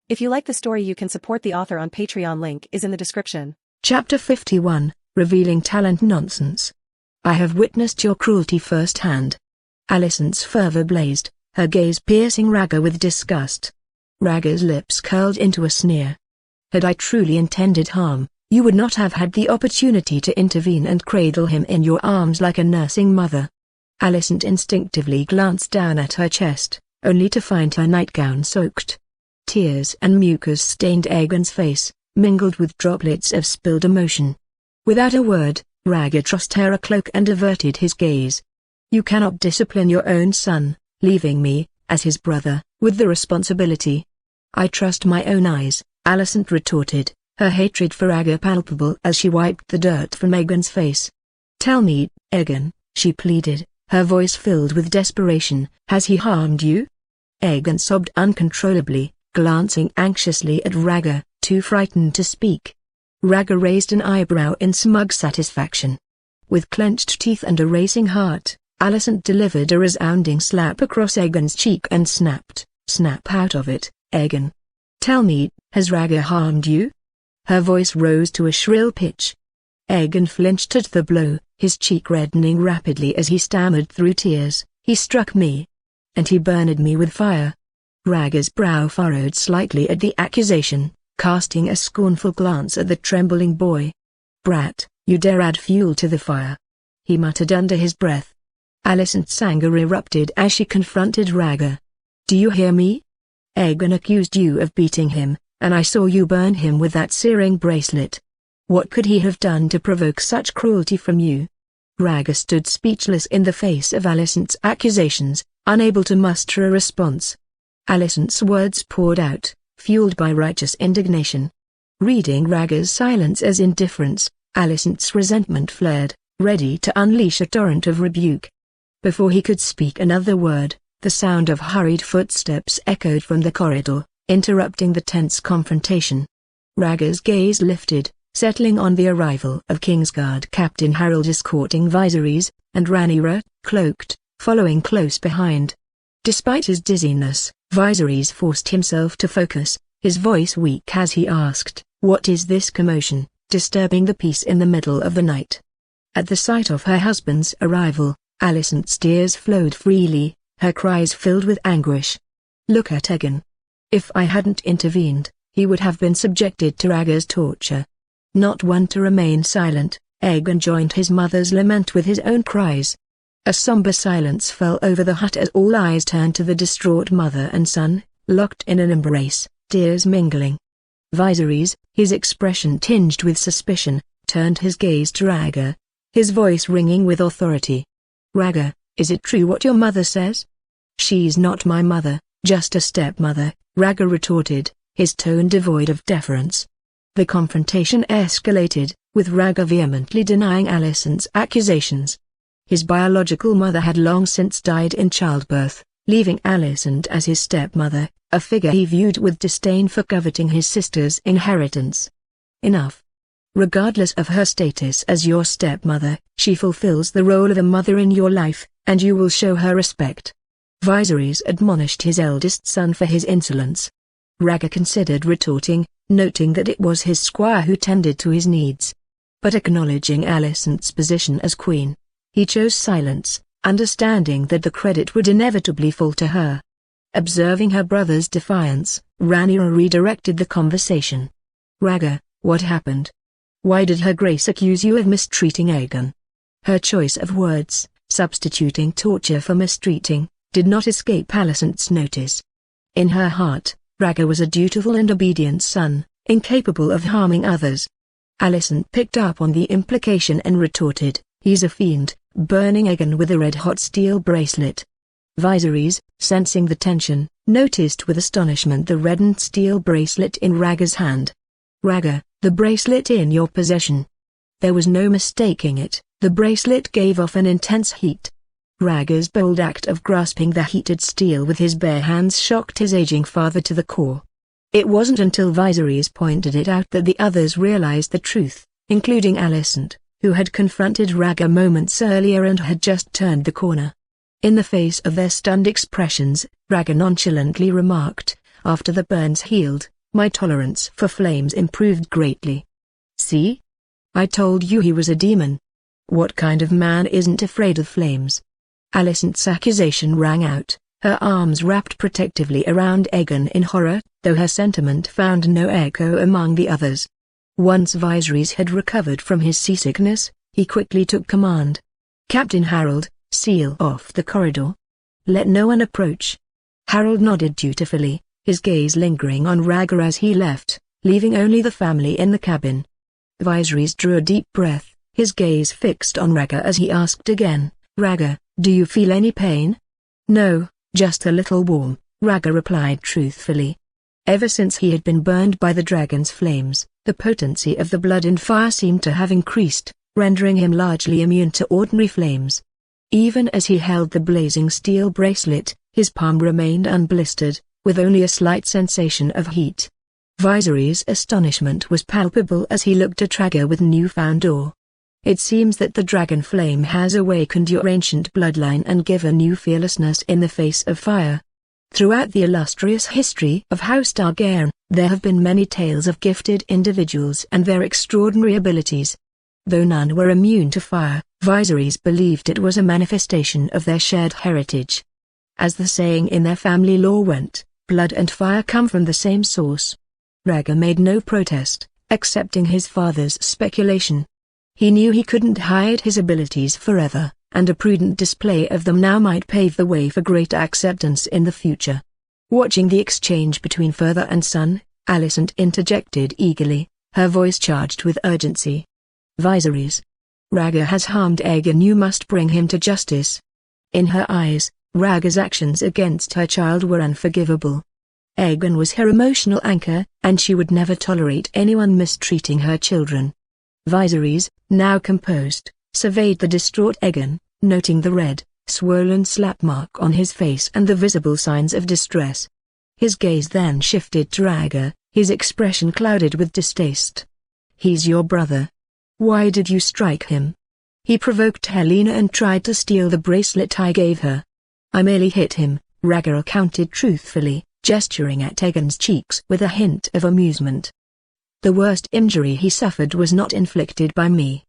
If you like the story, you can support the author on Patreon. Link is in the description. Chapter 51, Revealing Talent Nonsense. I have witnessed your cruelty firsthand. Alicent's fervor blazed, her gaze piercing Rhaegar with disgust. Rhaegar's lips curled into a sneer. Had I truly intended harm, you would not have had the opportunity to intervene and cradle him in your arms like a nursing mother. Alicent instinctively glanced down at her chest, only to find her nightgown soaked. Tears and mucus stained Aegon's face, mingled with droplets of spilled emotion. Without a word, Rhaegar tossed her a cloak and averted his gaze. You cannot discipline your own son, leaving me, as his brother, with the responsibility. I trust my own eyes, Alicent retorted, her hatred for Rhaegar palpable as she wiped the dirt from Aegon's face. Tell me, Aegon, she pleaded, her voice filled with desperation, has he harmed you? Aegon sobbed uncontrollably, glancing anxiously at Rhaegar, too frightened to speak. Rhaegar raised an eyebrow in smug satisfaction. With clenched teeth and a racing heart, Alicent delivered a resounding slap across Aegon's cheek and snapped, "Snap out of it, Aegon. Tell me, has Rhaegar harmed you?" Her voice rose to a shrill pitch. Aegon flinched at the blow, his cheek reddening rapidly as he stammered through tears, "He struck me. And he burned me with fire." Rhaegar's brow furrowed slightly at the accusation, casting a scornful glance at the trembling boy. "Brat, you dare add fuel to the fire," he muttered under his breath. Alicent's anger erupted as she confronted Rhaegar. "Do you hear me? Aegon accused you of beating him, and I saw you burn him with that searing bracelet. What could he have done to provoke such cruelty from you?" Rhaegar stood speechless in the face of Alicent's accusations, unable to muster a response. Alicent's words poured out, fueled by righteous indignation. Reading Rhaegar's silence as indifference, Alicent's resentment flared, ready to unleash a torrent of rebuke. Before he could speak another word, the sound of hurried footsteps echoed from the corridor, interrupting the tense confrontation. Rhaegar's gaze lifted, settling on the arrival of Kingsguard Captain Harold escorting Viserys, and Rhaenyra, cloaked, following close behind. Despite his dizziness, Viserys forced himself to focus, his voice weak as he asked, "What is this commotion, disturbing the peace in the middle of the night?" At the sight of her husband's arrival, Alicent's tears flowed freely, her cries filled with anguish. "Look at Aegon. If I hadn't intervened, he would have been subjected to Rhaegar's torture." Not one to remain silent, Aegon joined his mother's lament with his own cries. A somber silence fell over the hut as all eyes turned to the distraught mother and son, locked in an embrace, tears mingling. Viserys, his expression tinged with suspicion, turned his gaze to Rhaegar, his voice ringing with authority. "Rhaegar, is it true what your mother says?" "She's not my mother, just a stepmother," Rhaegar retorted, his tone devoid of deference. The confrontation escalated, with Rhaegar vehemently denying Alicent's accusations. His biological mother had long since died in childbirth, leaving Alicent as his stepmother, a figure he viewed with disdain for coveting his sister's inheritance. "Enough. Regardless of her status as your stepmother, she fulfills the role of a mother in your life, and you will show her respect." Viserys admonished his eldest son for his insolence. Rhaegar considered retorting, noting that it was his squire who tended to his needs. But acknowledging Alicent's position as queen, he chose silence, understanding that the credit would inevitably fall to her. Observing her brother's defiance, Rhaenyra redirected the conversation. "Rhaegar, what happened? Why did Her Grace accuse you of mistreating Aegon?" Her choice of words, substituting torture for mistreating, did not escape Alicent's notice. In her heart, Rhaegar was a dutiful and obedient son, incapable of harming others. Alicent picked up on the implication and retorted, "He's a fiend, burning Aegon with a red-hot steel bracelet." Viserys, sensing the tension, noticed with astonishment the reddened steel bracelet in Rhaegar's hand. "Rhaegar, the bracelet in your possession." There was no mistaking it, the bracelet gave off an intense heat. Rhaegar's bold act of grasping the heated steel with his bare hands shocked his aging father to the core. It wasn't until Viserys pointed it out that the others realized the truth, including Alicent, who had confronted Rhaegar moments earlier and had just turned the corner. In the face of their stunned expressions, Rhaegar nonchalantly remarked, "After the burns healed, my tolerance for flames improved greatly. See? I told you he was a demon. What kind of man isn't afraid of flames?" Alicent's accusation rang out, her arms wrapped protectively around Aegon in horror, though her sentiment found no echo among the others. Once Viserys had recovered from his seasickness, he quickly took command. "Captain Harold, seal off the corridor. Let no one approach." Harold nodded dutifully, his gaze lingering on Rhaegar as he left, leaving only the family in the cabin. Viserys drew a deep breath, his gaze fixed on Rhaegar as he asked again, "Rhaegar, do you feel any pain?" "No, just a little warm," Rhaegar replied truthfully. Ever since he had been burned by the dragon's flames, the potency of the blood and fire seemed to have increased, rendering him largely immune to ordinary flames. Even as he held the blazing steel bracelet, his palm remained unblistered, with only a slight sensation of heat. Viserys' astonishment was palpable as he looked at Rhaegar with newfound awe. "It seems that the dragon flame has awakened your ancient bloodline and given you fearlessness in the face of fire. Throughout the illustrious history of House Targaryen, there have been many tales of gifted individuals and their extraordinary abilities. Though none were immune to fire, Viserys believed it was a manifestation of their shared heritage. As the saying in their family lore went, blood and fire come from the same source." Rhaegar made no protest, accepting his father's speculation. He knew he couldn't hide his abilities forever, and a prudent display of them now might pave the way for greater acceptance in the future. Watching the exchange between father and son, Alicent interjected eagerly, her voice charged with urgency. "Viserys, Rhaegar has harmed Aegon. You must bring him to justice." In her eyes, Rhaegar's actions against her child were unforgivable. Aegon was her emotional anchor, and she would never tolerate anyone mistreating her children. Viserys, now composed, surveyed the distraught Aegon, noting the red, swollen slap mark on his face and the visible signs of distress. His gaze then shifted to Rhaegar, his expression clouded with distaste. "He's your brother. Why did you strike him?" "He provoked Helaena and tried to steal the bracelet I gave her." "I merely hit him," Rhaegar accounted truthfully, gesturing at Aegon's cheeks with a hint of amusement. "The worst injury he suffered was not inflicted by me."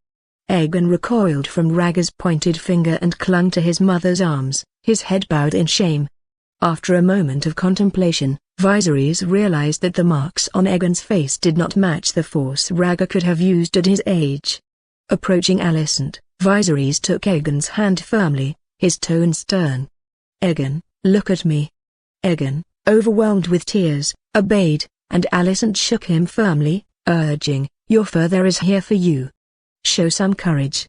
Aegon recoiled from Rhaegar's pointed finger and clung to his mother's arms, his head bowed in shame. After a moment of contemplation, Viserys realized that the marks on Aegon's face did not match the force Rhaegar could have used at his age. Approaching Alicent, Viserys took Aegon's hand firmly, his tone stern. "Aegon, look at me." Aegon, overwhelmed with tears, obeyed, and Alicent shook him firmly, urging, "Your father is here for you. Show some courage.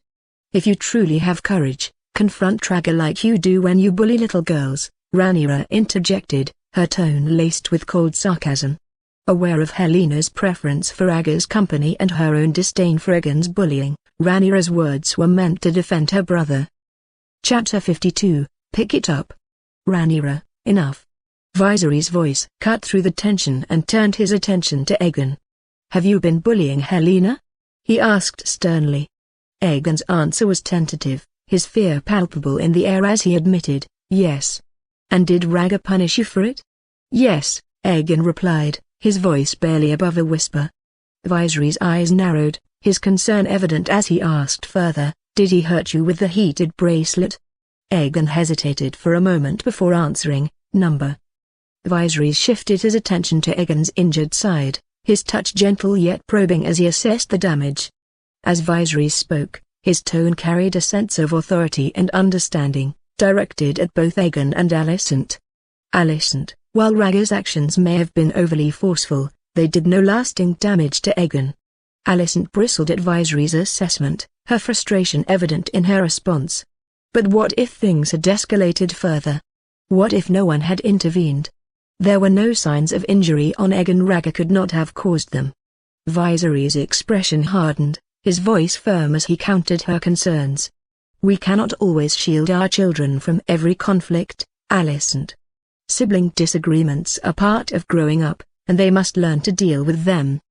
If you truly have courage, confront Rhaegar like you do when you bully little girls," Rhaenyra interjected, her tone laced with cold sarcasm. Aware of Helena's preference for Rhaegar's company and her own disdain for Aegon's bullying, Rhaenyra's words were meant to defend her brother. Chapter 52, Pick It Up. "Rhaenyra, enough." Viserys' voice cut through the tension and turned his attention to Aegon. "Have you been bullying Helaena?" he asked sternly. Aegon's answer was tentative, his fear palpable in the air as he admitted, "Yes." "And did Rhaegar punish you for it?" "Yes," Aegon replied, his voice barely above a whisper. Viserys' eyes narrowed, his concern evident as he asked further, "Did he hurt you with the heated bracelet?" Aegon hesitated for a moment before answering, "Number." Viserys shifted his attention to Aegon's injured side, his touch gentle yet probing as he assessed the damage. As Viserys spoke, his tone carried a sense of authority and understanding, directed at both Aegon and Alicent. Alicent, while Rhaegar's actions may have been overly forceful, they did no lasting damage to Aegon. Alicent bristled at Viserys' assessment, her frustration evident in her response. But what if things had escalated further? What if no one had intervened? There were no signs of injury on Aegon. Rhaegar could not have caused them. Viserys' expression hardened, his voice firm as he countered her concerns. "We cannot always shield our children from every conflict, Alicent. Sibling disagreements are part of growing up, and they must learn to deal with them."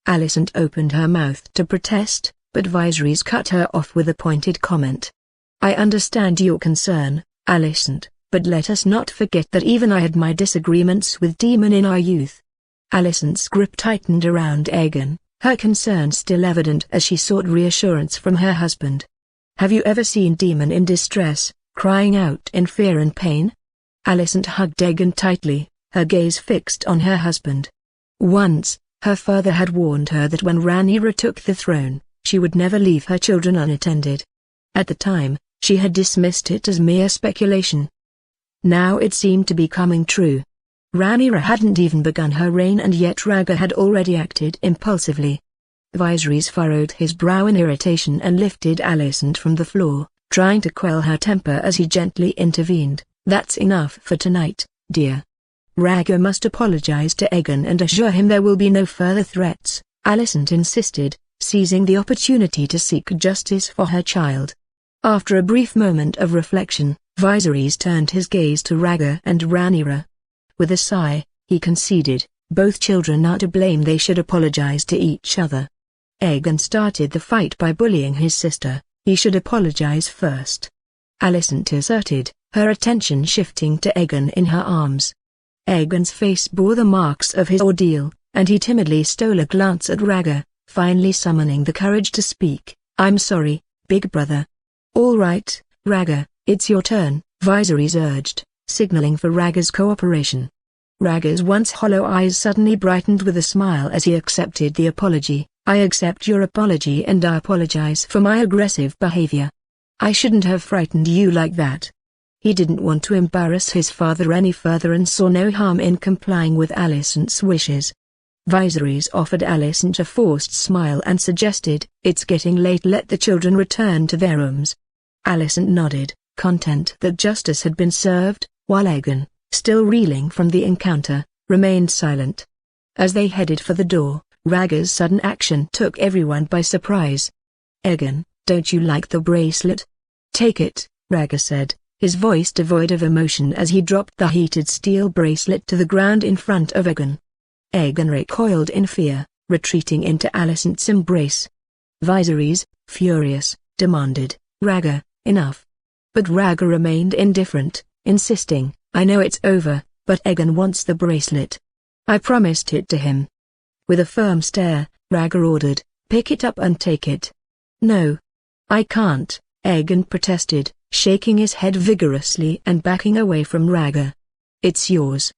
Alicent opened her mouth to protest, but Viserys cut her off with a pointed comment. "I understand your concern, Alicent, but let us not forget that even I had my disagreements with Demon in our youth. Alicent's grip tightened around Aegon, her concern still evident as she sought reassurance from her husband. Have you ever seen Demon in distress, crying out in fear and pain? Alicent hugged Aegon tightly, her gaze fixed on her husband. Once, her father had warned her that when Rhaenyra took the throne, she would never leave her children unattended. At the time, she had dismissed it as mere speculation. Now it seemed to be coming true. Rhaenyra hadn't even begun her reign and yet Rhaegar had already acted impulsively. Viserys furrowed his brow in irritation and lifted Alicent from the floor, trying to quell her temper as he gently intervened. That's enough for tonight, dear. Rhaegar must apologize to Aegon and assure him there will be no further threats, Alicent insisted, seizing the opportunity to seek justice for her child. After a brief moment of reflection, Viserys turned his gaze to Rhaegar and Rhaenyra. With a sigh, he conceded, both children are to blame, they should apologize to each other. Aegon started the fight by bullying his sister, he should apologize first. Alicent asserted, her attention shifting to Aegon in her arms. Aegon's face bore the marks of his ordeal, and he timidly stole a glance at Rhaegar, finally summoning the courage to speak. I'm sorry, big brother. All right, Rhaegar, it's your turn, Viserys urged, signaling for Rhaegar's cooperation. Rhaegar's once hollow eyes suddenly brightened with a smile as he accepted the apology. I accept your apology and I apologize for my aggressive behavior. I shouldn't have frightened you like that. He didn't want to embarrass his father any further and saw no harm in complying with Alicent's wishes. Viserys offered Alicent a forced smile and suggested, it's getting late, let the children return to their rooms. Alicent nodded, content that justice had been served, while Aegon, still reeling from the encounter, remained silent. As they headed for the door, Rhaegar's sudden action took everyone by surprise. Aegon, don't you like the bracelet? Take it, Rhaegar said, his voice devoid of emotion as he dropped the heated steel bracelet to the ground in front of Aegon. Aegon recoiled in fear, retreating into Alicent's embrace. Viserys, furious, demanded, Rhaegar, enough. But Rhaegar remained indifferent, insisting, I know it's over, but Aegon wants the bracelet. I promised it to him. With a firm stare, Rhaegar ordered, pick it up and take it. No. I can't, Aegon protested, shaking his head vigorously and backing away from Rhaegar. It's yours.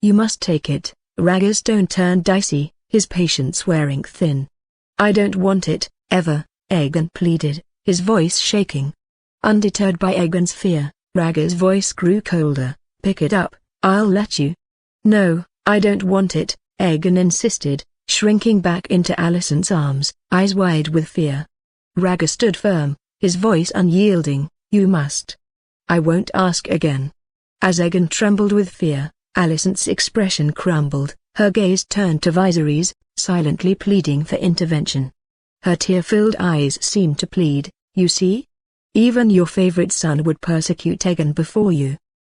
You must take it. Rhaegar's tone turned dicey, his patience wearing thin. I don't want it, ever, Aegon pleaded, his voice shaking. Undeterred by Aegon's fear, Rhaegar's voice grew colder. Pick it up, I'll let you. No, I don't want it, Aegon insisted, shrinking back into Alicent's arms, eyes wide with fear. Rhaegar stood firm, his voice unyielding, you must. I won't ask again. As Aegon trembled with fear, Alicent's expression crumbled, her gaze turned to Viserys, silently pleading for intervention. Her tear-filled eyes seemed to plead, you see? Even your favorite son would persecute Aegon before you.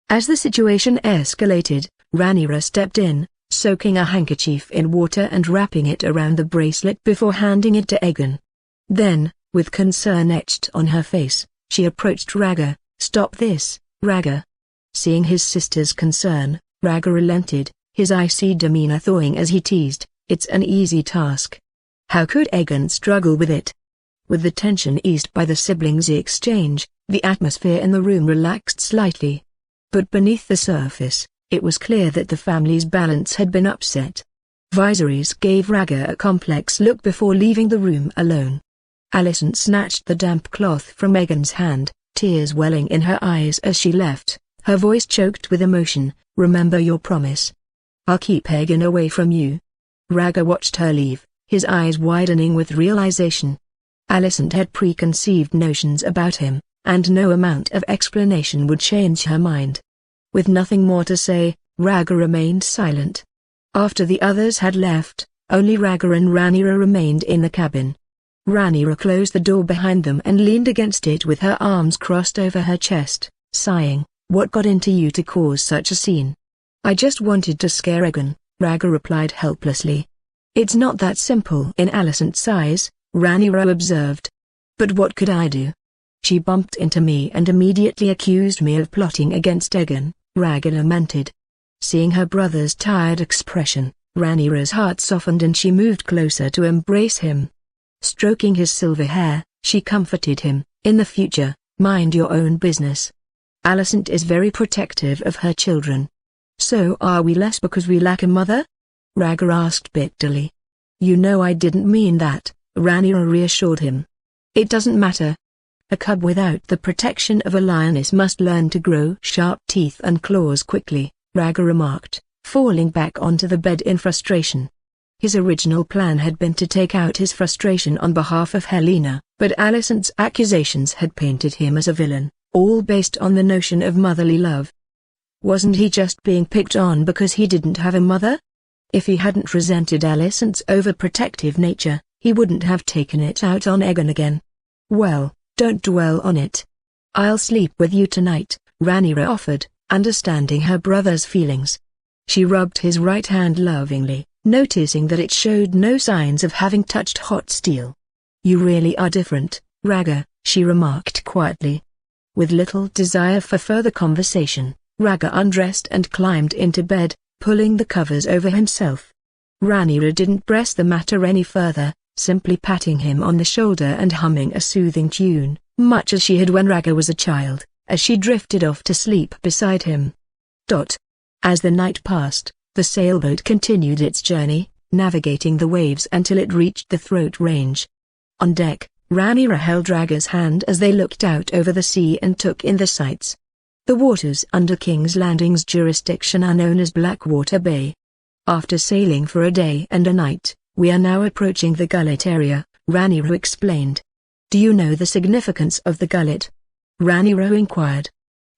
As the situation escalated, Rhaenyra stepped in, soaking a handkerchief in water and wrapping it around the bracelet before handing it to Aegon. Then, with concern etched on her face, she approached Rhaegar. Stop this, Rhaegar. Seeing his sister's concern, Rhaegar relented, his icy demeanor thawing as he teased, it's an easy task. How could Aegon struggle with it? With the tension eased by the siblings' exchange, the atmosphere in the room relaxed slightly. But beneath the surface, it was clear that the family's balance had been upset. Viserys gave Rhaegar a complex look before leaving the room alone. Alicent snatched the damp cloth from Aegon's hand, tears welling in her eyes as she left, her voice choked with emotion. Remember your promise. I'll keep Aegon away from you. Rhaegar watched her leave, his eyes widening with realization. Alicent had preconceived notions about him, and no amount of explanation would change her mind. With nothing more to say, Rhaegar remained silent. After the others had left, only Rhaegar and Rhaenyra remained in the cabin. Rhaenyra closed the door behind them and leaned against it with her arms crossed over her chest, sighing, what got into you to cause such a scene? I just wanted to scare Aegon, Rhaegar replied helplessly. It's not that simple in Alicent's eyes, Rhaenyra observed. But what could I do? She bumped into me and immediately accused me of plotting against Aegon, Rhaegar lamented. Seeing her brother's tired expression, Rhaenyra's heart softened and she moved closer to embrace him. Stroking his silver hair, she comforted him, "In the future, mind your own business. Alicent is very protective of her children." "So are we less because we lack a mother?" Rhaegar asked bitterly. "You know I didn't mean that," Rhaenyra reassured him. "It doesn't matter. A cub without the protection of a lioness must learn to grow sharp teeth and claws quickly," Rhaegar remarked, falling back onto the bed in frustration. His original plan had been to take out his frustration on behalf of Helena, but Alicent's accusations had painted him as a villain, all based on the notion of motherly love. Wasn't he just being picked on because he didn't have a mother? If he hadn't resented Alicent's overprotective nature, he wouldn't have taken it out on Aegon again. "Well, don't dwell on it. I'll sleep with you tonight," Rhaenyra offered, understanding her brother's feelings. She rubbed his right hand lovingly, noticing that it showed no signs of having touched hot steel. "You really are different, Rhaegar," she remarked quietly. With little desire for further conversation, Rhaegar undressed and climbed into bed, pulling the covers over himself. Rhaenyra didn't press the matter any further, simply patting him on the shoulder and humming a soothing tune, much as she had when Rhaegar was a child, as she drifted off to sleep beside him. As the night passed, the sailboat continued its journey, navigating the waves until it reached the Throat Range. On deck, Rhaenyra held Rhaegar's hand as they looked out over the sea and took in the sights. The waters under King's Landing's jurisdiction are known as Blackwater Bay. After sailing for a day and a night, we are now approaching the Gullet area, Rhaenyra explained. "Do you know the significance of the Gullet?" Rhaenyra inquired.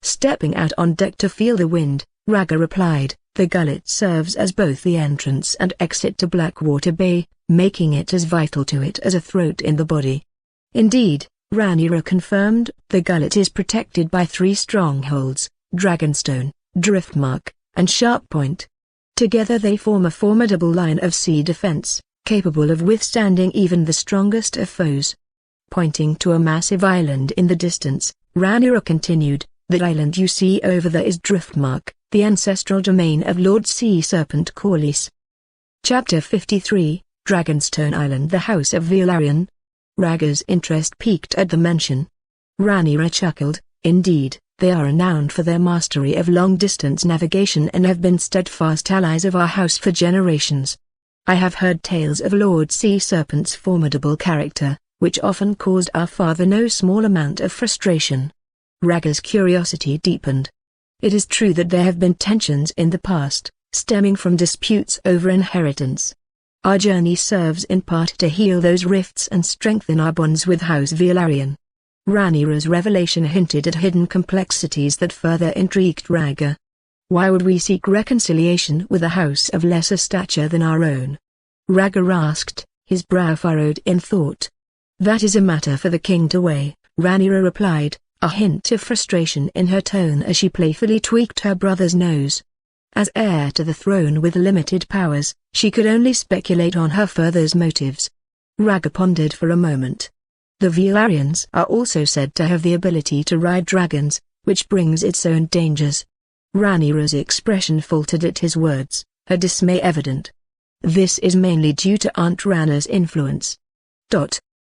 Stepping out on deck to feel the wind, Rhaegar replied, "The Gullet serves as both the entrance and exit to Blackwater Bay, making it as vital to it as a throat in the body." Indeed, Rhaenyra confirmed, the Gullet is protected by 3 strongholds, Dragonstone, Driftmark, and Sharp Point. Together they form a formidable line of sea defense, capable of withstanding even the strongest of foes. Pointing to a massive island in the distance, Rhaenyra continued, "The island you see over there is Driftmark, the ancestral domain of Lord Sea Serpent Corlys." Chapter 53, Dragonstone Island, the House of Velaryon. Rhaegar's interest piqued at the mention. Rhaenyra chuckled, "Indeed, they are renowned for their mastery of long-distance navigation and have been steadfast allies of our house for generations. I have heard tales of Lord Sea Serpent's formidable character, which often caused our father no small amount of frustration." Rhaegar's curiosity deepened. "It is true that there have been tensions in the past, stemming from disputes over inheritance. Our journey serves in part to heal those rifts and strengthen our bonds with House Velaryon." Rhaenyra's revelation hinted at hidden complexities that further intrigued Rhaegar. "Why would we seek reconciliation with a house of lesser stature than our own?" Rhaegar asked, his brow furrowed in thought. "That is a matter for the king to weigh," Rhaenyra replied, a hint of frustration in her tone as she playfully tweaked her brother's nose. As heir to the throne with limited powers, she could only speculate on her father's motives. Rhaegar pondered for a moment. The Velaryons are also said to have the ability to ride dragons, which brings its own dangers. Rhaenyra's expression faltered at his words, her dismay evident. "This is mainly due to Aunt Rhaenyra's influence."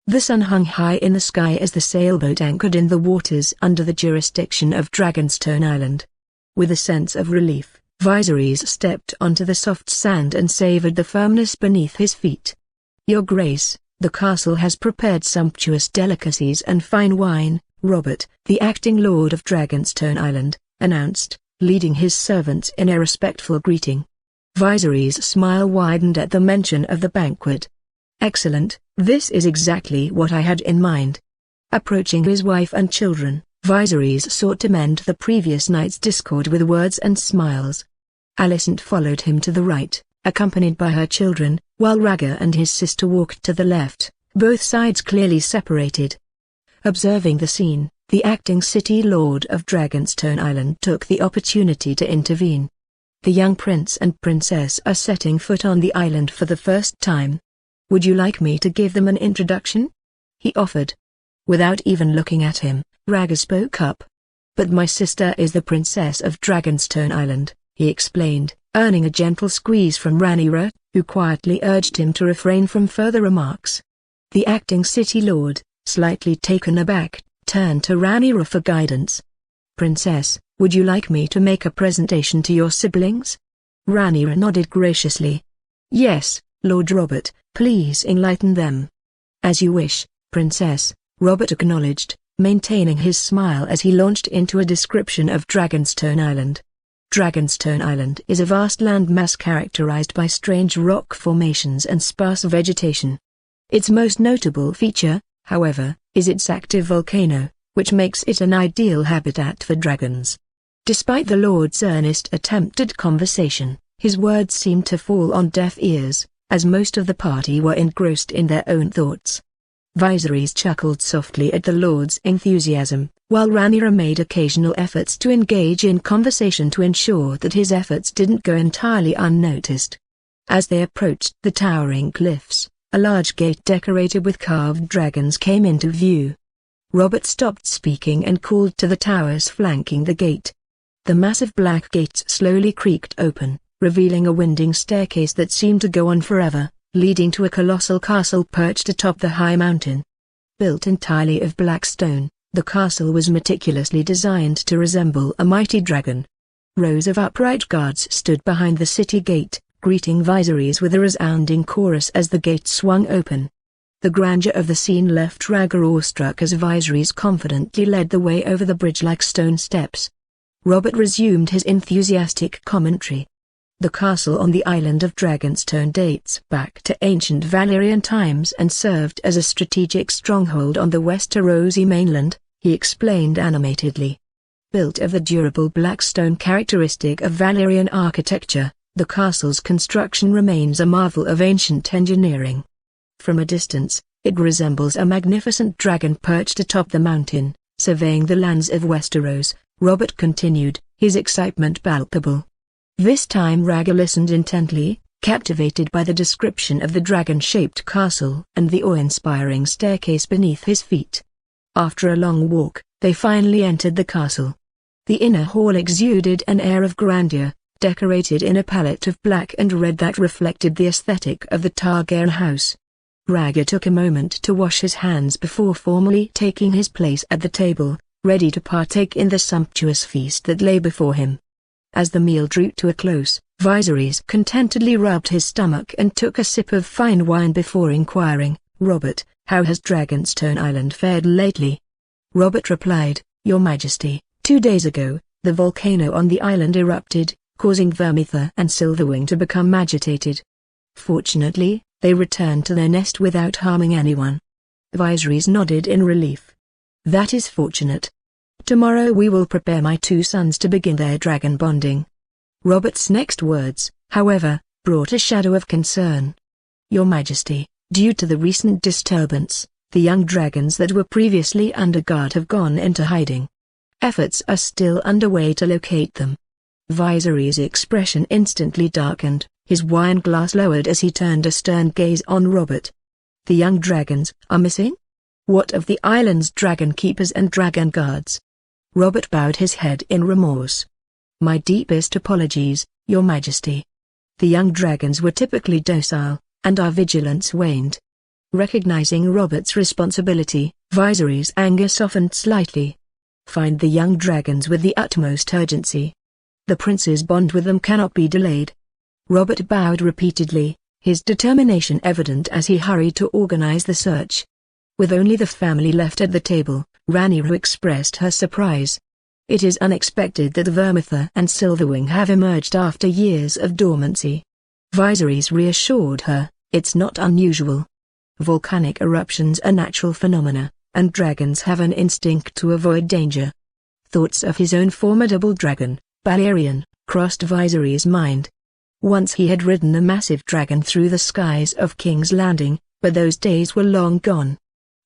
The sun hung high in the sky as the sailboat anchored in the waters under the jurisdiction of Dragonstone Island. With a sense of relief, Viserys stepped onto the soft sand and savored the firmness beneath his feet. "Your Grace, the castle has prepared sumptuous delicacies and fine wine," Robert, the acting Lord of Dragonstone Island, announced, leading his servants in a respectful greeting. Viserys' smile widened at the mention of the banquet. "Excellent, this is exactly what I had in mind." Approaching his wife and children, Viserys sought to mend the previous night's discord with words and smiles. Alicent followed him to the right, accompanied by her children, while Rhaegar and his sister walked to the left, both sides clearly separated. Observing the scene, the acting city lord of Dragonstone Island took the opportunity to intervene. "The young prince and princess are setting foot on the island for the first time. Would you like me to give them an introduction?" he offered. Without even looking at him, Rhaegar spoke up. "But my sister is the princess of Dragonstone Island," he explained, earning a gentle squeeze from Rhaenyra, who quietly urged him to refrain from further remarks. The acting city lord, slightly taken aback, turned to Rhaenyra for guidance. "Princess, would you like me to make a presentation to your siblings?" Rhaenyra nodded graciously. "Yes, Lord Robert, please enlighten them." "As you wish, Princess," Robert acknowledged, maintaining his smile as he launched into a description of Dragonstone Island. Dragonstone Island is a vast landmass characterized by strange rock formations and sparse vegetation. Its most notable feature, however, is its active volcano, which makes it an ideal habitat for dragons. Despite the Lord's earnest attempt at conversation, his words seemed to fall on deaf ears, as most of the party were engrossed in their own thoughts. Viserys chuckled softly at the Lord's enthusiasm, while Rhaenyra made occasional efforts to engage in conversation to ensure that his efforts didn't go entirely unnoticed. As they approached the towering cliffs, a large gate decorated with carved dragons came into view. Robert stopped speaking and called to the towers flanking the gate. The massive black gates slowly creaked open, revealing a winding staircase that seemed to go on forever, leading to a colossal castle perched atop the high mountain. Built entirely of black stone, the castle was meticulously designed to resemble a mighty dragon. Rows of upright guards stood behind the city gate, greeting Viserys with a resounding chorus as the gate swung open. The grandeur of the scene left Rhaegar awestruck as Viserys confidently led the way over the bridge-like stone steps. Robert resumed his enthusiastic commentary. The castle on the island of Dragonstone dates back to ancient Valyrian times and served as a strategic stronghold on the Westerosi mainland, he explained animatedly. Built of the durable black stone characteristic of Valyrian architecture, the castle's construction remains a marvel of ancient engineering. From a distance, it resembles a magnificent dragon perched atop the mountain, surveying the lands of Westeros. Robert continued, his excitement palpable. This time Rhaegar listened intently, captivated by the description of the dragon-shaped castle and the awe-inspiring staircase beneath his feet. After a long walk, they finally entered the castle. The inner hall exuded an air of grandeur, decorated in a palette of black and red that reflected the aesthetic of the Targaryen house. Rhaegar took a moment to wash his hands before formally taking his place at the table, ready to partake in the sumptuous feast that lay before him. As the meal drew to a close, Viserys contentedly rubbed his stomach and took a sip of fine wine before inquiring, "Robert, how has Dragonstone Island fared lately?" Robert replied, "Your Majesty, 2 days ago, the volcano on the island erupted, causing Vermithor and Silverwing to become agitated. Fortunately, they returned to their nest without harming anyone." Viserys nodded in relief. "That is fortunate. Tomorrow we will prepare my 2 sons to begin their dragon bonding." Robert's next words, however, brought a shadow of concern. "Your Majesty, due to the recent disturbance, the young dragons that were previously under guard have gone into hiding. Efforts are still underway to locate them." Viserys' expression instantly darkened, his wine glass lowered as he turned a stern gaze on Robert. "The young dragons are missing? What of the island's dragon keepers and dragon guards?" Robert bowed his head in remorse. "My deepest apologies, Your Majesty. The young dragons were typically docile, and our vigilance waned." Recognizing Robert's responsibility, Viserys' anger softened slightly. "Find the young dragons with the utmost urgency. The prince's bond with them cannot be delayed." Robert bowed repeatedly, his determination evident as he hurried to organize the search. With only the family left at the table, Rhaenyra expressed her surprise. "It is unexpected that Vermithor and Silverwing have emerged after years of dormancy." Viserys reassured her, "It's not unusual. Volcanic eruptions are natural phenomena, and dragons have an instinct to avoid danger." Thoughts of his own formidable dragon, Balerion, crossed Viserys' mind. Once he had ridden a massive dragon through the skies of King's Landing, but those days were long gone.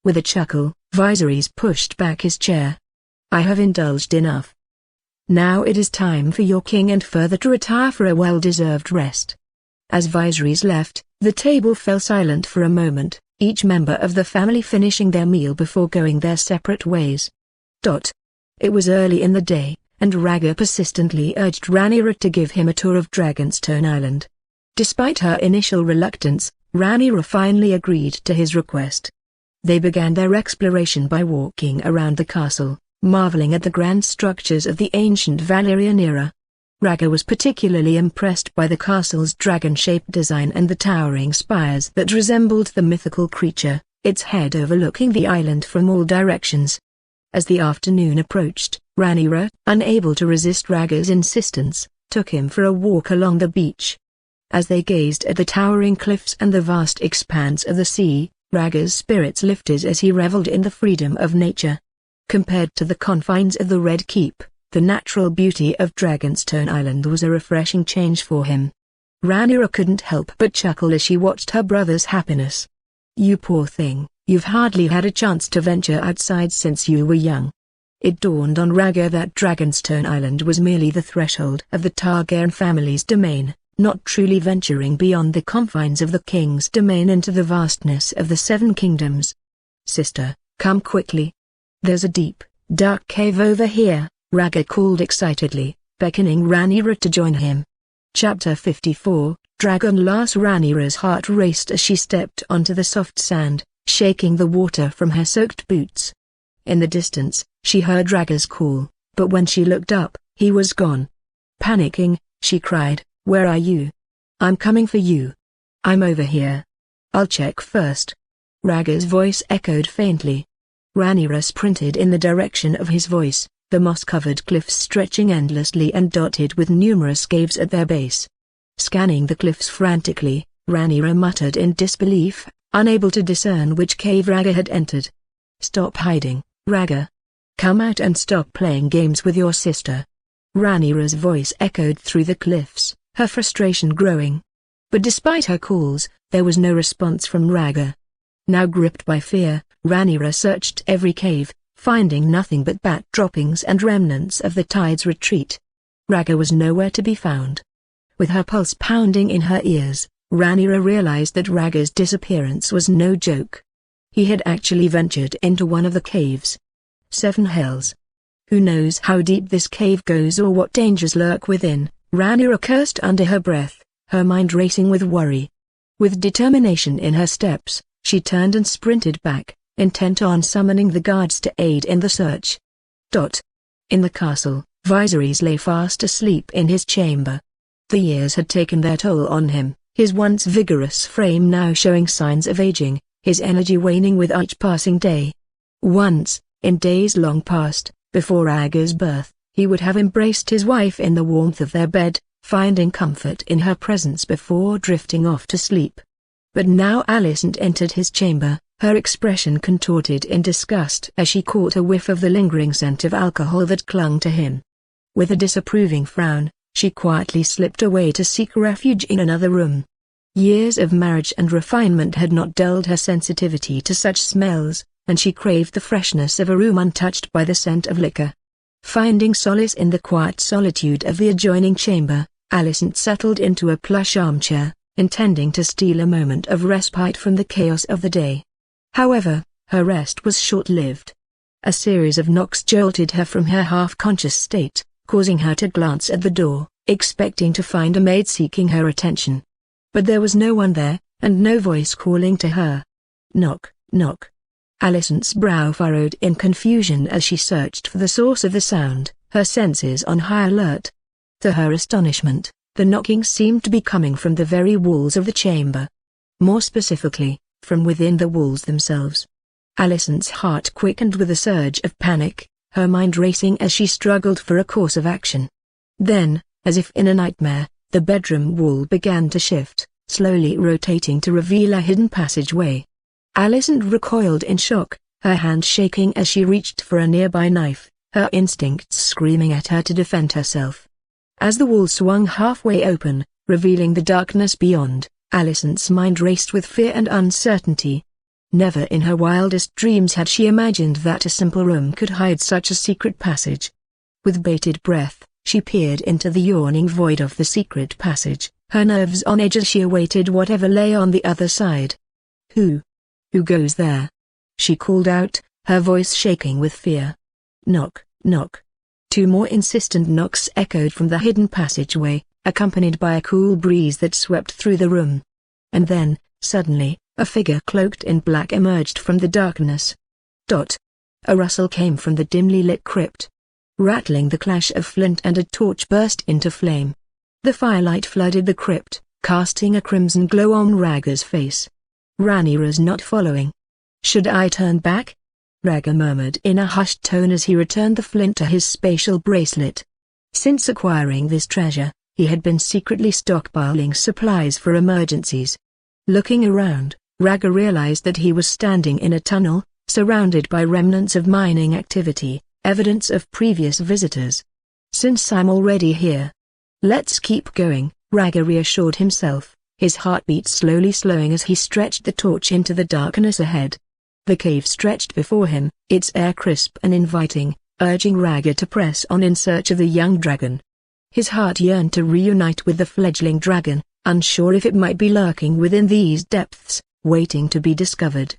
With a chuckle, Viserys pushed back his chair. "I have indulged enough. Now it is time for your king and further to retire for a well-deserved rest." As Viserys left, the table fell silent for a moment, each member of the family finishing their meal before going their separate ways. It was early in the day, and Rhaegar persistently urged Rhaenyra to give him a tour of Dragonstone Island. Despite her initial reluctance, Rhaenyra finally agreed to his request. They began their exploration by walking around the castle, marveling at the grand structures of the ancient Valyrian era. Rhaegar was particularly impressed by the castle's dragon-shaped design and the towering spires that resembled the mythical creature, its head overlooking the island from all directions. As the afternoon approached, Rhaenyra, unable to resist Rhaegar's insistence, took him for a walk along the beach. As they gazed at the towering cliffs and the vast expanse of the sea, Rhaegar's spirits lifted as he reveled in the freedom of nature. Compared to the confines of the Red Keep, the natural beauty of Dragonstone Island was a refreshing change for him. Rhaenyra couldn't help but chuckle as she watched her brother's happiness. "You poor thing, you've hardly had a chance to venture outside since you were young." It dawned on Rhaegar that Dragonstone Island was merely the threshold of the Targaryen family's domain, not truly venturing beyond the confines of the king's domain into the vastness of the Seven Kingdoms. "Sister, come quickly. There's a deep, dark cave over here," Rhaegar called excitedly, beckoning Rhaenyra to join him. Chapter 54, Dragonlance. Rhaenyra's heart raced as she stepped onto the soft sand, shaking the water from her soaked boots. In the distance, she heard Rhaegar's call, but when she looked up, he was gone. Panicking, she cried, "Where are you?" "I'm coming for you." "I'm over here." "I'll check first." Rhaegar's voice echoed faintly. Rhaenyra sprinted in the direction of his voice, the moss-covered cliffs stretching endlessly and dotted with numerous caves at their base. Scanning the cliffs frantically, Rhaenyra muttered in disbelief, unable to discern which cave Rhaegar had entered. "Stop hiding, Rhaegar. Come out and stop playing games with your sister." Rhaenyra's voice echoed through the cliffs, her frustration growing. But despite her calls, there was no response from Rhaegar. Now gripped by fear, Rhaenyra searched every cave, finding nothing but bat droppings and remnants of the tide's retreat. Rhaegar was nowhere to be found. With her pulse pounding in her ears, Rhaenyra realized that Rhaegar's disappearance was no joke. He had actually ventured into one of the caves. Seven hells. Who knows how deep this cave goes or what dangers lurk within, Rhaenyra cursed under her breath, her mind racing with worry. With determination in her steps, she turned and sprinted back, intent on summoning the guards to aid in the search. In the castle, Viserys lay fast asleep in his chamber. The years had taken their toll on him, his once vigorous frame now showing signs of aging, his energy waning with each passing day. Once, in days long past, before Rhaegar's birth, he would have embraced his wife in the warmth of their bed, finding comfort in her presence before drifting off to sleep. But now Alicent entered his chamber, her expression contorted in disgust as she caught a whiff of the lingering scent of alcohol that clung to him. With a disapproving frown, she quietly slipped away to seek refuge in another room. Years of marriage and refinement had not dulled her sensitivity to such smells, and she craved the freshness of a room untouched by the scent of liquor. Finding solace in the quiet solitude of the adjoining chamber, Alicent settled into a plush armchair, intending to steal a moment of respite from the chaos of the day. However, her rest was short-lived. A series of knocks jolted her from her half-conscious state, causing her to glance at the door, expecting to find a maid seeking her attention. But there was no one there, and no voice calling to her. Knock, knock. Alicent's brow furrowed in confusion as she searched for the source of the sound, her senses on high alert. To her astonishment, the knocking seemed to be coming from the very walls of the chamber. More specifically, from within the walls themselves. Alicent's heart quickened with a surge of panic, her mind racing as she struggled for a course of action. Then, as if in a nightmare, the bedroom wall began to shift, slowly rotating to reveal a hidden passageway. Alicent recoiled in shock, her hand shaking as she reached for a nearby knife, her instincts screaming at her to defend herself. As the wall swung halfway open, revealing the darkness beyond, Alicent's mind raced with fear and uncertainty. Never in her wildest dreams had she imagined that a simple room could hide such a secret passage. With bated breath, she peered into the yawning void of the secret passage, her nerves on edge as she awaited whatever lay on the other side. Who "Who goes there?" she called out, her voice shaking with fear. Knock, knock. Two more insistent knocks echoed from the hidden passageway, accompanied by a cool breeze that swept through the room. And then, suddenly, a figure cloaked in black emerged from the darkness. A rustle came from the dimly lit crypt. Rattling, the clash of flint and a torch burst into flame. The firelight flooded the crypt, casting a crimson glow on Rhaegar's face. Rhaegar's not following. "Should I turn back?" Rhaegar murmured in a hushed tone as he returned the flint to his spatial bracelet. Since acquiring this treasure, he had been secretly stockpiling supplies for emergencies. Looking around, Rhaegar realized that he was standing in a tunnel, surrounded by remnants of mining activity, evidence of previous visitors. "Since I'm already here, let's keep going," Rhaegar reassured himself, his heartbeat slowly slowing as he stretched the torch into the darkness ahead. The cave stretched before him, its air crisp and inviting, urging Rhaegar to press on in search of the young dragon. His heart yearned to reunite with the fledgling dragon, unsure if it might be lurking within these depths, waiting to be discovered.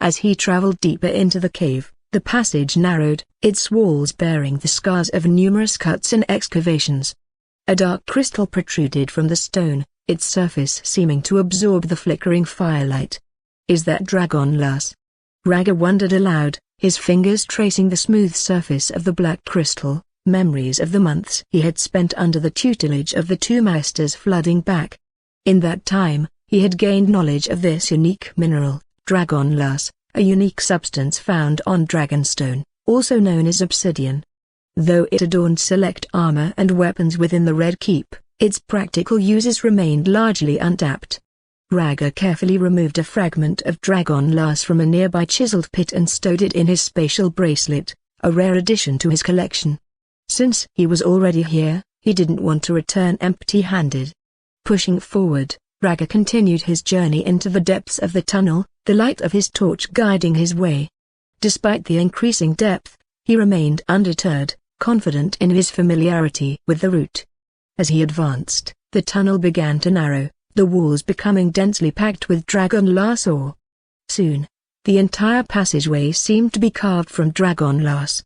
As he traveled deeper into the cave, the passage narrowed, its walls bearing the scars of numerous cuts and excavations. A dark crystal protruded from the stone, its surface seeming to absorb the flickering firelight. "Is that dragonlass?" Rhaegar wondered aloud, his fingers tracing the smooth surface of the black crystal, memories of the months he had spent under the tutelage of the two masters flooding back. In that time, he had gained knowledge of this unique mineral, dragonlass, a unique substance found on Dragonstone, also known as obsidian. Though it adorned select armor and weapons within the Red Keep, its practical uses remained largely untapped. Rhaegar carefully removed a fragment of dragonlass from a nearby chiseled pit and stowed it in his spatial bracelet, a rare addition to his collection. Since he was already here, he didn't want to return empty-handed. Pushing forward, Rhaegar continued his journey into the depths of the tunnel, the light of his torch guiding his way. Despite the increasing depth, he remained undeterred, confident in his familiarity with the route. As he advanced, the tunnel began to narrow, the walls becoming densely packed with dragonlass ore. Soon, the entire passageway seemed to be carved from dragonlass.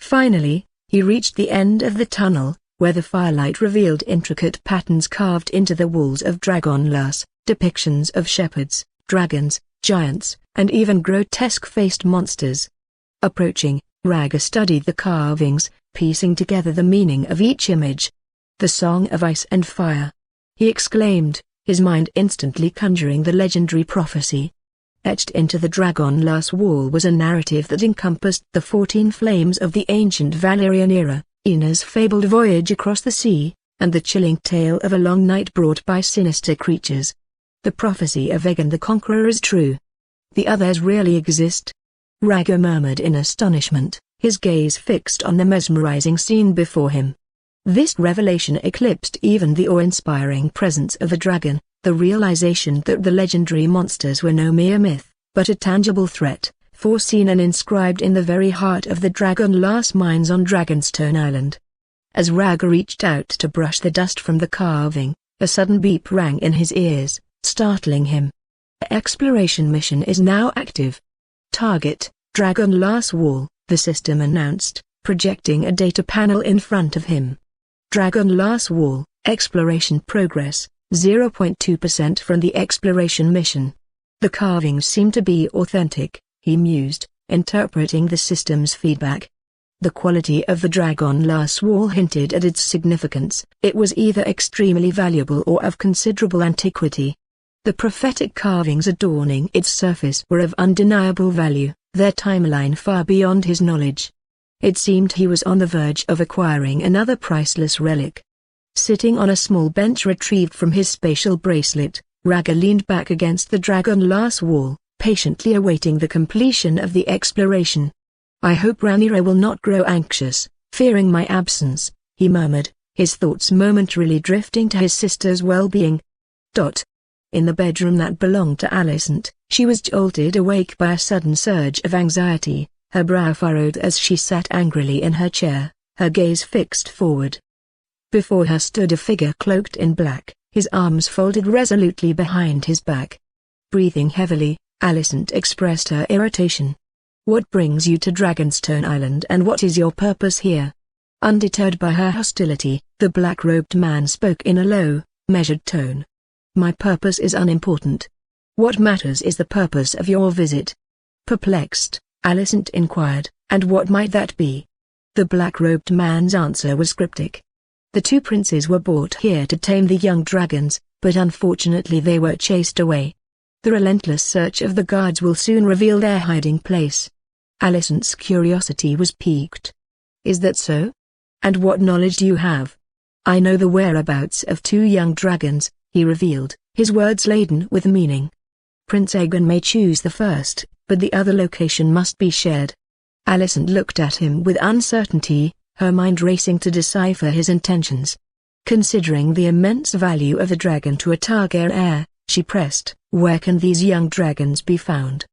Finally, he reached the end of the tunnel, where the firelight revealed intricate patterns carved into the walls of dragonlass, depictions of shepherds, dragons, giants, and even grotesque-faced monsters. Approaching, Rhaegar studied the carvings, piecing together the meaning of each image. "The Song of Ice and Fire," he exclaimed, his mind instantly conjuring the legendary prophecy. Etched into the dragonlass wall was a narrative that encompassed the 14 flames of the ancient Valyrian era, Ina's fabled voyage across the sea, and the chilling tale of a long night brought by sinister creatures. The prophecy of Aegon the Conqueror is true. The others really exist? Rhaegar murmured in astonishment, his gaze fixed on the mesmerizing scene before him. This revelation eclipsed even the awe-inspiring presence of the dragon, the realization that the legendary monsters were no mere myth, but a tangible threat, foreseen and inscribed in the very heart of the dragonlass mines on Dragonstone Island. As Rhaegar reached out to brush the dust from the carving, a sudden beep rang in his ears, startling him. "Exploration mission is now active. Target, Dragonlass Wall," the system announced, projecting a data panel in front of him. Dragonlass Wall, exploration progress, 0.2% from the exploration mission. The carvings seem to be authentic, he mused, interpreting the system's feedback. The quality of the Dragonlass Wall hinted at its significance. It was either extremely valuable or of considerable antiquity. The prophetic carvings adorning its surface were of undeniable value, their timeline far beyond his knowledge. It seemed he was on the verge of acquiring another priceless relic. Sitting on a small bench retrieved from his spatial bracelet, Rhaegar leaned back against the Dragonlass Wall, patiently awaiting the completion of the exploration. "I hope Rhaenyra will not grow anxious, fearing my absence," he murmured, his thoughts momentarily drifting to his sister's well-being. In the bedroom that belonged to Alicent, she was jolted awake by a sudden surge of anxiety, her brow furrowed as she sat angrily in her chair, her gaze fixed forward. Before her stood a figure cloaked in black, his arms folded resolutely behind his back. Breathing heavily, Alicent expressed her irritation. "What brings you to Dragonstone Island and what is your purpose here?" Undeterred by her hostility, the black-robed man spoke in a low, measured tone. "My purpose is unimportant. What matters is the purpose of your visit." Perplexed, Alicent inquired, "And what might that be?" The black-robed man's answer was cryptic. "The two princes were brought here to tame the young dragons, but unfortunately they were chased away. The relentless search of the guards will soon reveal their hiding place." Alicent's curiosity was piqued. "Is that so? And what knowledge do you have?" "I know the whereabouts of two young dragons," he revealed, his words laden with meaning. "Prince Aegon may choose the first, but the other location must be shared." Alicent looked at him with uncertainty, her mind racing to decipher his intentions. Considering the immense value of the dragon to a Targaryen heir, she pressed, "Where can these young dragons be found?"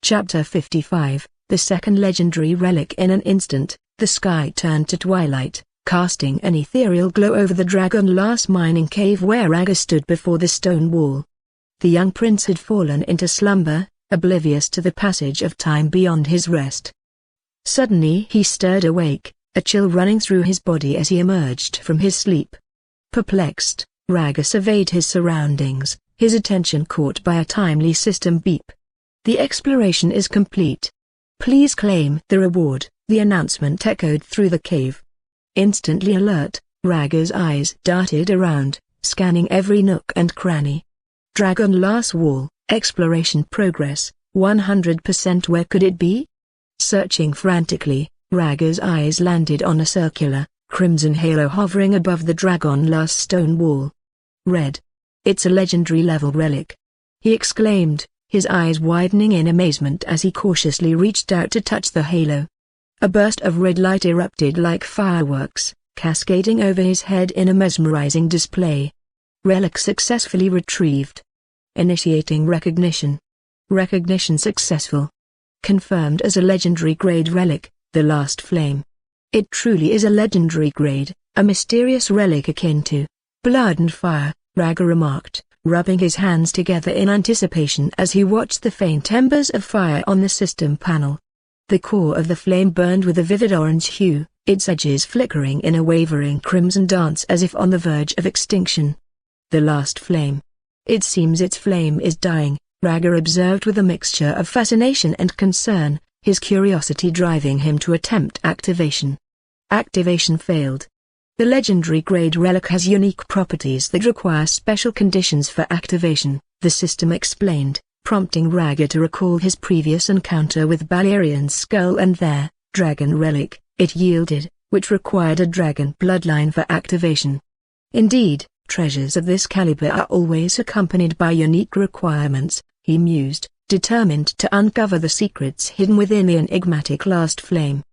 Chapter 55, The Second Legendary Relic. In an instant, the sky turned to twilight, casting an ethereal glow over the Dragonlance mining cave where Rhaegar stood before the stone wall. The young prince had fallen into slumber, oblivious to the passage of time beyond his rest. Suddenly he stirred awake, a chill running through his body as he emerged from his sleep. Perplexed, Rhaegar surveyed his surroundings, his attention caught by a timely system beep. "The exploration is complete. Please claim the reward," the announcement echoed through the cave. Instantly alert, Rhaegar's eyes darted around, scanning every nook and cranny. Dragonlance wall, exploration progress, 100%. Where could it be? Searching frantically, Rhaegar's eyes landed on a circular, crimson halo hovering above the Dragonlance stone wall. "Red. It's a legendary level relic," he exclaimed, his eyes widening in amazement as he cautiously reached out to touch the halo. A burst of red light erupted like fireworks, cascading over his head in a mesmerizing display. "Relic successfully retrieved. Initiating recognition. Recognition successful. Confirmed as a legendary grade relic, the Last Flame." "It truly is a legendary grade, a mysterious relic akin to blood and fire," Rhaegar remarked, rubbing his hands together in anticipation as he watched the faint embers of fire on the system panel. The core of the flame burned with a vivid orange hue, its edges flickering in a wavering crimson dance as if on the verge of extinction. "The Last Flame. It seems its flame is dying," Rhaegar observed with a mixture of fascination and concern, his curiosity driving him to attempt activation. Activation failed. The legendary grade relic has unique properties that require special conditions for activation, the system explained, prompting Rhaegar to recall his previous encounter with Balerian's skull and their dragon relic, it yielded, which required a dragon bloodline for activation. Indeed, treasures of this caliber are always accompanied by unique requirements, he mused, determined to uncover the secrets hidden within the enigmatic Last Flame.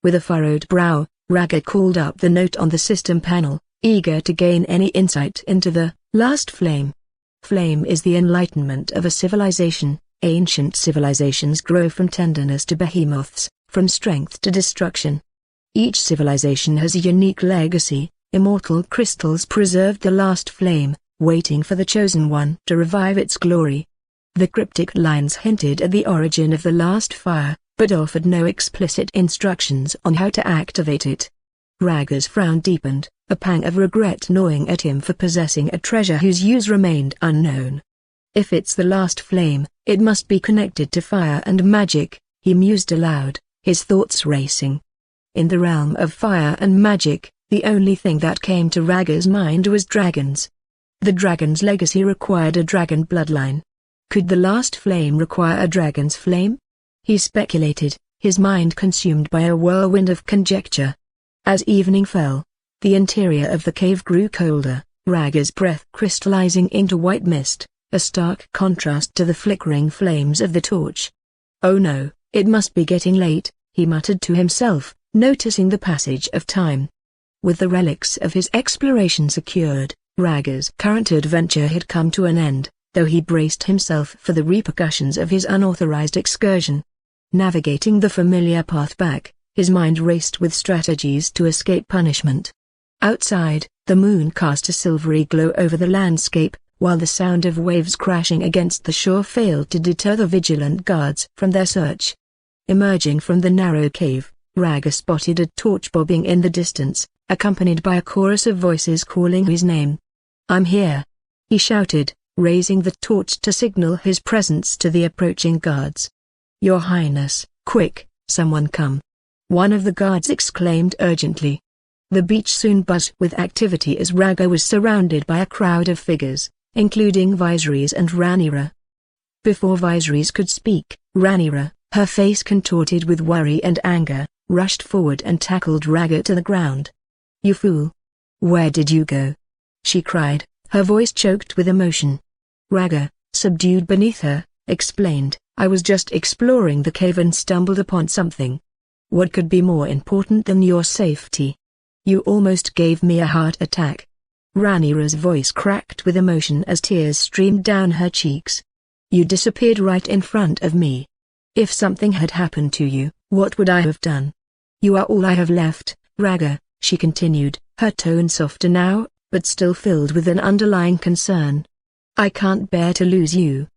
With a furrowed brow, Rhaegar called up the note on the system panel, eager to gain any insight into the Last Flame. Flame is the enlightenment of a civilization. Ancient civilizations grow from tenderness to behemoths, from strength to destruction. Each civilization has a unique legacy. Immortal crystals preserved the Last Flame, waiting for the Chosen One to revive its glory. The cryptic lines hinted at the origin of the last fire, but offered no explicit instructions on how to activate it. Rhaegar's frown deepened, a pang of regret gnawing at him for possessing a treasure whose use remained unknown. "If it's the Last Flame, it must be connected to fire and magic," he mused aloud, his thoughts racing. In the realm of fire and magic, the only thing that came to Rhaegar's mind was dragons. The dragon's legacy required a dragon bloodline. Could the Last Flame require a dragon's flame? He speculated, his mind consumed by a whirlwind of conjecture. As evening fell, the interior of the cave grew colder, Rhaegar's breath crystallizing into white mist, a stark contrast to the flickering flames of the torch. "Oh no, it must be getting late," he muttered to himself, noticing the passage of time. With the relics of his exploration secured, Rhaegar's current adventure had come to an end, though he braced himself for the repercussions of his unauthorized excursion. Navigating the familiar path back, his mind raced with strategies to escape punishment. Outside, the moon cast a silvery glow over the landscape, while the sound of waves crashing against the shore failed to deter the vigilant guards from their search. Emerging from the narrow cave, Rhaegar spotted a torch bobbing in the distance, accompanied by a chorus of voices calling his name. "I'm here!" he shouted, raising the torch to signal his presence to the approaching guards. "Your Highness, quick, someone come!" one of the guards exclaimed urgently. The beach soon buzzed with activity as Rhaegar was surrounded by a crowd of figures, including Viserys and Rhaenyra. Before Viserys could speak, Rhaenyra, her face contorted with worry and anger, rushed forward and tackled Rhaegar to the ground. "You fool! Where did you go?" she cried, her voice choked with emotion. Rhaegar, subdued beneath her, explained, "I was just exploring the cave and stumbled upon something. What could be more important than your safety? You almost gave me a heart attack." Rhaenyra's voice cracked with emotion as tears streamed down her cheeks. "You disappeared right in front of me. If something had happened to you, what would I have done? You are all I have left, Rhaegar," she continued, her tone softer now, but still filled with an underlying concern. "I can't bear to lose you."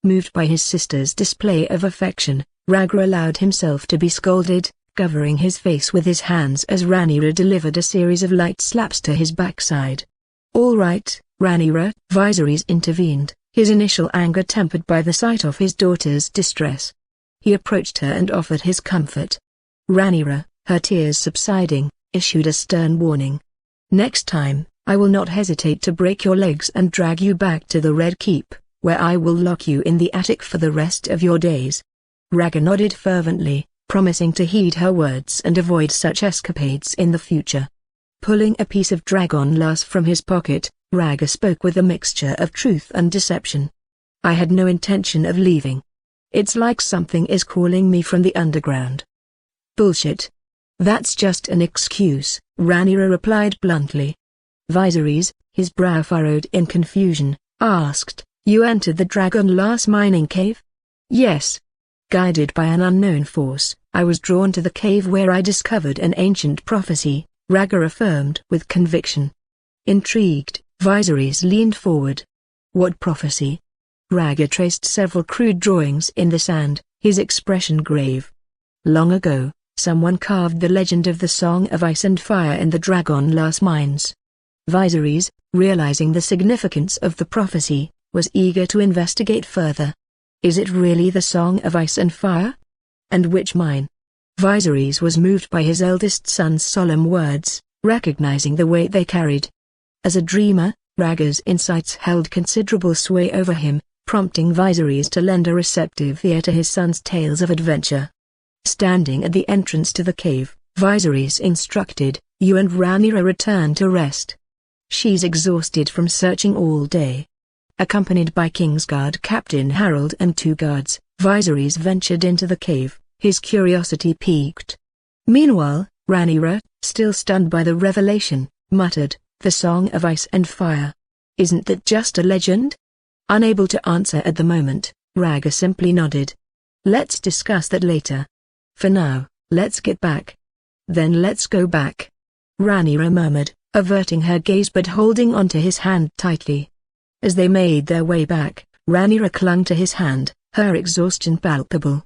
Moved by his sister's display of affection, Rhaegar allowed himself to be scolded, covering his face with his hands as Rhaenyra delivered a series of light slaps to his backside. "All right, Rhaenyra," Viserys intervened, his initial anger tempered by the sight of his daughter's distress. He approached her and offered his comfort. Rhaenyra, her tears subsiding, issued a stern warning. "Next time, I will not hesitate to break your legs and drag you back to the Red Keep, where I will lock you in the attic for the rest of your days." Rhaegar nodded fervently, promising to heed her words and avoid such escapades in the future. Pulling a piece of dragon lass from his pocket, Rhaegar spoke with a mixture of truth and deception. "I had no intention of leaving. It's like something is calling me from the underground." "Bullshit. That's just an excuse," Rhaenyra replied bluntly. Viserys, his brow furrowed in confusion, asked, "You entered the Dragon Lass mining cave?" "Yes. Guided by an unknown force, I was drawn to the cave where I discovered an ancient prophecy," Rhaegar affirmed with conviction. Intrigued, Viserys leaned forward. "What prophecy?" Rhaegar traced several crude drawings in the sand, his expression grave. "Long ago, someone carved the legend of the Song of Ice and Fire in the Dragon Lass mines." Viserys, realizing the significance of the prophecy, was eager to investigate further. "Is it really the Song of Ice and Fire? And which mine?" Viserys was moved by his eldest son's solemn words, recognizing the weight they carried. As a dreamer, Rhaegar's insights held considerable sway over him, prompting Viserys to lend a receptive ear to his son's tales of adventure. Standing at the entrance to the cave, Viserys instructed, "You and Rhaenyra return to rest. She's exhausted from searching all day." Accompanied by Kingsguard Captain Harold and 2 guards, Viserys ventured into the cave, his curiosity piqued. Meanwhile, Rhaenyra, still stunned by the revelation, muttered, "The Song of Ice and Fire. Isn't that just a legend?" Unable to answer at the moment, Rhaegar simply nodded. "Let's discuss that later. For now, let's get back." "Then let's go back," Rhaenyra murmured, averting her gaze but holding onto his hand tightly. As they made their way back, Rhaenyra clung to his hand, her exhaustion palpable.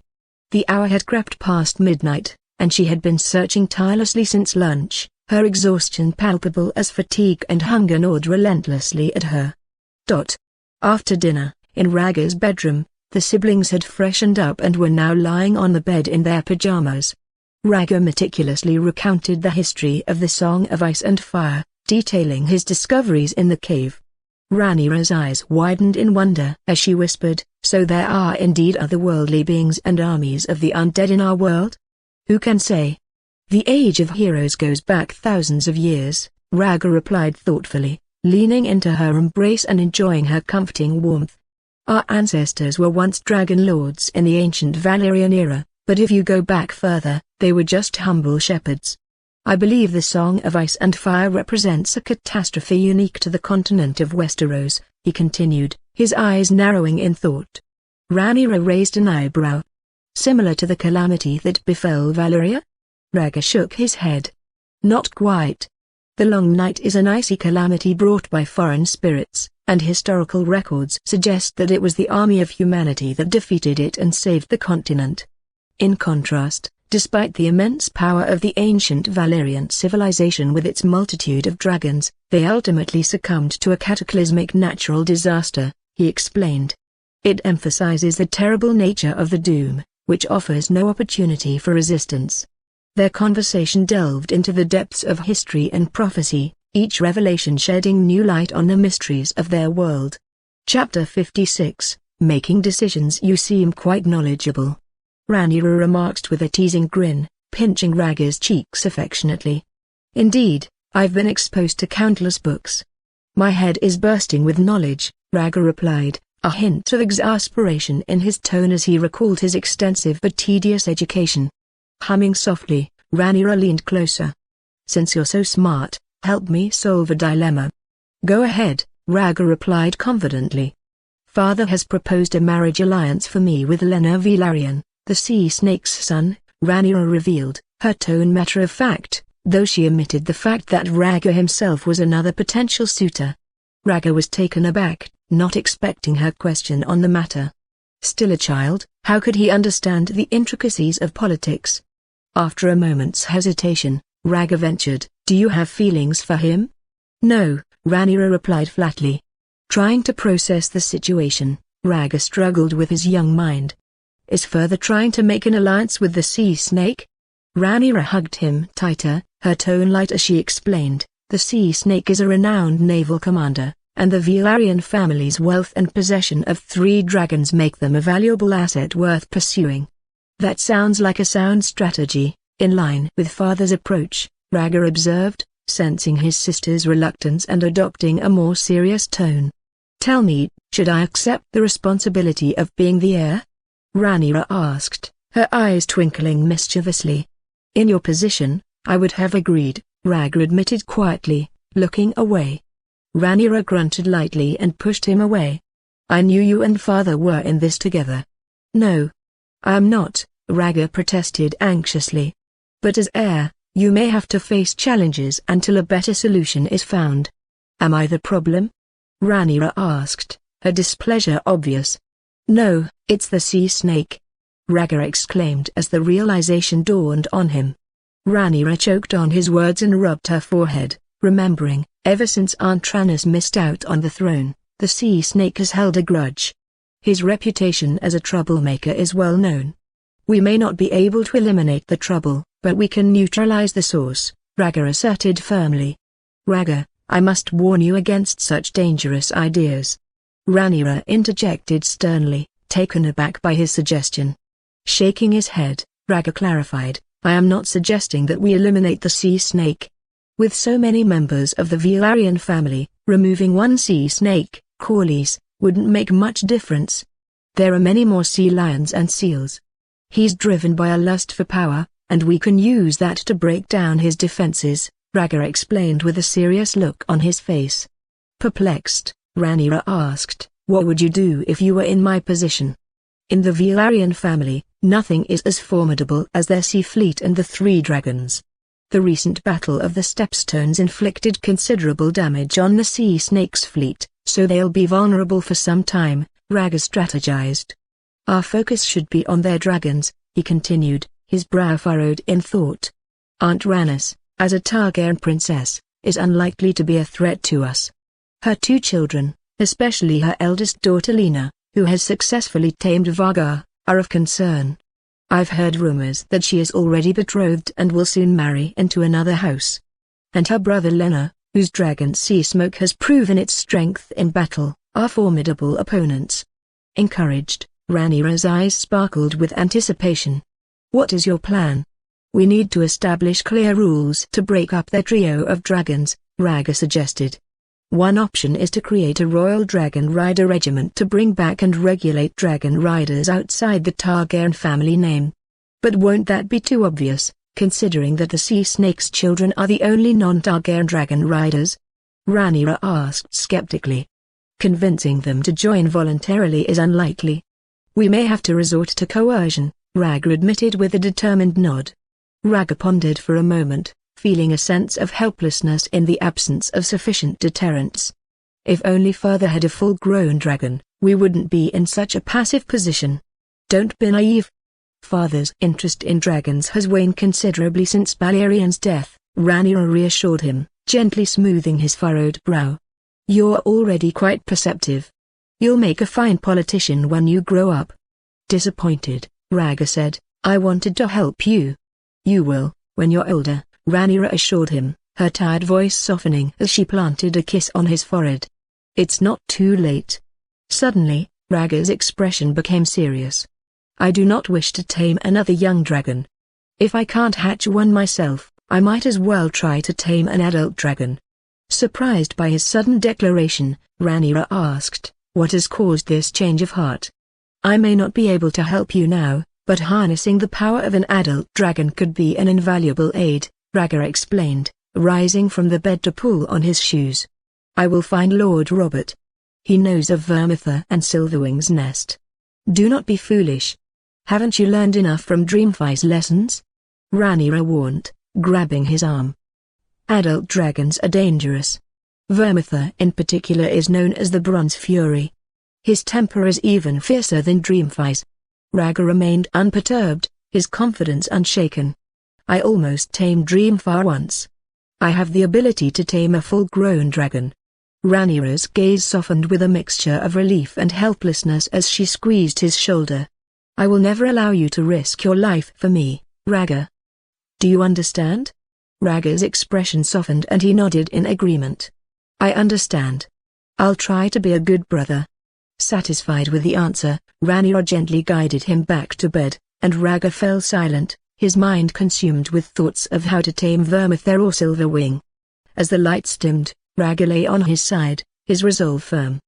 The hour had crept past midnight, and she had been searching tirelessly since lunch, her exhaustion palpable as fatigue and hunger gnawed relentlessly at her. After dinner, in Rhaegar's bedroom, the siblings had freshened up and were now lying on the bed in their pajamas. Rhaegar meticulously recounted the history of the Song of Ice and Fire, detailing his discoveries in the cave. Rhaenyra's eyes widened in wonder as she whispered, "So there are indeed otherworldly beings and armies of the undead in our world? Who can say? The age of heroes goes back thousands of years," Rhaegar replied thoughtfully, leaning into her embrace and enjoying her comforting warmth. "Our ancestors were once dragon lords in the ancient Valyrian era, but if you go back further, they were just humble shepherds. I believe the Song of Ice and Fire represents a catastrophe unique to the continent of Westeros," he continued, his eyes narrowing in thought. Rhaenyra raised an eyebrow. "Similar to the calamity that befell Valyria?" Rhaegar shook his head. "Not quite. The Long Night is an icy calamity brought by foreign spirits, and historical records suggest that it was the army of humanity that defeated it and saved the continent. In contrast, despite the immense power of the ancient Valyrian civilization with its multitude of dragons, they ultimately succumbed to a cataclysmic natural disaster, he explained. It emphasizes the terrible nature of the doom, which offers no opportunity for resistance. Their conversation delved into the depths of history and prophecy, each revelation shedding new light on the mysteries of their world. Chapter 56, Making Decisions. You seem quite knowledgeable, Rhaegar remarked with a teasing grin, pinching Rhaegar's cheeks affectionately. Indeed, I've been exposed to countless books. My head is bursting with knowledge, Rhaegar replied, a hint of exasperation in his tone as he recalled his extensive but tedious education. Humming softly, Rhaegar leaned closer. Since you're so smart, help me solve a dilemma. Go ahead, Rhaegar replied confidently. Father has proposed a marriage alliance for me with Lena Velaryon, the sea snake's son, Rhaegar revealed, her tone matter-of-fact, though she omitted the fact that Rhaegar himself was another potential suitor. Rhaegar was taken aback, not expecting her question on the matter. Still a child, how could he understand the intricacies of politics? After a moment's hesitation, Rhaegar ventured, do you have feelings for him? No, Rhaegar replied flatly. Trying to process the situation, Rhaegar struggled with his young mind. Is Further trying to make an alliance with the sea snake? Rhaegar hugged him tighter, her tone light as she explained, the sea snake is a renowned naval commander, and the Velaryon family's wealth and possession of 3 dragons make them a valuable asset worth pursuing. That sounds like a sound strategy, in line with Father's approach, Rhaegar observed, sensing his sister's reluctance and adopting a more serious tone. Tell me, should I accept the responsibility of being the heir? Rhaegar asked, her eyes twinkling mischievously. In your position, I would have agreed, Rhaegar admitted quietly, looking away. Rhaegar grunted lightly and pushed him away. I knew you and Father were in this together. No. I am not, Rhaegar protested anxiously. But as heir, you may have to face challenges until a better solution is found. Am I the problem? Rhaegar asked, her displeasure obvious. No, it's the sea snake, Rhaegar exclaimed as the realization dawned on him. Rhaegar choked on his words and rubbed her forehead, remembering, ever since Aunt Tranys missed out on the throne, the sea snake has held a grudge. His reputation as a troublemaker is well known. We may not be able to eliminate the trouble, but we can neutralize the source, Rhaegar asserted firmly. Rhaegar, I must warn you against such dangerous ideas, Rhaegar interjected sternly, taken aback by his suggestion. Shaking his head, Rhaegar clarified, I am not suggesting that we eliminate the sea snake. With so many members of the Velaryon family, removing one sea snake, Corlys, wouldn't make much difference. There are many more sea lions and seals. He's driven by a lust for power, and we can use that to break down his defenses, Rhaegar explained with a serious look on his face. Perplexed, Rhaegar asked, what would you do if you were in my position? In the Velaryon family, nothing is as formidable as their sea fleet and the 3 dragons. The recent Battle of the Stepstones inflicted considerable damage on the sea snake's fleet, so they'll be vulnerable for some time, Rhaegar strategized. Our focus should be on their dragons, he continued, his brow furrowed in thought. Aunt Rhaenys, as a Targaryen princess, is unlikely to be a threat to us. Her 2 children, especially her eldest daughter Lena, who has successfully tamed Rhaegar, are of concern. I've heard rumors that she is already betrothed and will soon marry into another house. And her brother Lena, whose dragon sea smoke has proven its strength in battle, are formidable opponents. Encouraged, Rhaegar's eyes sparkled with anticipation. What is your plan? We need to establish clear rules to break up their trio of dragons, Rhaegar suggested. One option is to create a royal dragon rider regiment to bring back and regulate dragon riders outside the Targaryen family name. But won't that be too obvious, considering that the sea snake's children are the only non-Targaryen dragon riders? Rhaegar asked skeptically. Convincing them to join voluntarily is unlikely. We may have to resort to coercion, Rhaegar admitted with a determined nod. Rhaegar pondered for a moment, feeling a sense of helplessness in the absence of sufficient deterrence. If only Father had a full-grown dragon, we wouldn't be in such a passive position. Don't be naive. Father's interest in dragons has waned considerably since Balerian's death, Rhaegar reassured him, gently smoothing his furrowed brow. You're already quite perceptive. You'll make a fine politician when you grow up. Disappointed, Rhaegar said, I wanted to help you. You will, when you're older, Rhaegar assured him, her tired voice softening as she planted a kiss on his forehead. It's not too late. Suddenly, Rhaegar's expression became serious. I do not wish to tame another young dragon. If I can't hatch one myself, I might as well try to tame an adult dragon. Surprised by his sudden declaration, Rhaegar asked, what has caused this change of heart? I may not be able to help you now, but harnessing the power of an adult dragon could be an invaluable aid, Rhaegar explained, rising from the bed to pull on his shoes. I will find Lord Robert. He knows of Vermithor and Silverwing's nest. Do not be foolish. Haven't you learned enough from Dreamfy's lessons? Rhaegar warned, grabbing his arm. Adult dragons are dangerous. Vermithor in particular is known as the Bronze Fury. His temper is even fiercer than Dreamfy's. Rhaegar remained unperturbed, his confidence unshaken. I almost tamed Dreamfy once. I have the ability to tame a full-grown dragon. Rhaegar's gaze softened with a mixture of relief and helplessness as she squeezed his shoulder. I will never allow you to risk your life for me, Rhaegar. Do you understand? Rhaegar's expression softened and he nodded in agreement. I understand. I'll try to be a good brother. Satisfied with the answer, Rhaegar gently guided him back to bed, and Rhaegar fell silent, his mind consumed with thoughts of how to tame Vermithor or Silverwing. As the lights dimmed, Rhaegar lay on his side, his resolve firm.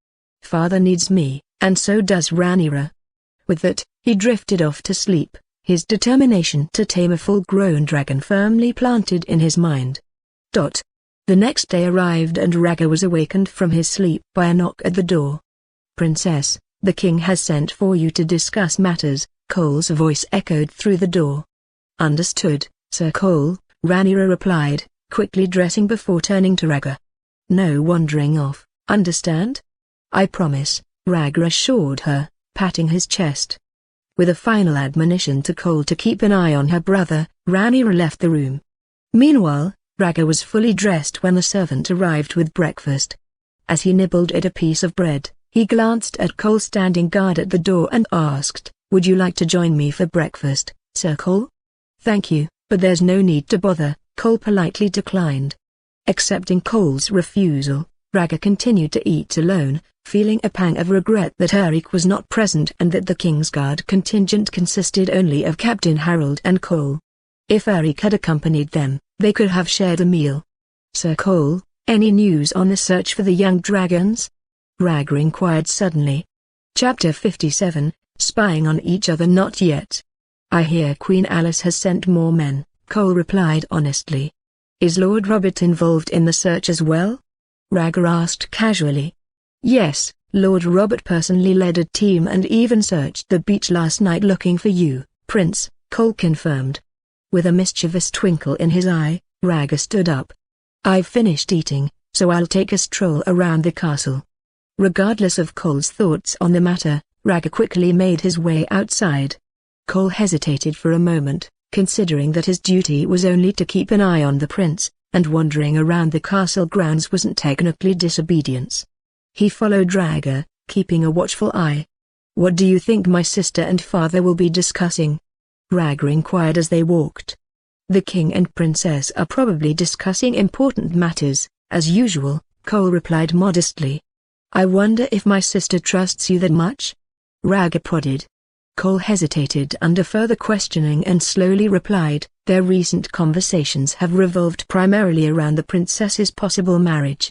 Father needs me, and so does Rhaegar. With that, he drifted off to sleep, his determination to tame a full-grown dragon firmly planted in his mind. The next day arrived and Rhaegar was awakened from his sleep by a knock at the door. Princess, the king has sent for you to discuss matters, Cole's voice echoed through the door. Understood, Sir Cole, Rhaegar replied, quickly dressing before turning to Rhaegar. No wandering off, understand? I promise, Rhaegar assured her, patting his chest. With a final admonition to Cole to keep an eye on her brother, Rhaegar left the room. Meanwhile, Rhaegar was fully dressed when the servant arrived with breakfast. As he nibbled at a piece of bread, he glanced at Cole standing guard at the door and asked, would you like to join me for breakfast, Sir Cole? Thank you, but there's no need to bother, Cole politely declined. Accepting Cole's refusal, Rhaegar continued to eat alone, feeling a pang of regret that Eric was not present and that the Kingsguard contingent consisted only of Captain Harold and Cole. If Eric had accompanied them, they could have shared a meal. Sir Cole, any news on the search for the young dragons? Rhaegar inquired suddenly. Chapter 57, Spying on Each Other. Not yet. I hear Queen Alice has sent more men, Cole replied honestly. Is Lord Robert involved in the search as well? Rhaegar asked casually. Yes, Lord Robert personally led a team and even searched the beach last night looking for you, Prince, Cole confirmed. With a mischievous twinkle in his eye, Rhaegar stood up. I've finished eating, so I'll take a stroll around the castle. Regardless of Cole's thoughts on the matter, Rhaegar quickly made his way outside. Cole hesitated for a moment, considering that his duty was only to keep an eye on the prince, and wandering around the castle grounds wasn't technically disobedience. He followed Rhaegar, keeping a watchful eye. What do you think my sister and father will be discussing? Rhaegar inquired as they walked. The king and princess are probably discussing important matters, as usual, Cole replied modestly. I wonder if my sister trusts you that much? Rhaegar prodded. Cole hesitated under further questioning and slowly replied, their recent conversations have revolved primarily around the princess's possible marriage.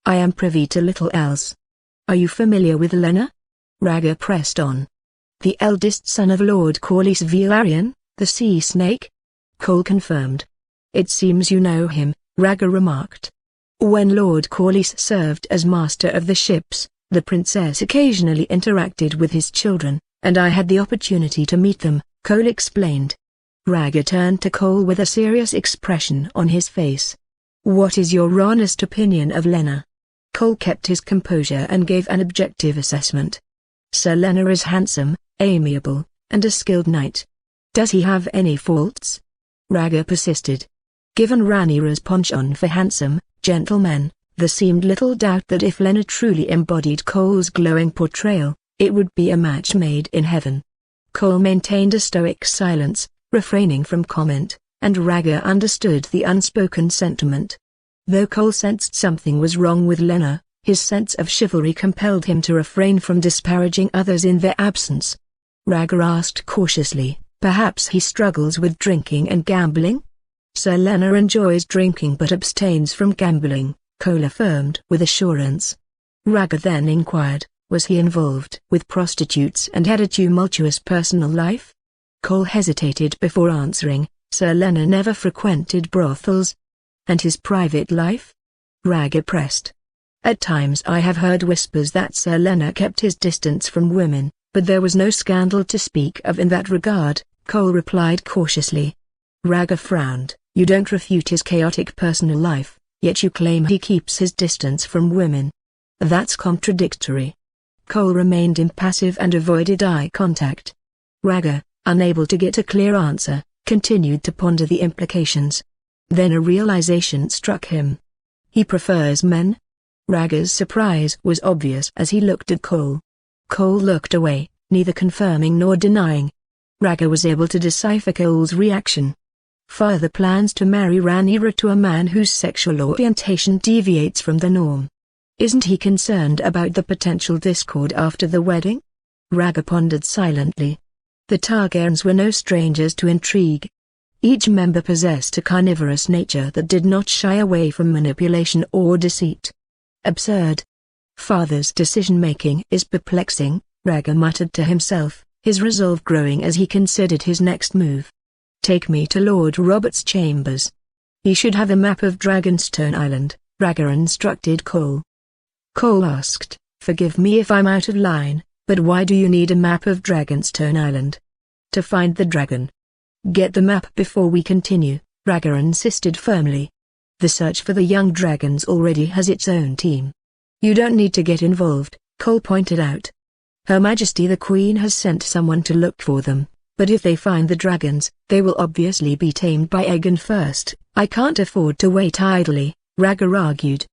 I am privy to little else. Are you familiar with Lena? Rhaegar pressed on. The eldest son of Lord Corlys Velaryon, the sea snake? Cole confirmed. It seems you know him, Rhaegar remarked. When Lord Corlys served as master of the ships, the princess occasionally interacted with his children, and I had the opportunity to meet them, Cole explained. Rhaegar turned to Cole with a serious expression on his face. What is your honest opinion of Lena? Cole kept his composure and gave an objective assessment. Sir Leonard is handsome, amiable, and a skilled knight. Does he have any faults? Rhaegar persisted. Given Rhaenyra's penchant for handsome, gentle men, there seemed little doubt that if Leonard truly embodied Cole's glowing portrayal, it would be a match made in heaven. Cole maintained a stoic silence, refraining from comment, and Rhaegar understood the unspoken sentiment. Though Cole sensed something was wrong with Leonard, his sense of chivalry compelled him to refrain from disparaging others in their absence. Rhaegar asked cautiously, perhaps he struggles with drinking and gambling? Sir Leonard enjoys drinking but abstains from gambling, Cole affirmed with assurance. Rhaegar then inquired, was he involved with prostitutes and had a tumultuous personal life? Cole hesitated before answering, Sir Leonard never frequented brothels. And his private life? Rhaegar pressed. At times I have heard whispers that Sir Leonard kept his distance from women, but there was no scandal to speak of in that regard, Cole replied cautiously. Rhaegar frowned. You don't refute his chaotic personal life, yet you claim he keeps his distance from women. That's contradictory. Cole remained impassive and avoided eye contact. Rhaegar, unable to get a clear answer, continued to ponder the implications. Then a realization struck him. He prefers men? Rhaegar's surprise was obvious as he looked at Cole. Cole looked away, neither confirming nor denying. Rhaegar was able to decipher Cole's reaction. Father plans to marry Rhaenyra to a man whose sexual orientation deviates from the norm. Isn't he concerned about the potential discord after the wedding? Rhaegar pondered silently. The Targaryens were no strangers to intrigue. Each member possessed a carnivorous nature that did not shy away from manipulation or deceit. Absurd. Father's decision-making is perplexing, Rhaegar muttered to himself, his resolve growing as he considered his next move. Take me to Lord Robert's chambers. He should have a map of Dragonstone Island, Rhaegar instructed Cole. Cole asked, forgive me if I'm out of line, but why do you need a map of Dragonstone Island? To find the dragon. Get the map before we continue, Rhaegar insisted firmly. The search for the young dragons already has its own team. You don't need to get involved, Cole pointed out. Her Majesty the Queen has sent someone to look for them, but if they find the dragons, they will obviously be tamed by Aegon first. I can't afford to wait idly, Rhaegar argued.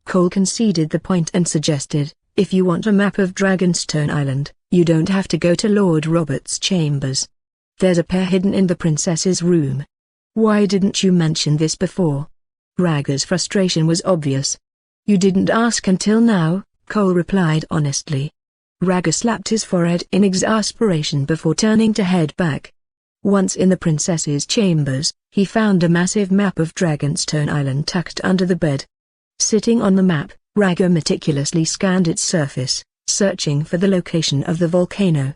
Cole conceded the point and suggested, if you want a map of Dragonstone Island, you don't have to go to Lord Robert's chambers. There's a pair hidden in the princess's room. Why didn't you mention this before? Rhaegar's frustration was obvious. You didn't ask until now, Cole replied honestly. Rhaegar slapped his forehead in exasperation before turning to head back. Once in the princess's chambers, he found a massive map of Dragonstone Island tucked under the bed. Sitting on the map, Rhaegar meticulously scanned its surface, searching for the location of the volcano.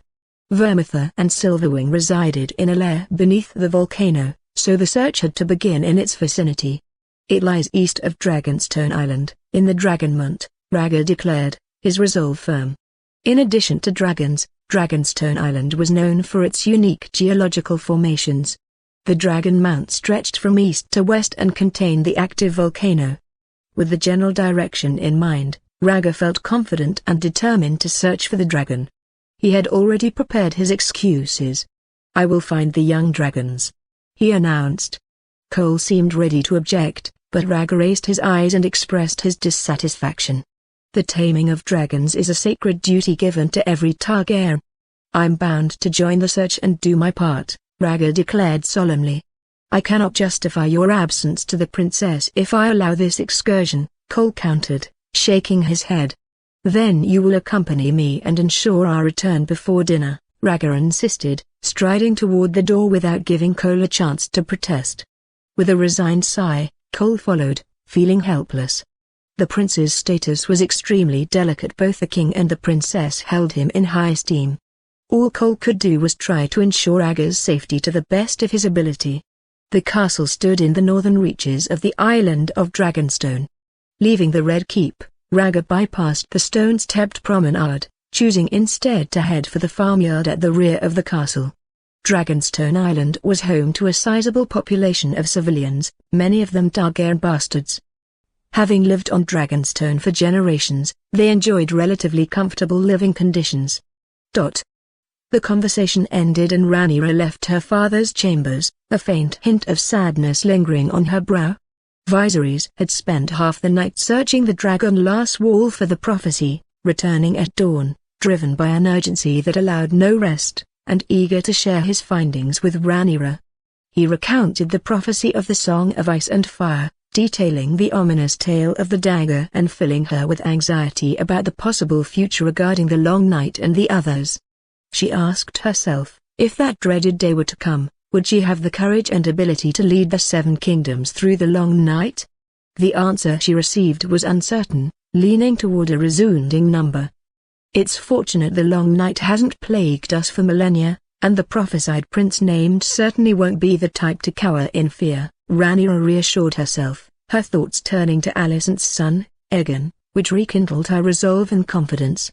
Vermithor and Silverwing resided in a lair beneath the volcano, so the search had to begin in its vicinity. It lies east of Dragonstone Island, in the Dragonmont, Rhaegar declared, his resolve firm. In addition to dragons, Dragonstone Island was known for its unique geological formations. The Dragonmount stretched from east to west and contained the active volcano. With the general direction in mind, Rhaegar felt confident and determined to search for the dragon. He had already prepared his excuses. I will find the young dragons, he announced. Cole seemed ready to object, but Rhaegar raised his eyes and expressed his dissatisfaction. The taming of dragons is a sacred duty given to every Targaryen. I'm bound to join the search and do my part, Rhaegar declared solemnly. I cannot justify your absence to the princess if I allow this excursion, Cole countered, shaking his head. Then you will accompany me and ensure our return before dinner, Rhaegar insisted, striding toward the door without giving Cole a chance to protest. With a resigned sigh, Cole followed, feeling helpless. The prince's status was extremely delicate. Both the king and the princess held him in high esteem. All Cole could do was try to ensure Rhaegar's safety to the best of his ability. The castle stood in the northern reaches of the island of Dragonstone. Leaving the Red Keep, Rhaegar bypassed the stone-stepped promenade, choosing instead to head for the farmyard at the rear of the castle. Dragonstone Island was home to a sizable population of civilians, many of them Targaryen bastards. having lived on Dragonstone for generations, they enjoyed relatively comfortable living conditions. The conversation ended and Rhaegar left her father's chambers, a faint hint of sadness lingering on her brow. Viserys had spent half the night searching the Dragonglass Wall for the prophecy, returning at dawn, driven by an urgency that allowed no rest, and eager to share his findings with Rhaegar. He recounted the prophecy of the Song of Ice and Fire, detailing the ominous tale of the dagger and filling her with anxiety about the possible future regarding the Long Night and the others. She asked herself, if that dreaded day were to come, would she have the courage and ability to lead the Seven Kingdoms through the Long Night? The answer she received was uncertain, leaning toward a resounding number. It's fortunate the Long Night hasn't plagued us for millennia, and the prophesied prince named certainly won't be the type to cower in fear, Rhaegar reassured herself, her thoughts turning to Alicent's son, Aegon, which rekindled her resolve and confidence.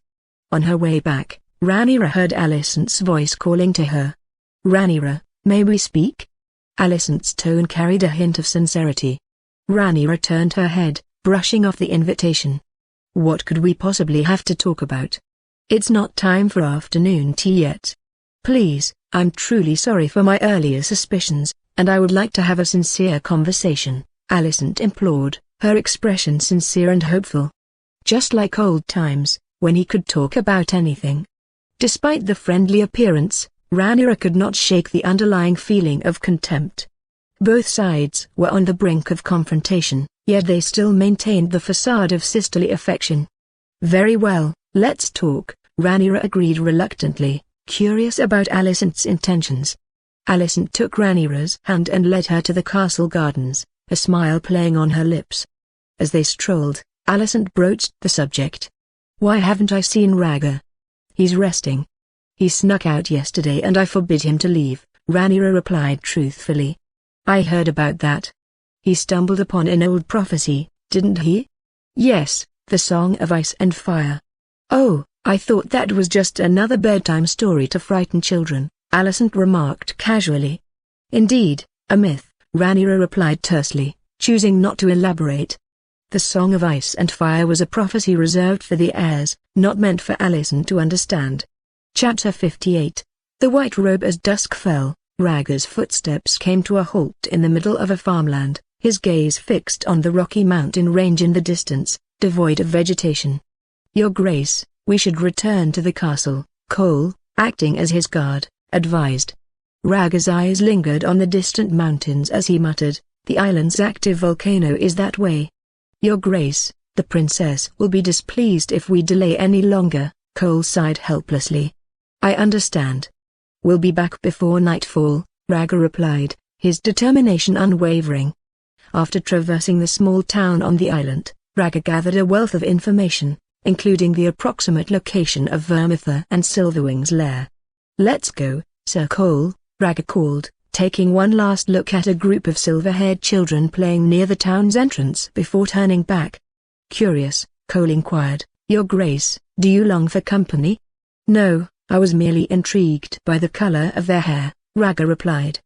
On her way back, Rhaegar heard Alicent's voice calling to her. Rhaegar, may we speak? Alicent's tone carried a hint of sincerity. Rhaegar turned her head, brushing off the invitation. What could we possibly have to talk about? It's not time for afternoon tea yet. Please, I'm truly sorry for my earlier suspicions, and I would like to have a sincere conversation, Alicent implored, her expression sincere and hopeful. Just like old times, when he could talk about anything. Despite the friendly appearance, Rhaegar could not shake the underlying feeling of contempt. Both sides were on the brink of confrontation, yet they still maintained the facade of sisterly affection. Very well, let's talk, Rhaegar agreed reluctantly, curious about Alicent's intentions. Alicent took Rhaegar's hand and led her to the castle gardens, a smile playing on her lips. As they strolled, Alicent broached the subject. Why haven't I seen Rhaegar? He's resting. He snuck out yesterday and I forbid him to leave, Rhaegar replied truthfully. I heard about that. He stumbled upon an old prophecy, didn't he? Yes, the Song of Ice and Fire. Oh, I thought that was just another bedtime story to frighten children, Alicent remarked casually. Indeed, a myth, Rhaegar replied tersely, choosing not to elaborate. The Song of Ice and Fire was a prophecy reserved for the heirs, not meant for Alicent to understand. Chapter 58. The White Robe. As dusk fell, Rhaegar's footsteps came to a halt in the middle of a farmland, his gaze fixed on the rocky mountain range in the distance, devoid of vegetation. Your Grace, we should return to the castle, Cole, acting as his guard, advised. Rhaegar's eyes lingered on the distant mountains as he muttered, the island's active volcano is that way. Your Grace, the princess will be displeased if we delay any longer, Cole sighed helplessly. I understand. We'll be back before nightfall, Rhaegar replied, his determination unwavering. After traversing the small town on the island, Rhaegar gathered a wealth of information, including the approximate location of Vermithor and Silverwing's lair. Let's go, Sir Cole, Rhaegar called, taking one last look at a group of silver-haired children playing near the town's entrance before turning back. Curious, Cole inquired, Your Grace, do you long for company? No, I was merely intrigued by the color of their hair, Rhaegar replied.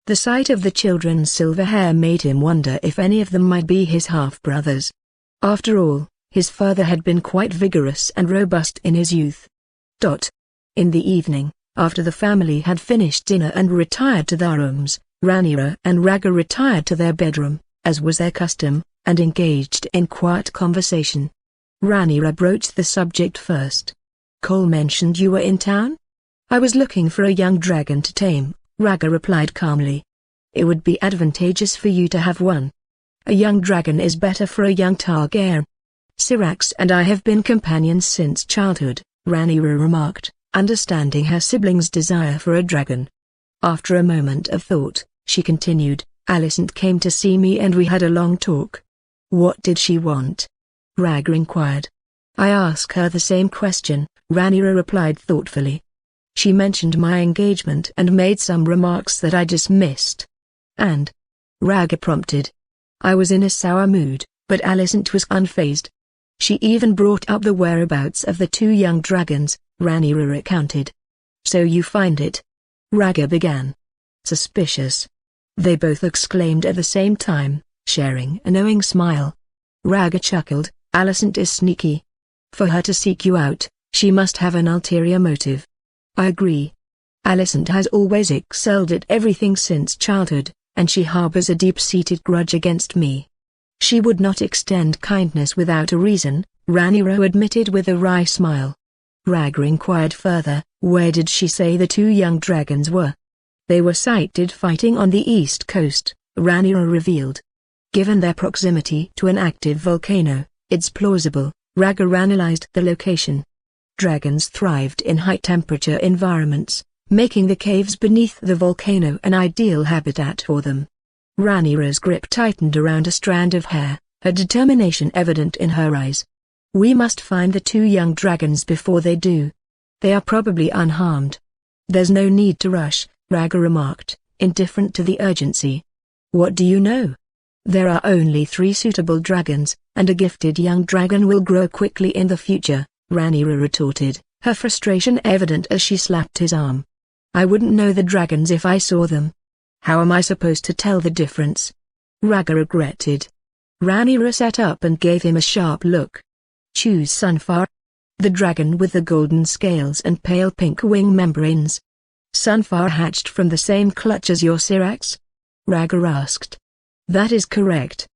The sight of the children's silver hair made him wonder if any of them might be his half-brothers. After all, his father had been quite vigorous and robust in his youth. In the evening, after the family had finished dinner and retired to their rooms, Rhaegar and Rhaegar retired to their bedroom, as was their custom, and engaged in quiet conversation. Rhaegar broached the subject first. Cole mentioned you were in town? I was looking for a young dragon to tame, Rhaegar replied calmly. It would be advantageous for you to have one. A young dragon is better for a young Targaryen. Syrax and I have been companions since childhood, Rhaegar remarked, understanding her sibling's desire for a dragon. After a moment of thought, she continued, Alicent came to see me and we had a long talk. What did she want? Rhaegar inquired. I asked her the same question, Rhaegar replied thoughtfully. She mentioned my engagement and made some remarks that I dismissed. And? Rhaegar prompted. I was in a sour mood, but Alicent was unfazed. She even brought up the whereabouts of the two young dragons, Rhaegar recounted. So you find it? Rhaegar began. Suspicious. They both exclaimed at the same time, sharing a knowing smile. Rhaegar chuckled. Alicent is sneaky. For her to seek you out, she must have an ulterior motive. I agree. Alicent has always excelled at everything since childhood, and she harbors a deep-seated grudge against me. She would not extend kindness without a reason, Rhaegar admitted with a wry smile. Rhaegar inquired further, where did she say the two young dragons were? They were sighted fighting on the east coast, Rhaegar revealed. Given their proximity to an active volcano, it's plausible. Rhaegar analyzed the location. Dragons thrived in high-temperature environments, making the caves beneath the volcano an ideal habitat for them. Rhaegar's grip tightened around a strand of hair, her determination evident in her eyes. We must find the two young dragons before they do. They are probably unharmed. There's no need to rush, Rhaegar remarked, indifferent to the urgency. What do you know? There are only 3 suitable dragons, and a gifted young dragon will grow quickly in the future, Rhaegar retorted, her frustration evident as she slapped his arm. I wouldn't know the dragons if I saw them. How am I supposed to tell the difference? Rhaegar regretted. Rhaegar sat up and gave him a sharp look. Choose Sunfire. The dragon with the golden scales and pale pink wing membranes. Sunfire hatched from the same clutch as your Syrax? Rhaegar asked. That is correct.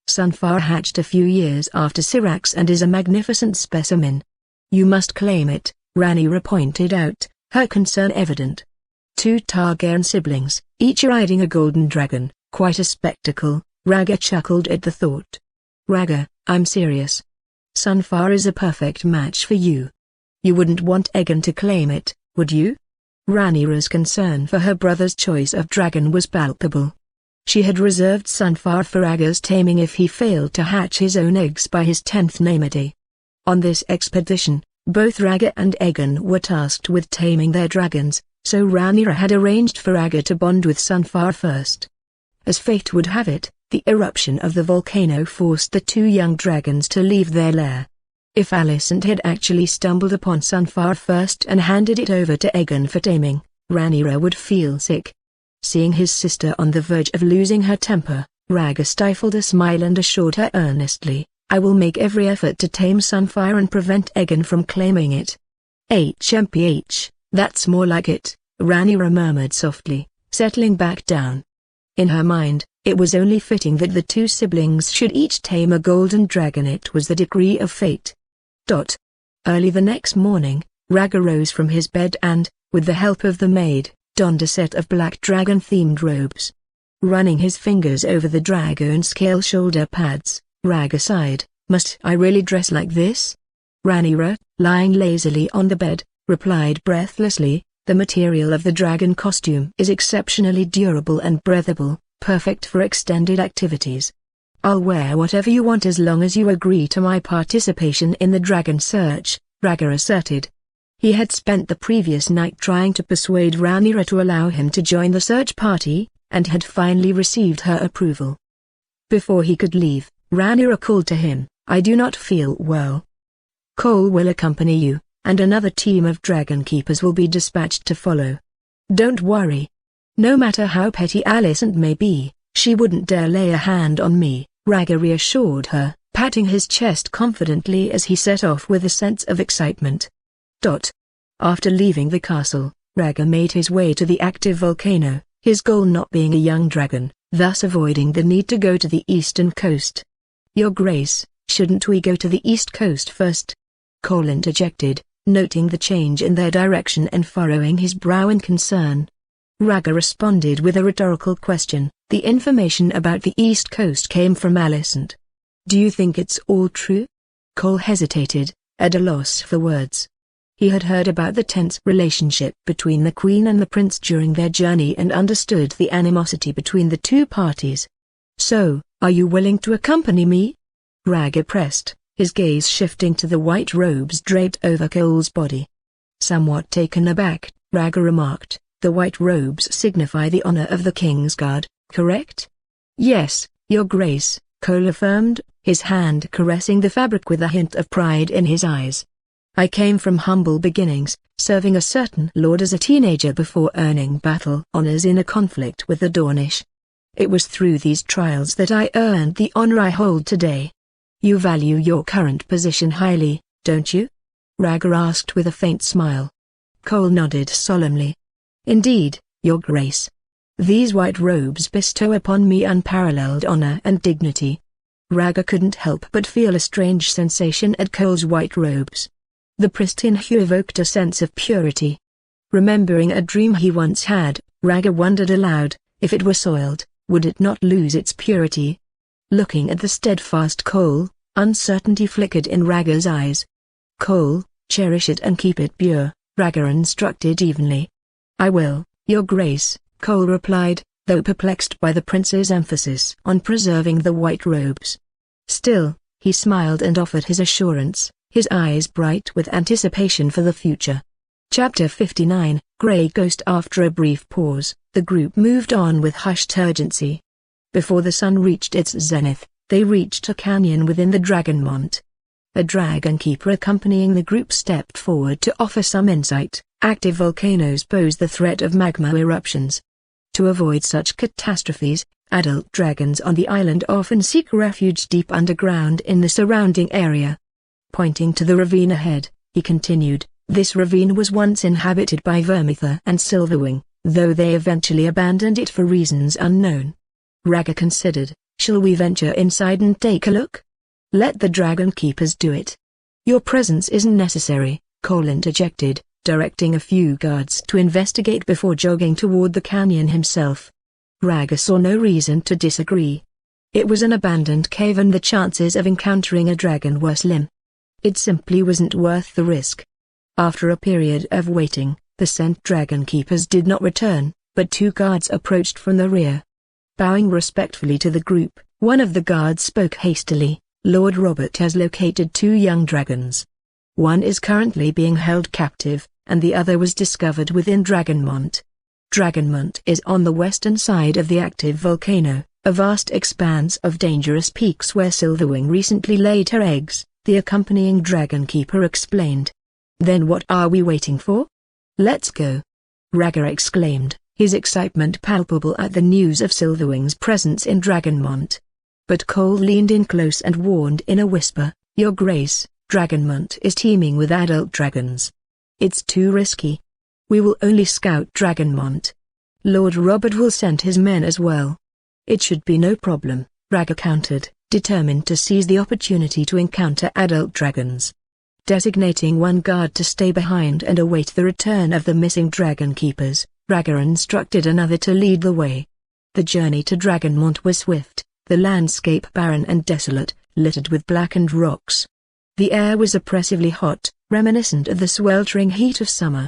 Sunfire hatched a few years after Syrax and is a magnificent specimen. You must claim it, Rhaegar pointed out, her concern evident. 2 Targaryen siblings, each riding a golden dragon, quite a spectacle, Rhaegar chuckled at the thought. Rhaegar, I'm serious. Sunfire is a perfect match for you. You wouldn't want Aegon to claim it, would you? Rhaegar's concern for her brother's choice of dragon was palpable. She had reserved Sunfire for Rhaegar's taming if he failed to hatch his own eggs by his 10th name-day. On this expedition, both Rhaegar and Aegon were tasked with taming their dragons, so Rhaegar had arranged for Rhaegar to bond with Sunfire first. As fate would have it, the eruption of the volcano forced the 2 young dragons to leave their lair. If Alicent had actually stumbled upon Sunfire first and handed it over to Aegon for taming, Rhaegar would feel sick. Seeing his sister on the verge of losing her temper, Rhaegar stifled a smile and assured her earnestly, I will make every effort to tame Sunfire and prevent Aegon from claiming it. HMPH, that's more like it, Rhaegar murmured softly, settling back down. In her mind, it was only fitting that the 2 siblings should each tame a golden dragon. It was the decree of fate. Early the next morning, Rhaegar rose from his bed and, with the help of the maid, donned a set of black dragon-themed robes. Running his fingers over the dragon scale shoulder pads, Rhaegar sighed, must I really dress like this? Rhaegar, lying lazily on the bed, replied breathlessly, the material of the dragon costume is exceptionally durable and breathable, perfect for extended activities. I'll wear whatever you want as long as you agree to my participation in the dragon search, Rhaegar asserted. He had spent the previous night trying to persuade Rhaegar to allow him to join the search party, and had finally received her approval. Before he could leave, Rhaegar called to him, I do not feel well. Cole will accompany you, and another team of dragon keepers will be dispatched to follow. Don't worry. No matter how petty Alicent may be, she wouldn't dare lay a hand on me, Rhaegar reassured her, patting his chest confidently as he set off with a sense of excitement. After leaving the castle, Rhaegar made his way to the active volcano, his goal not being a young dragon, thus avoiding the need to go to the eastern coast. Your Grace, shouldn't we go to the east coast first? Cole interjected, noting the change in their direction and furrowing his brow in concern. Rhaegar responded with a rhetorical question, the information about the east coast came from Alicent. Do you think it's all true? Cole hesitated, at a loss for words. He had heard about the tense relationship between the Queen and the Prince during their journey and understood the animosity between the 2 parties. So, are you willing to accompany me? Rhaegar pressed, his gaze shifting to the white robes draped over Cole's body. Somewhat taken aback, Rhaegar remarked, the white robes signify the honor of the King's Guard, correct? Yes, Your Grace, Cole affirmed, his hand caressing the fabric with a hint of pride in his eyes. I came from humble beginnings, serving a certain lord as a teenager before earning battle honors in a conflict with the Dornish. It was through these trials that I earned the honor I hold today. You value your current position highly, don't you? Rhaegar asked with a faint smile. Cole nodded solemnly. Indeed, Your Grace. These white robes bestow upon me unparalleled honor and dignity. Rhaegar couldn't help but feel a strange sensation at Cole's white robes. The pristine hue evoked a sense of purity. Remembering a dream he once had, Rhaegar wondered aloud, if it were soiled, would it not lose its purity? Looking at the steadfast Cole, uncertainty flickered in Rhaegar's eyes. Cole, cherish it and keep it pure, Rhaegar instructed evenly. I will, Your Grace, Cole replied, though perplexed by the prince's emphasis on preserving the white robes. Still, he smiled and offered his assurance, his eyes bright with anticipation for the future. Chapter 59, Grey Ghost. After a brief pause, the group moved on with hushed urgency. Before the sun reached its zenith, they reached a canyon within the Dragonmont. A dragon keeper accompanying the group stepped forward to offer some insight. Active volcanoes pose the threat of magma eruptions. To avoid such catastrophes, adult dragons on the island often seek refuge deep underground in the surrounding area. Pointing to the ravine ahead, he continued, this ravine was once inhabited by Vermithor and Silverwing, though they eventually abandoned it for reasons unknown. Rhaegar considered, shall we venture inside and take a look? Let the dragon keepers do it. Your presence isn't necessary, Cole interjected, directing a few guards to investigate before jogging toward the canyon himself. Rhaegar saw no reason to disagree. It was an abandoned cave and the chances of encountering a dragon were slim. It simply wasn't worth the risk. After a period of waiting, the sent dragon keepers did not return, but two guards approached from the rear. Bowing respectfully to the group, one of the guards spoke hastily, Lord Robert has located two young dragons. One is currently being held captive, and the other was discovered within Dragonmont. Dragonmont is on the western side of the active volcano, a vast expanse of dangerous peaks where Silverwing recently laid her eggs, the accompanying dragon keeper explained. Then what are we waiting for? Let's go! Rhaegar exclaimed, his excitement palpable at the news of Silverwing's presence in Dragonmont. But Cole leaned in close and warned in a whisper, Your Grace, Dragonmont is teeming with adult dragons. It's too risky. We will only scout Dragonmont. Lord Robert will send his men as well. It should be no problem, Rhaegar countered, determined to seize the opportunity to encounter adult dragons. Designating one guard to stay behind and await the return of the missing dragon keepers, Rhaegar instructed another to lead the way. The journey to Dragonmont was swift, the landscape barren and desolate, littered with blackened rocks. The air was oppressively hot, reminiscent of the sweltering heat of summer.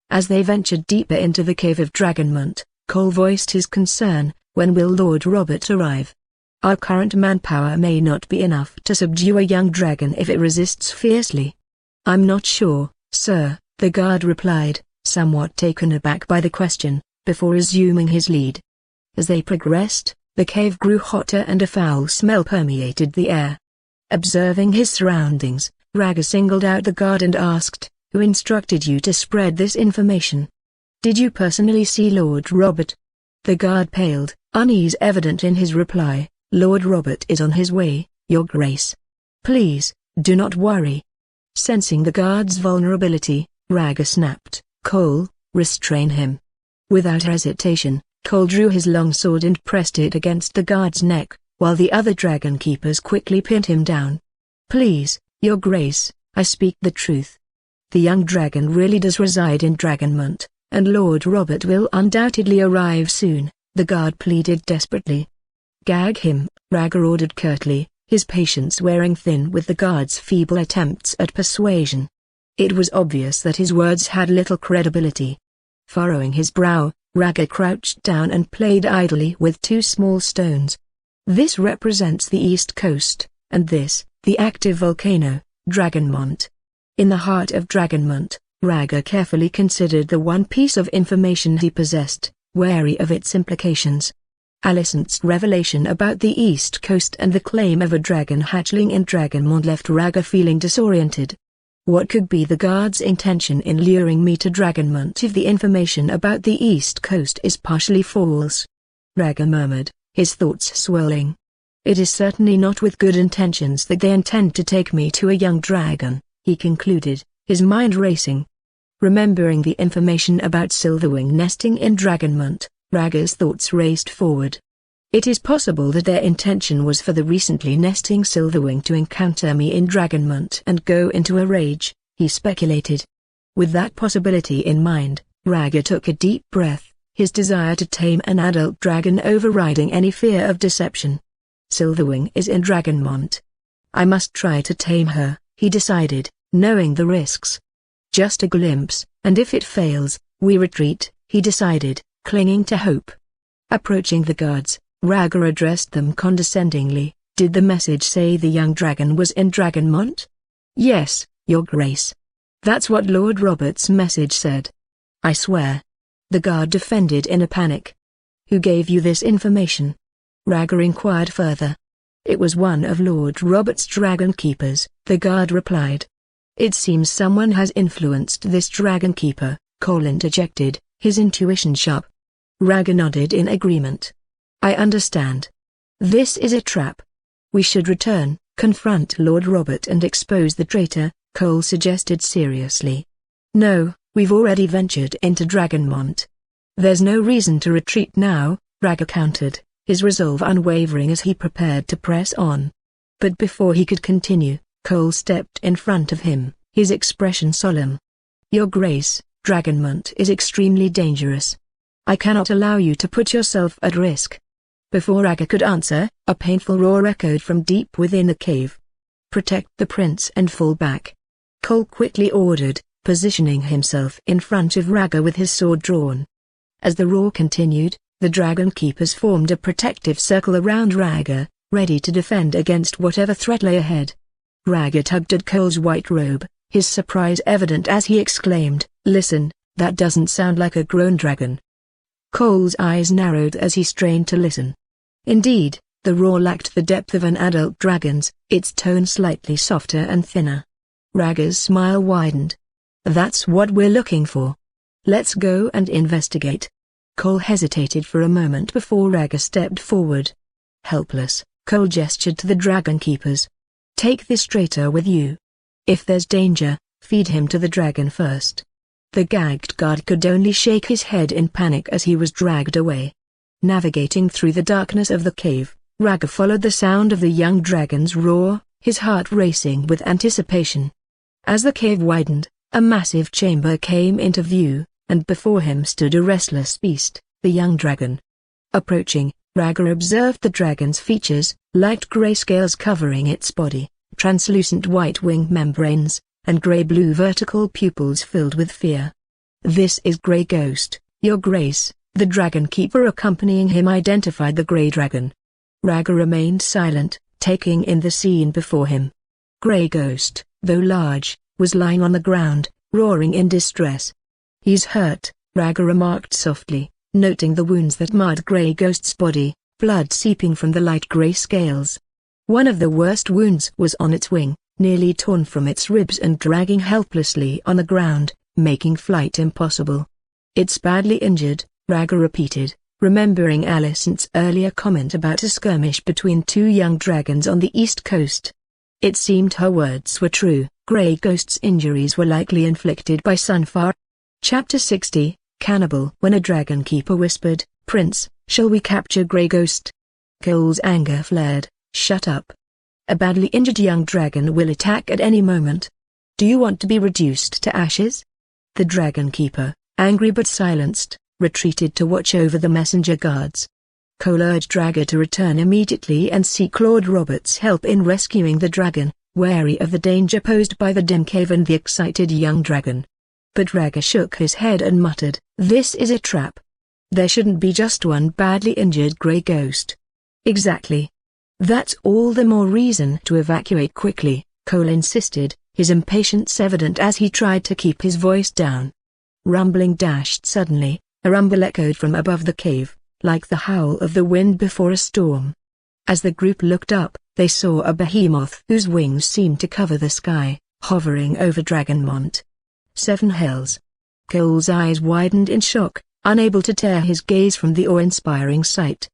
As they ventured deeper into the cave of Dragonmont, Cole voiced his concern, when will Lord Robert arrive? Our current manpower may not be enough to subdue a young dragon if it resists fiercely. I'm not sure, sir, the guard replied, somewhat taken aback by the question, before resuming his lead. As they progressed, the cave grew hotter and a foul smell permeated the air. Observing his surroundings, Rhaegar singled out the guard and asked, who instructed you to spread this information? Did you personally see Lord Robert? The guard paled, unease evident in his reply, Lord Robert is on his way, Your Grace. Please, do not worry. Sensing the guard's vulnerability, Rhaegar snapped, Cole, restrain him. Without hesitation, Cole drew his long sword and pressed it against the guard's neck, while the other dragon keepers quickly pinned him down. Please, Your Grace, I speak the truth. The young dragon really does reside in Dragonmont, and Lord Robert will undoubtedly arrive soon, the guard pleaded desperately. Gag him, Rhaegar ordered curtly, his patience wearing thin with the guard's feeble attempts at persuasion. It was obvious that his words had little credibility. Furrowing his brow, Rhaegar crouched down and played idly with two small stones. This represents the east coast, and this, the active volcano, Dragonmont. In the heart of Dragonmont, Rhaegar carefully considered the one piece of information he possessed, wary of its implications. Alicent's revelation about the east coast and the claim of a dragon hatchling in Dragonmont left Rhaegar feeling disoriented. What could be the guard's intention in luring me to Dragonmont if the information about the east coast is partially false? Rhaegar murmured, his thoughts swirling. It is certainly not with good intentions that they intend to take me to a young dragon, he concluded, his mind racing. Remembering the information about Silverwing nesting in Dragonmont, Rhaegar's thoughts raced forward. It is possible that their intention was for the recently nesting Silverwing to encounter me in Dragonmont and go into a rage, he speculated. With that possibility in mind, Rhaegar took a deep breath, his desire to tame an adult dragon overriding any fear of deception. Silverwing is in Dragonmont. I must try to tame her, he decided, knowing the risks. Just a glimpse, and if it fails, we retreat, he decided, clinging to hope. Approaching the guards, Rhaegar addressed them condescendingly. Did the message say the young dragon was in Dragonmont? Yes, Your Grace. That's what Lord Robert's message said. I swear. The guard defended in a panic. Who gave you this information? Rhaegar inquired further. It was one of Lord Robert's dragon keepers, the guard replied. It seems someone has influenced this dragon keeper, Cole interjected, his intuition sharp. Rhaegar nodded in agreement. I understand. This is a trap. We should return, confront Lord Robert and expose the traitor, Cole suggested seriously. No, we've already ventured into Dragonmont. There's no reason to retreat now, Rhaegar countered, his resolve unwavering as he prepared to press on. But before he could continue, Cole stepped in front of him, his expression solemn. Your Grace, Dragonmont is extremely dangerous. I cannot allow you to put yourself at risk. Before Rhaegar could answer, a painful roar echoed from deep within the cave. Protect the prince and fall back. Cole quickly ordered, positioning himself in front of Rhaegar with his sword drawn. As the roar continued, the dragon keepers formed a protective circle around Rhaegar, ready to defend against whatever threat lay ahead. Rhaegar tugged at Cole's white robe, his surprise evident as he exclaimed, Listen, that doesn't sound like a grown dragon. Cole's eyes narrowed as he strained to listen. Indeed, the roar lacked the depth of an adult dragon's, its tone slightly softer and thinner. Rhaegar's smile widened. That's what we're looking for. Let's go and investigate. Cole hesitated for a moment before Rhaegar stepped forward. Helpless, Cole gestured to the dragon keepers. Take this traitor with you. If there's danger, feed him to the dragon first. The gagged guard could only shake his head in panic as he was dragged away. Navigating through the darkness of the cave, Rhaegar followed the sound of the young dragon's roar, his heart racing with anticipation. As the cave widened, a massive chamber came into view, and before him stood a restless beast, the young dragon. Approaching, Rhaegar observed the dragon's features, light gray scales covering its body, translucent white wing membranes, and gray-blue vertical pupils filled with fear. This is Grey Ghost, Your Grace, the dragon keeper accompanying him identified the grey dragon. Rhaegar remained silent, taking in the scene before him. Grey Ghost, though large, was lying on the ground, roaring in distress. He's hurt, Rhaegar remarked softly, noting the wounds that marred Grey Ghost's body, blood seeping from the light grey scales. One of the worst wounds was on its wing, nearly torn from its ribs and dragging helplessly on the ground, making flight impossible. It's badly injured, Rhaegar repeated, remembering Alicent's earlier comment about a skirmish between two young dragons on the east coast. It seemed her words were true, Grey Ghost's injuries were likely inflicted by Sunfire. Chapter 60, Cannibal. When a dragon keeper whispered, Prince, shall we capture Grey Ghost? Cole's anger flared. Shut up. A badly injured young dragon will attack at any moment. Do you want to be reduced to ashes? The dragon keeper, angry but silenced, retreated to watch over the messenger guards. Cole urged Rhaegar to return immediately and seek Lord Robert's help in rescuing the dragon, wary of the danger posed by the dim cave and the excited young dragon. But Rhaegar shook his head and muttered, This is a trap. There shouldn't be just one badly injured Grey Ghost. Exactly. That's all the more reason to evacuate quickly, Cole insisted, his impatience evident as he tried to keep his voice down. Rumbling dashed suddenly, a rumble echoed from above the cave, like the howl of the wind before a storm. As the group looked up, they saw a behemoth whose wings seemed to cover the sky, hovering over Dragonmont. 7 hells. Cole's eyes widened in shock, unable to tear his gaze from the awe-inspiring sight.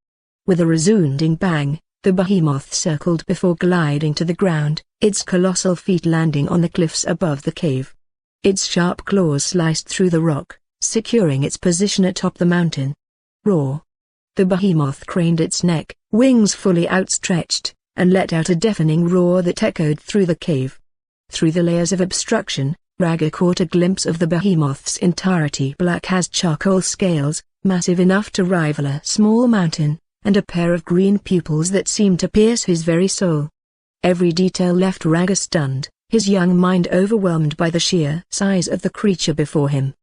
With a resounding bang, The behemoth circled before gliding to the ground, its colossal feet landing on the cliffs above the cave. Its sharp claws sliced through the rock, securing its position atop the mountain. Roar! The behemoth craned its neck, wings fully outstretched, and let out a deafening roar that echoed through the cave. Through the layers of obstruction, Rhaegar caught a glimpse of the behemoth's entirety. Black as charcoal scales, massive enough to rival a small mountain, and a pair of green pupils that seemed to pierce his very soul. Every detail left Rhaegar stunned, his young mind overwhelmed by the sheer size of the creature before him.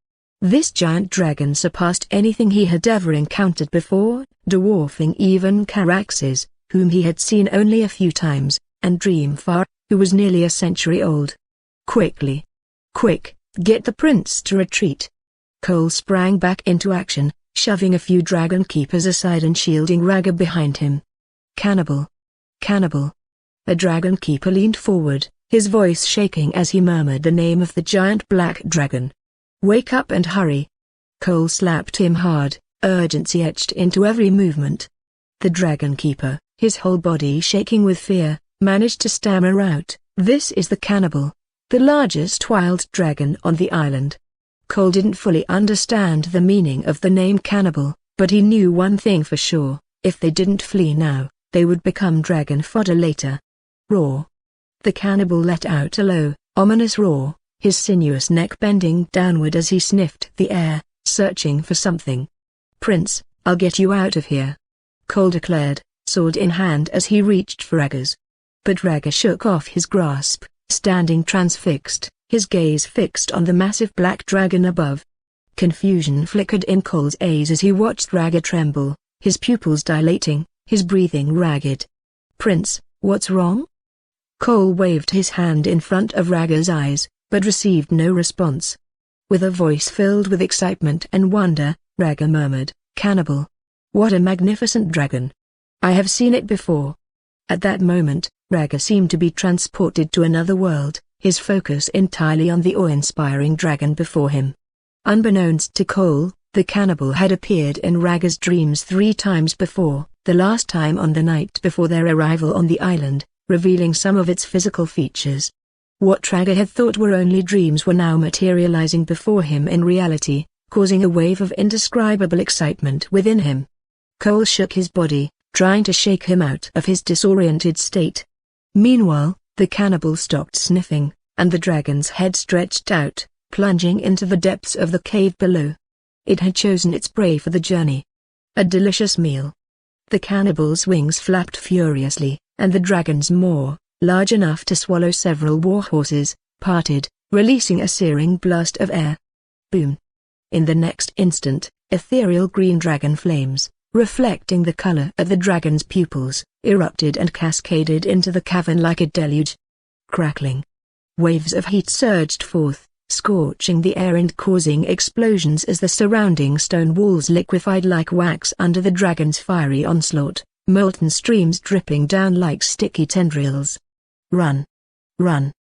This giant dragon surpassed anything he had ever encountered before, dwarfing even Caraxes, whom he had seen only a few times, and Dreamfire, who was nearly a century old. Quickly! Quick, get the prince to retreat! Cole sprang back into action, shoving a few dragon keepers aside and shielding Rhaegar behind him. Cannibal! Cannibal! A dragon keeper leaned forward, his voice shaking as he murmured the name of the giant black dragon. Wake up and hurry! Cole slapped him hard, urgency etched into every movement. The dragon keeper, his whole body shaking with fear, managed to stammer out, "This is the cannibal, the largest wild dragon on the island." Cole didn't fully understand the meaning of the name cannibal, but he knew one thing for sure: if they didn't flee now, they would become dragon fodder later. Roar! The cannibal let out a low, ominous roar, his sinuous neck bending downward as he sniffed the air, searching for something. "Prince, I'll get you out of here," Cole declared, sword in hand as he reached for Rhaegar's. But Rhaegar shook off his grasp, standing transfixed, his gaze fixed on the massive black dragon above. Confusion flickered in Cole's eyes as he watched Rhaegar tremble, his pupils dilating, his breathing ragged. "Prince, what's wrong?" Cole waved his hand in front of Rhaegar's eyes, but received no response. With a voice filled with excitement and wonder, Rhaegar murmured, "Cannibal. What a magnificent dragon. I have seen it before." At that moment, Rhaegar seemed to be transported to another world, his focus entirely on the awe-inspiring dragon before him. Unbeknownst to Cole, the cannibal had appeared in Rhaegar's dreams 3 times before, the last time on the night before their arrival on the island, revealing some of its physical features. What Rhaegar had thought were only dreams were now materializing before him in reality, causing a wave of indescribable excitement within him. Cole shook his body, trying to shake him out of his disoriented state. Meanwhile, the cannibal stopped sniffing, and the dragon's head stretched out, plunging into the depths of the cave below. It had chosen its prey for the journey. A delicious meal. The cannibal's wings flapped furiously, and the dragon's maw, large enough to swallow several warhorses, parted, releasing a searing blast of air. Boom! In the next instant, ethereal green dragon flames, reflecting the color of the dragon's pupils, erupted and cascaded into the cavern like a deluge. Crackling. Waves of heat surged forth, scorching the air and causing explosions as the surrounding stone walls liquefied like wax under the dragon's fiery onslaught, molten streams dripping down like sticky tendrils. Run! Run!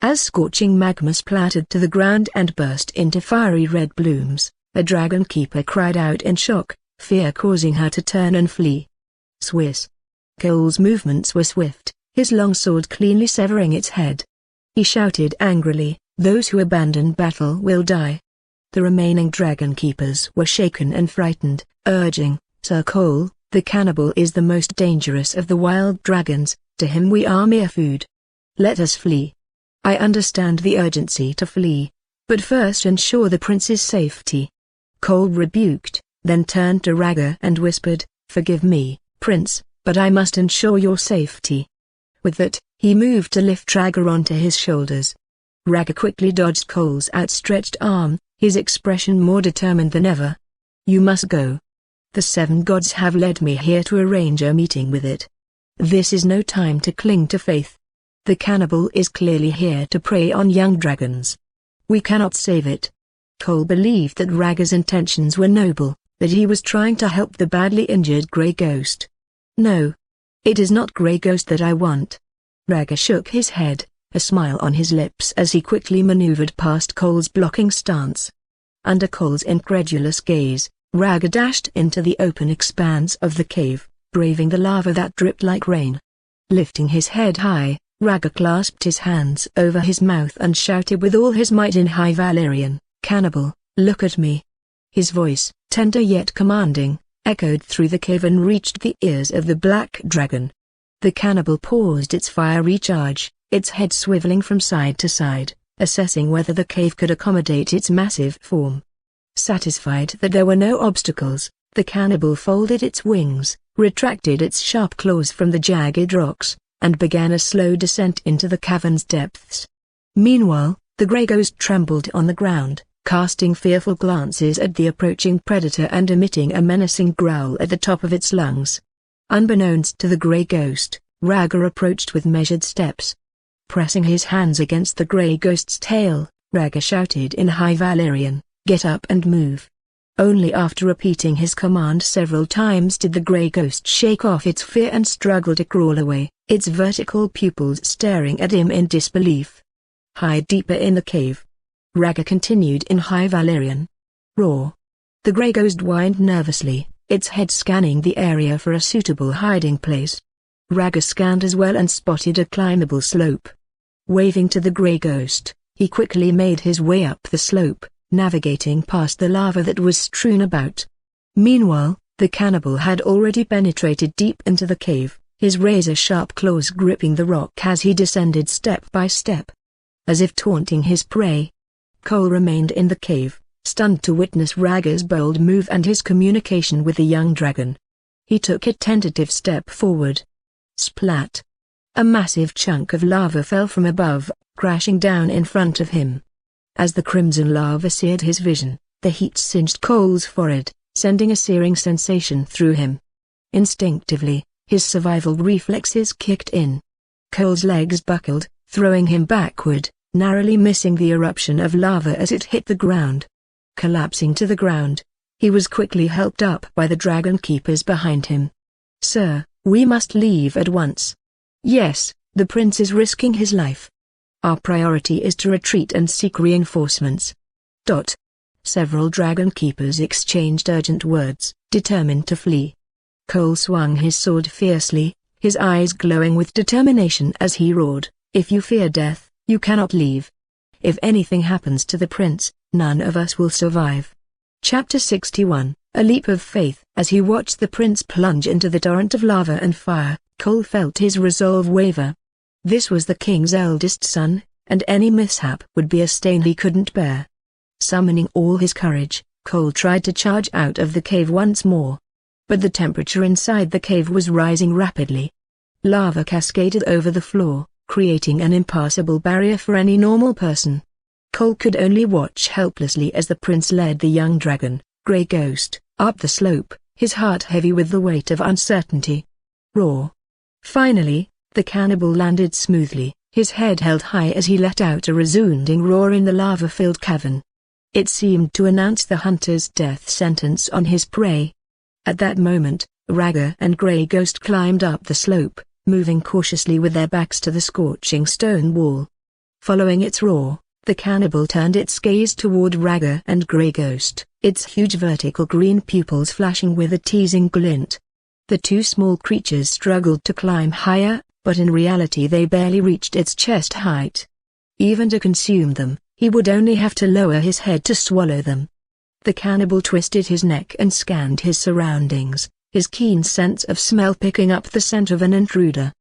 As scorching magma splattered to the ground and burst into fiery red blooms, a dragon keeper cried out in shock, fear causing her to turn and flee. Swiss. Cole's movements were swift, his long sword cleanly severing its head. He shouted angrily, "Those who abandon battle will die." The remaining dragon keepers were shaken and frightened, urging, "Sir Cole, the cannibal is the most dangerous of the wild dragons, to him we are mere food. Let us flee." "I understand the urgency to flee, but first ensure the prince's safety," Cole rebuked, then turned to Rhaegar and whispered, "Forgive me, prince, but I must ensure your safety." With that, he moved to lift Rhaegar onto his shoulders. Rhaegar quickly dodged Cole's outstretched arm, his expression more determined than ever. "You must go. The 7 gods have led me here to arrange a meeting with it. This is no time to cling to faith. The cannibal is clearly here to prey on young dragons. We cannot save it." Cole believed that Rhaegar's intentions were noble, that he was trying to help the badly injured Grey Ghost. "No. It is not Grey Ghost that I want." Rhaegar shook his head, a smile on his lips as he quickly maneuvered past Cole's blocking stance. Under Cole's incredulous gaze, Rhaegar dashed into the open expanse of the cave, braving the lava that dripped like rain. Lifting his head high, Rhaegar clasped his hands over his mouth and shouted with all his might in High Valyrian, "Cannibal, look at me." His voice, tender yet commanding, echoed through the cave and reached the ears of the black dragon. The cannibal paused its fiery charge, its head swiveling from side to side, assessing whether the cave could accommodate its massive form. Satisfied that there were no obstacles, the cannibal folded its wings, retracted its sharp claws from the jagged rocks, and began a slow descent into the cavern's depths. Meanwhile, the grey ghost trembled on the ground, casting fearful glances at the approaching predator and emitting a menacing growl at the top of its lungs. Unbeknownst to the grey ghost, Rhaegar approached with measured steps. Pressing his hands against the grey ghost's tail, Rhaegar shouted in High Valyrian, "Get up and move." Only after repeating his command several times did the grey ghost shake off its fear and struggle to crawl away, its vertical pupils staring at him in disbelief. Hide deeper in the cave. Rhaegar continued in High Valyrian. Roar. The grey ghost whined nervously, its head scanning the area for a suitable hiding place. Rhaegar scanned as well and spotted a climbable slope. Waving to the grey ghost, he quickly made his way up the slope, navigating past the lava that was strewn about. Meanwhile, the cannibal had already penetrated deep into the cave, his razor-sharp claws gripping the rock as he descended step by step. As if taunting his prey, Cole remained in the cave, stunned to witness Rhaegar's bold move and his communication with the young dragon. He took a tentative step forward. Splat! A massive chunk of lava fell from above, crashing down in front of him. As the crimson lava seared his vision, the heat singed Cole's forehead, sending a searing sensation through him. Instinctively, his survival reflexes kicked in. Cole's legs buckled, throwing him backward, narrowly missing the eruption of lava as it hit the ground. Collapsing to the ground, he was quickly helped up by the dragon keepers behind him. "Sir, we must leave at once." "Yes, the prince is risking his life. Our priority is to retreat and seek reinforcements." Several dragon keepers exchanged urgent words, determined to flee. Cole swung his sword fiercely, his eyes glowing with determination as he roared, "If you fear death, you cannot leave. If anything happens to the prince, none of us will survive." Chapter 61, A Leap of Faith. As he watched the prince plunge into the torrent of lava and fire, Cole felt his resolve waver. This was the king's eldest son, and any mishap would be a stain he couldn't bear. Summoning all his courage, Cole tried to charge out of the cave once more. But the temperature inside the cave was rising rapidly. Lava cascaded over the floor, creating an impassable barrier for any normal person. Cole could only watch helplessly as the prince led the young dragon, Grey Ghost, up the slope, his heart heavy with the weight of uncertainty. Roar. Finally, the cannibal landed smoothly, his head held high as he let out a resounding roar in the lava-filled cavern. It seemed to announce the hunter's death sentence on his prey. At that moment, Rhaegar and Grey Ghost climbed up the slope, moving cautiously with their backs to the scorching stone wall. Following its roar, the cannibal turned its gaze toward Rhaegar and Grey Ghost, its huge vertical green pupils flashing with a teasing glint. The two small creatures struggled to climb higher, but in reality they barely reached its chest height. Even to consume them, he would only have to lower his head to swallow them. The cannibal twisted his neck and scanned his surroundings, his keen sense of smell picking up the scent of an intruder.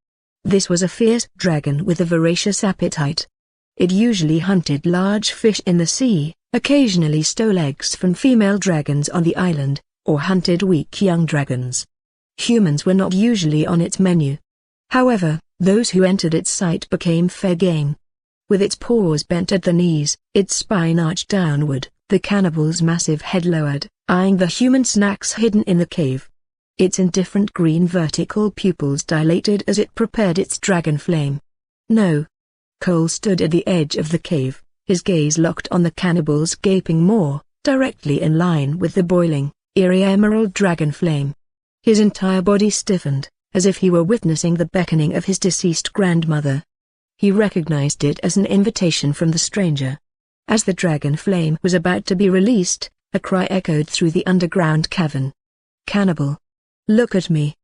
This was a fierce dragon with a voracious appetite. It usually hunted large fish in the sea, occasionally stole eggs from female dragons on the island, or hunted weak young dragons. Humans were not usually on its menu. However, those who entered its sight became fair game. With its paws bent at the knees, its spine arched downward, the cannibal's massive head lowered, eyeing the human snacks hidden in the cave. Its indifferent green vertical pupils dilated as it prepared its dragon flame. No. Cole stood at the edge of the cave, his gaze locked on the cannibal's gaping maw, directly in line with the boiling, eerie emerald dragon flame. His entire body stiffened, as if he were witnessing the beckoning of his deceased grandmother. He recognized it as an invitation from the stranger. As the dragon flame was about to be released, a cry echoed through the underground cavern. "Cannibal! Look at me!"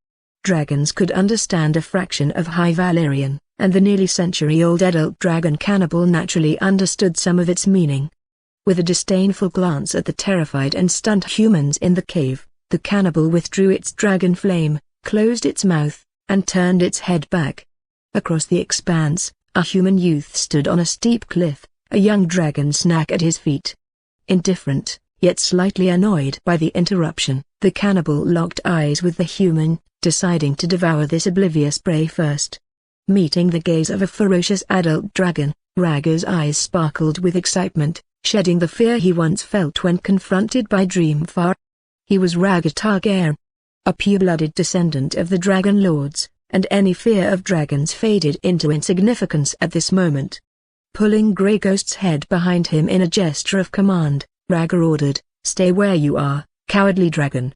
Dragons could understand a fraction of High Valyrian, and the nearly century-old adult dragon cannibal naturally understood some of its meaning. With a disdainful glance at the terrified and stunned humans in the cave, the cannibal withdrew its dragon flame, closed its mouth, and turned its head back. Across the expanse, a human youth stood on a steep cliff, a young dragon snack at his feet. Indifferent, yet slightly annoyed by the interruption, the cannibal locked eyes with the human, deciding to devour this oblivious prey first. Meeting the gaze of a ferocious adult dragon, Rhaegar's eyes sparkled with excitement, shedding the fear he once felt when confronted by Dreamfire. He was Rhaegar Targaryen, a pure-blooded descendant of the Dragon Lords, and any fear of dragons faded into insignificance at this moment. Pulling Grey Ghost's head behind him in a gesture of command, Rhaegar ordered, "Stay where you are, cowardly dragon."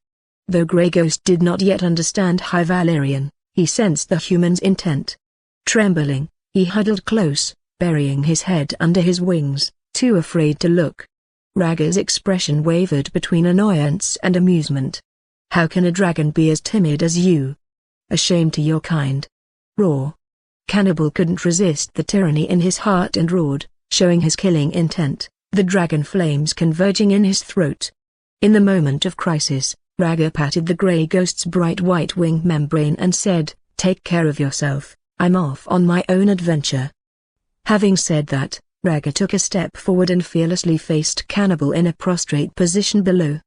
Though Grey Ghost did not yet understand High Valyrian, he sensed the human's intent. Trembling, he huddled close, burying his head under his wings, too afraid to look. Rhaegar's expression wavered between annoyance and amusement. "How can a dragon be as timid as you? A shame to your kind." Roar. Cannibal couldn't resist the tyranny in his heart and roared, showing his killing intent, the dragon flames converging in his throat. In the moment of crisis, Rhaegar patted the Grey Ghost's bright white wing membrane and said, "Take care of yourself, I'm off on my own adventure." Having said that, Rhaegar took a step forward and fearlessly faced Cannibal in a prostrate position below.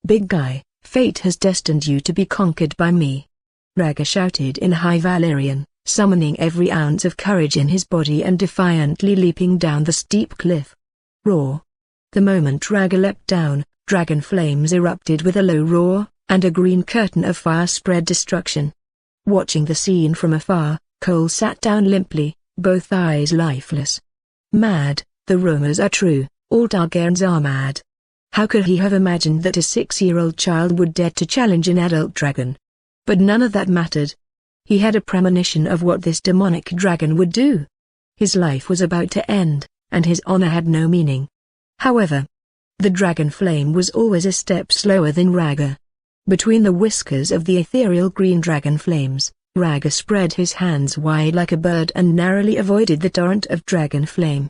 "Big guy, fate has destined you to be conquered by me," Rhaegar shouted in High Valyrian, summoning every ounce of courage in his body and defiantly leaping down the steep cliff. Roar. The moment Rhaegar leapt down, dragon flames erupted with a low roar, and a green curtain of fire spread destruction. Watching the scene from afar, Cole sat down limply, both eyes lifeless. Mad, the rumors are true, all Targaryens are mad. How could he have imagined that a 6-year-old child would dare to challenge an adult dragon? But none of that mattered. He had a premonition of what this demonic dragon would do. His life was about to end, and his honor had no meaning. However, the dragon flame was always a step slower than Rhaegar. Between the whiskers of the ethereal green dragon flames, Rhaegar spread his hands wide like a bird and narrowly avoided the torrent of dragon flame.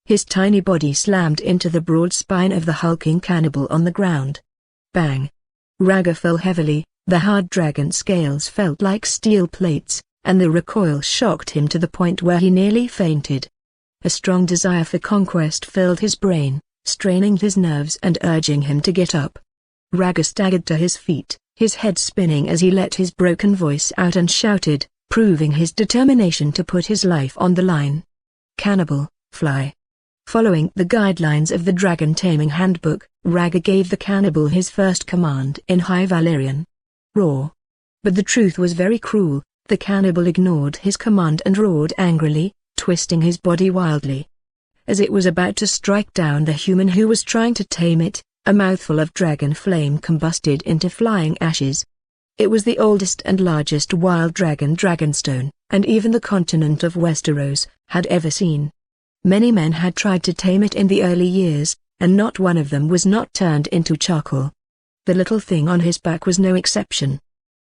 His tiny body slammed into the broad spine of the hulking cannibal on the ground. Bang! Rhaegar fell heavily, the hard dragon scales felt like steel plates, and the recoil shocked him to the point where he nearly fainted. A strong desire for conquest filled his brain, straining his nerves and urging him to get up. Rhaegar staggered to his feet, his head spinning as he let his broken voice out and shouted, proving his determination to put his life on the line. "Cannibal, fly." Following the guidelines of the Dragon Taming Handbook, Rhaegar gave the cannibal his first command in High Valyrian. Roar. But the truth was very cruel. The cannibal ignored his command and roared angrily, twisting his body wildly. As it was about to strike down the human who was trying to tame it, a mouthful of dragon flame combusted into flying ashes. It was the oldest and largest wild dragon Dragonstone, and even the continent of Westeros had ever seen. Many men had tried to tame it in the early years, and not one of them was not turned into charcoal. The little thing on his back was no exception.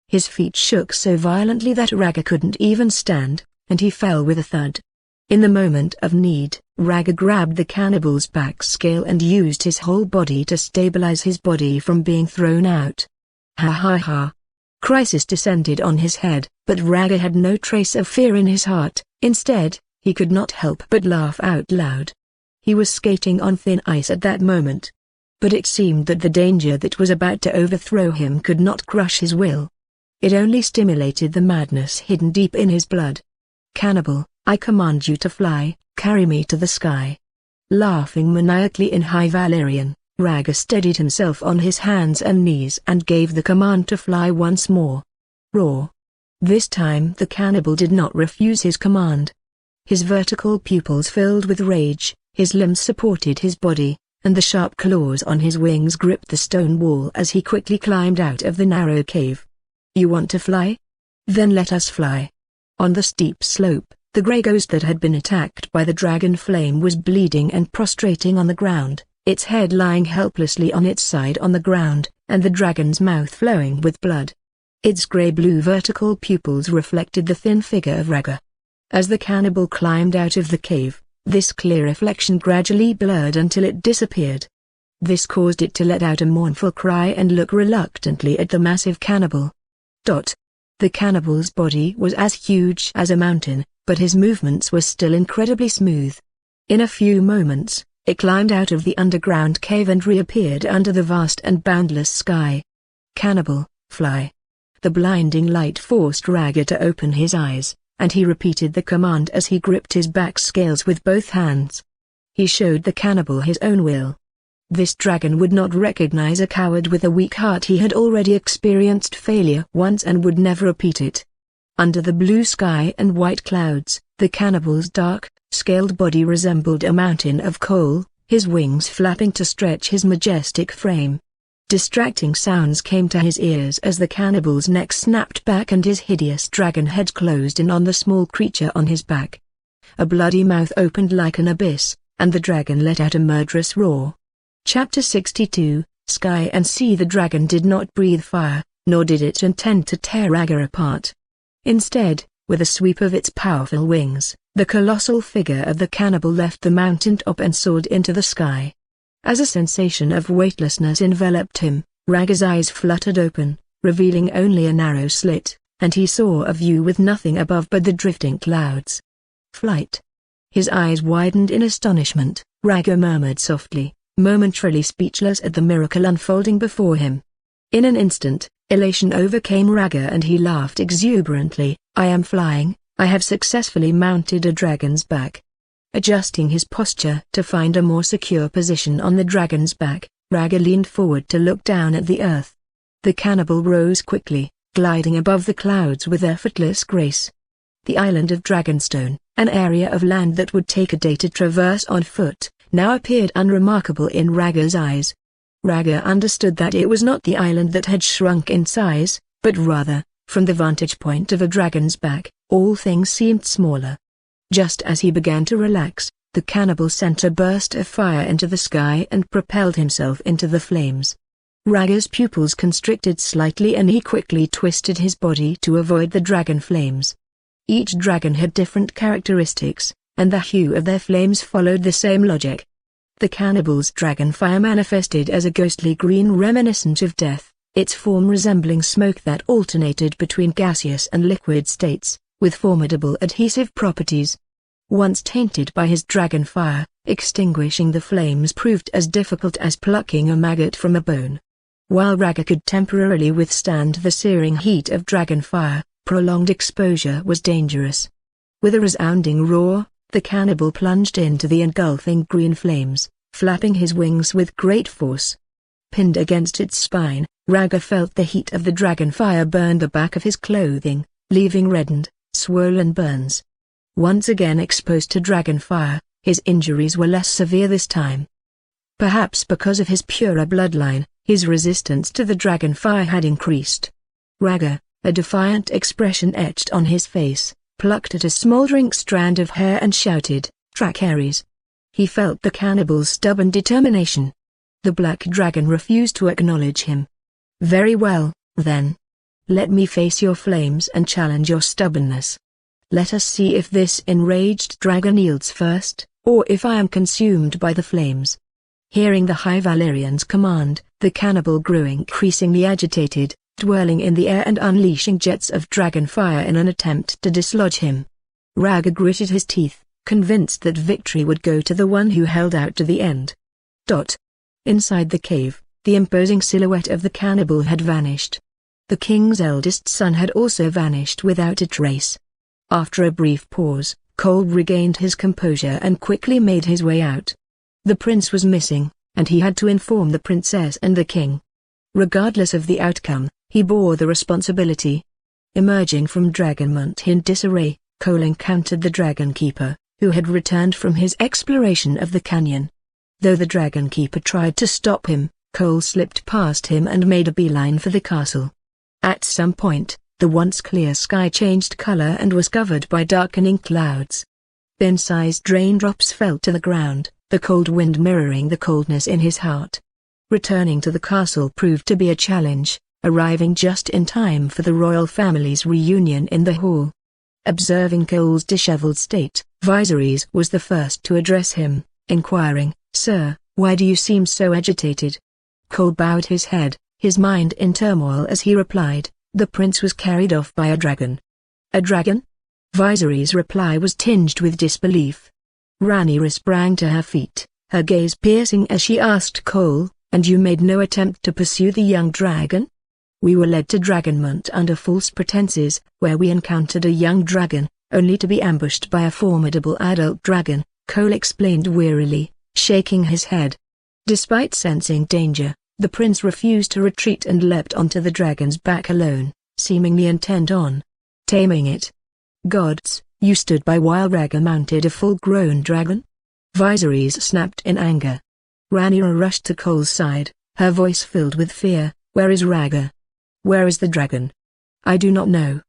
His feet shook so violently that Rhaegar couldn't even stand, and he fell with a thud. In the moment of need, Rhaegar grabbed the cannibal's back scale and used his whole body to stabilize his body from being thrown out. Ha ha ha. Crisis descended on his head, but Rhaegar had no trace of fear in his heart. Instead, he could not help but laugh out loud. He was skating on thin ice at that moment. But it seemed that the danger that was about to overthrow him could not crush his will. It only stimulated the madness hidden deep in his blood. "Cannibal, I command you to fly, carry me to the sky." Laughing maniacally in High Valyrian, Rhaegar steadied himself on his hands and knees and gave the command to fly once more. Roar. This time the cannibal did not refuse his command. His vertical pupils filled with rage, his limbs supported his body, and the sharp claws on his wings gripped the stone wall as he quickly climbed out of the narrow cave. "You want to fly? Then let us fly." On the steep slope, the grey ghost that had been attacked by the dragon flame was bleeding and prostrating on the ground, its head lying helplessly on its side on the ground, and the dragon's mouth flowing with blood. Its grey-blue vertical pupils reflected the thin figure of Rhaegar. As the cannibal climbed out of the cave, this clear reflection gradually blurred until it disappeared. This caused it to let out a mournful cry and look reluctantly at the massive cannibal. The cannibal's body was as huge as a mountain, but his movements were still incredibly smooth. In a few moments, it climbed out of the underground cave and reappeared under the vast and boundless sky. Cannibal, fly. The blinding light forced Rhaegar to open his eyes, and he repeated the command as he gripped his back scales with both hands. He showed the cannibal his own will. This dragon would not recognize a coward with a weak heart. He had already experienced failure once and would never repeat it. Under the blue sky and white clouds, the cannibal's dark, scaled body resembled a mountain of coal, his wings flapping to stretch his majestic frame. Distracting sounds came to his ears as the cannibal's neck snapped back and his hideous dragon head closed in on the small creature on his back. A bloody mouth opened like an abyss, and the dragon let out a murderous roar. Chapter 62, Sky and Sea. The dragon did not breathe fire, nor did it intend to tear Rhaegar apart. Instead, with a sweep of its powerful wings, the colossal figure of the cannibal left the mountaintop and soared into the sky. As a sensation of weightlessness enveloped him, Rhaegar's eyes fluttered open, revealing only a narrow slit, and he saw a view with nothing above but the drifting clouds. Flight. His eyes widened in astonishment. Rhaegar murmured softly, momentarily speechless at the miracle unfolding before him. In an instant, elation overcame Rhaegar and he laughed exuberantly. I am flying, I have successfully mounted a dragon's back. Adjusting his posture to find a more secure position on the dragon's back, Rhaegar leaned forward to look down at the earth. The cannibal rose quickly, gliding above the clouds with effortless grace. The island of Dragonstone, an area of land that would take a day to traverse on foot, now appeared unremarkable in Rhaegar's eyes. Rhaegar understood that it was not the island that had shrunk in size, but rather, from the vantage point of a dragon's back, all things seemed smaller. Just as he began to relax, the cannibal sent a burst of fire into the sky and propelled himself into the flames. Rhaegar's pupils constricted slightly and he quickly twisted his body to avoid the dragon flames. Each dragon had different characteristics, and the hue of their flames followed the same logic. The cannibal's dragon fire manifested as a ghostly green reminiscent of death, its form resembling smoke that alternated between gaseous and liquid states, with formidable adhesive properties. Once tainted by his dragon fire, extinguishing the flames proved as difficult as plucking a maggot from a bone. While Rhaegar could temporarily withstand the searing heat of dragon fire, prolonged exposure was dangerous. With a resounding roar, the cannibal plunged into the engulfing green flames, flapping his wings with great force. Pinned against its spine, Rhaegar felt the heat of the dragon fire burn the back of his clothing, leaving reddened, swollen burns. Once again exposed to dragon fire, his injuries were less severe this time. Perhaps because of his purer bloodline, his resistance to the dragon fire had increased. Rhaegar, a defiant expression etched on his face, plucked at a smoldering strand of hair and shouted, "Dracarys!" He felt the cannibal's stubborn determination. The black dragon refused to acknowledge him. "Very well, then. Let me face your flames and challenge your stubbornness. Let us see if this enraged dragon yields first, or if I am consumed by the flames." Hearing the High Valyrian's command, the cannibal grew increasingly agitated, twirling in the air and unleashing jets of dragon fire in an attempt to dislodge him. Rhaegar gritted his teeth, convinced that victory would go to the one who held out to the end. Inside the cave, the imposing silhouette of the cannibal had vanished. The king's eldest son had also vanished without a trace. After a brief pause, Cole regained his composure and quickly made his way out. The prince was missing, and he had to inform the princess and the king. Regardless of the outcome, he bore the responsibility. Emerging from Dragonmont in disarray, Cole encountered the Dragon Keeper, who had returned from his exploration of the canyon. Though the Dragon Keeper tried to stop him, Cole slipped past him and made a beeline for the castle. At some point, the once clear sky changed color and was covered by darkening clouds. Thin-sized raindrops fell to the ground, the cold wind mirroring the coldness in his heart. Returning to the castle proved to be a challenge, arriving just in time for the royal family's reunion in the hall. Observing Cole's disheveled state, Viserys was the first to address him, inquiring, "Sir, why do you seem so agitated?" Cole bowed his head, his mind in turmoil as he replied, "The prince was carried off by a dragon." "A dragon?" Viserys' reply was tinged with disbelief. Rhaenyra sprang to her feet, her gaze piercing as she asked Cole, "And you made no attempt to pursue the young dragon?" "We were led to Dragonmont under false pretenses, where we encountered a young dragon, only to be ambushed by a formidable adult dragon," Cole explained wearily, shaking his head. Despite sensing danger, the prince refused to retreat and leapt onto the dragon's back alone, seemingly intent on taming it. "Gods, you stood by while Rhaegar mounted a full-grown dragon?" Viserys snapped in anger. Rhaenyra rushed to Cole's side, her voice filled with fear. "Where is Rhaegar? Where is the dragon?" "I do not know.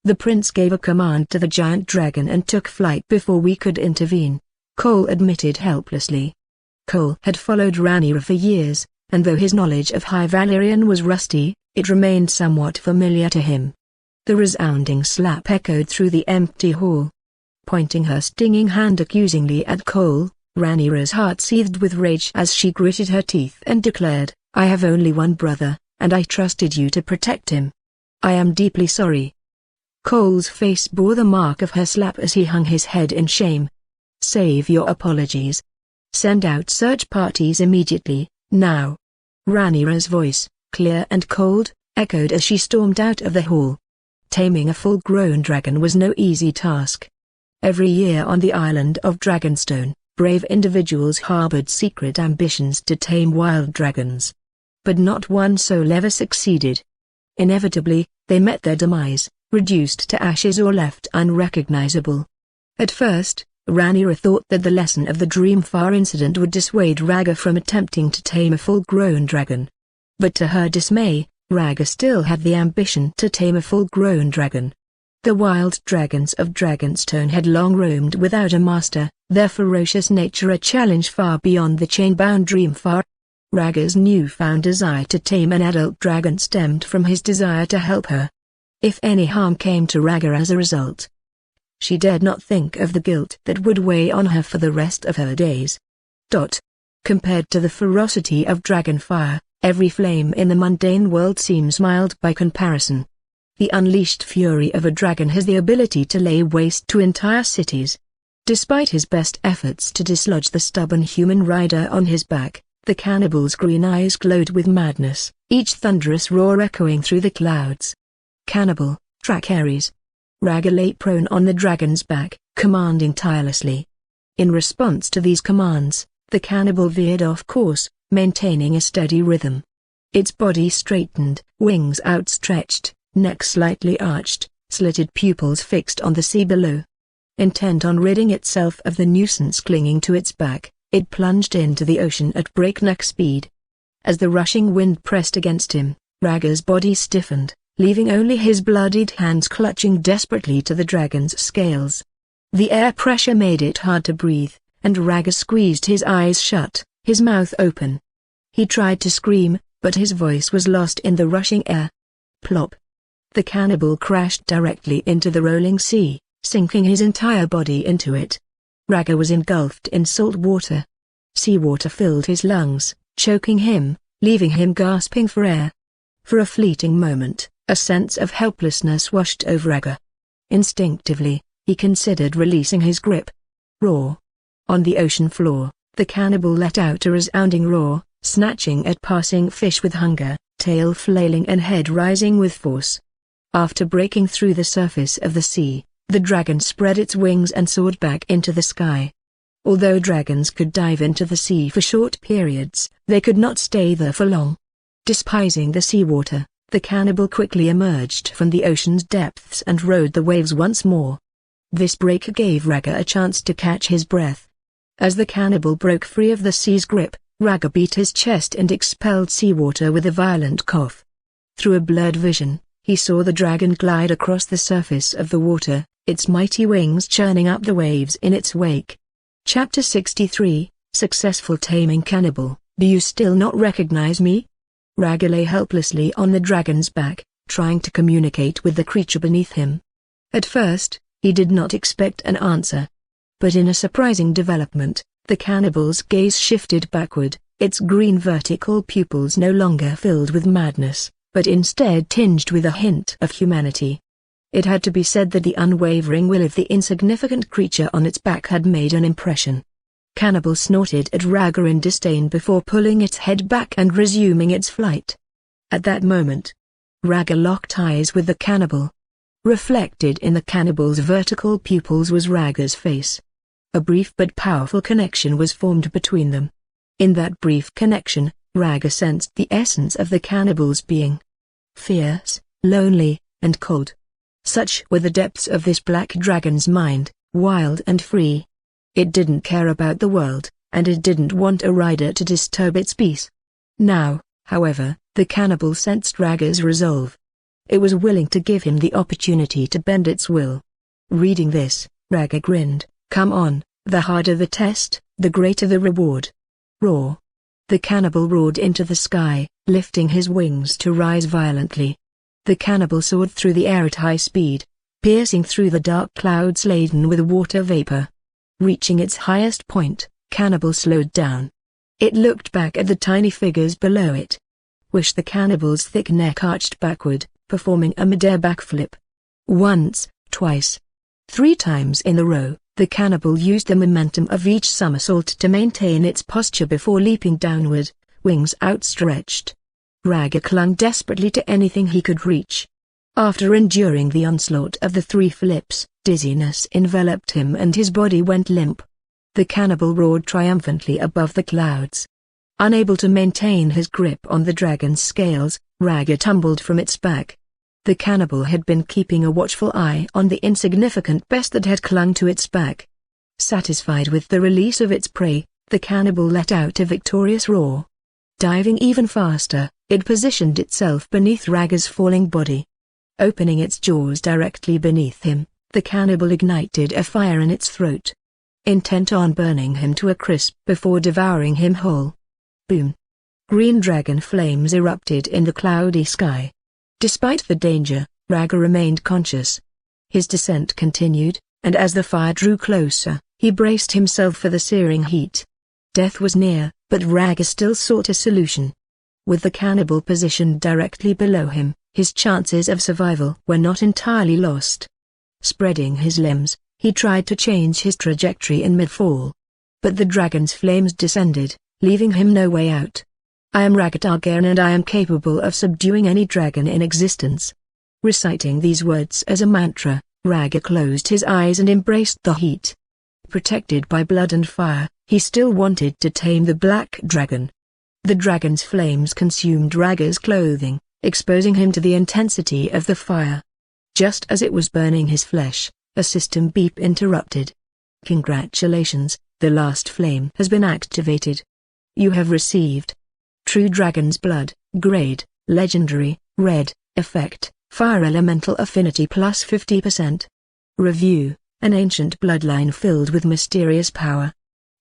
The prince gave a command to the giant dragon and took flight before we could intervene," Cole admitted helplessly. Cole had followed Rhaenyra for years, and though his knowledge of High Valyrian was rusty, it remained somewhat familiar to him. The resounding slap echoed through the empty hall. Pointing her stinging hand accusingly at Cole, Rhaenyra's heart seethed with rage as she gritted her teeth and declared, "I have only one brother, and I trusted you to protect him. I am deeply sorry." Cole's face bore the mark of her slap as he hung his head in shame. "Save your apologies. Send out search parties immediately, now." Rhaenyra's voice, clear and cold, echoed as she stormed out of the hall. Taming a full-grown dragon was no easy task. Every year on the island of Dragonstone, brave individuals harbored secret ambitions to tame wild dragons. But not one soul ever succeeded. Inevitably, they met their demise, reduced to ashes or left unrecognizable. At first, Rhaenyra thought that the lesson of the Dreamfire incident would dissuade Rhaegar from attempting to tame a full-grown dragon. But to her dismay, Rhaegar still had the ambition to tame a full-grown dragon. The wild dragons of Dragonstone had long roamed without a master, their ferocious nature a challenge far beyond the chain-bound Dreamfire. Rhaegar's newfound desire to tame an adult dragon stemmed from his desire to help her. If any harm came to Rhaegar as a result, she dared not think of the guilt that would weigh on her for the rest of her days. Compared to the ferocity of Dragonfire, every flame in the mundane world seems mild by comparison. The unleashed fury of a dragon has the ability to lay waste to entire cities. Despite his best efforts to dislodge the stubborn human rider on his back, the cannibal's green eyes glowed with madness, each thunderous roar echoing through the clouds. "Cannibal, track Ares." Rhaegar lay prone on the dragon's back, commanding tirelessly. In response to these commands, the cannibal veered off course, maintaining a steady rhythm. Its body straightened, wings outstretched, neck slightly arched, slitted pupils fixed on the sea below. Intent on ridding itself of the nuisance clinging to its back, it plunged into the ocean at breakneck speed. As the rushing wind pressed against him, Rhaegar's body stiffened, leaving only his bloodied hands clutching desperately to the dragon's scales. The air pressure made it hard to breathe, and Rhaegar squeezed his eyes shut, his mouth open. He tried to scream, but his voice was lost in the rushing air. Plop! The cannibal crashed directly into the rolling sea, sinking his entire body into it. Rhaegar was engulfed in salt water. Seawater filled his lungs, choking him, leaving him gasping for air. For a fleeting moment, a sense of helplessness washed over Rhaegar. Instinctively, he considered releasing his grip. Roar! On the ocean floor, the cannibal let out a resounding roar, snatching at passing fish with hunger, tail flailing and head rising with force. After breaking through the surface of the sea, the dragon spread its wings and soared back into the sky. Although dragons could dive into the sea for short periods, they could not stay there for long. Despising the seawater, the cannibal quickly emerged from the ocean's depths and rode the waves once more. This break gave Rhaegar a chance to catch his breath. As the cannibal broke free of the sea's grip, Rhaegar beat his chest and expelled seawater with a violent cough. Through a blurred vision, he saw the dragon glide across the surface of the water, its mighty wings churning up the waves in its wake. Chapter 63, Successful Taming Cannibal. Do you still not recognize me? Rhaegar lay helplessly on the dragon's back, trying to communicate with the creature beneath him. At first, he did not expect an answer. But in a surprising development, the cannibal's gaze shifted backward, its green vertical pupils no longer filled with madness, but instead tinged with a hint of humanity. It had to be said that the unwavering will of the insignificant creature on its back had made an impression. Cannibal snorted at Rhaegar in disdain before pulling its head back and resuming its flight. At that moment, Rhaegar locked eyes with the cannibal. Reflected in the cannibal's vertical pupils was Rhaegar's face. A brief but powerful connection was formed between them. In that brief connection, Rhaegar sensed the essence of the cannibal's being. Fierce, lonely, and cold. Such were the depths of this black dragon's mind, wild and free. It didn't care about the world, and it didn't want a rider to disturb its peace. Now, however, the cannibal sensed Rhaegar's resolve. It was willing to give him the opportunity to bend its will. Reading this, Rhaegar grinned. Come on, the harder the test, the greater the reward. Roar. The cannibal roared into the sky, lifting his wings to rise violently. The cannibal soared through the air at high speed, piercing through the dark clouds laden with water vapor. Reaching its highest point, Cannibal slowed down. It looked back at the tiny figures below it. The cannibal's thick neck arched backward, performing a mid-air backflip. Once, twice, 3 times in a row, the cannibal used the momentum of each somersault to maintain its posture before leaping downward, wings outstretched. Rhaegar clung desperately to anything he could reach. After enduring the onslaught of the 3 flips, dizziness enveloped him and his body went limp. The cannibal roared triumphantly above the clouds. Unable to maintain his grip on the dragon's scales, Rhaegar tumbled from its back. The cannibal had been keeping a watchful eye on the insignificant beast that had clung to its back. Satisfied with the release of its prey, the cannibal let out a victorious roar. Diving even faster, it positioned itself beneath Rhaegar's falling body. Opening its jaws directly beneath him, the cannibal ignited a fire in its throat. Intent on burning him to a crisp before devouring him whole. Boom. Green dragon flames erupted in the cloudy sky. Despite the danger, Rhaegar remained conscious. His descent continued, and as the fire drew closer, he braced himself for the searing heat. Death was near, but Rhaegar still sought a solution. With the cannibal positioned directly below him, his chances of survival were not entirely lost. Spreading his limbs, he tried to change his trajectory in mid-fall. But the dragon's flames descended, leaving him no way out. I am Rhaegar Targaryen and I am capable of subduing any dragon in existence. Reciting these words as a mantra, Rhaegar closed his eyes and embraced the heat. Protected by blood and fire, he still wanted to tame the black dragon. The dragon's flames consumed Rhaegar's clothing, exposing him to the intensity of the fire. Just as it was burning his flesh, a system beep interrupted. Congratulations, the last flame has been activated. You have received True Dragon's Blood, Grade, Legendary, Red, Effect, Fire Elemental Affinity plus 50%. Review, an ancient bloodline filled with mysterious power.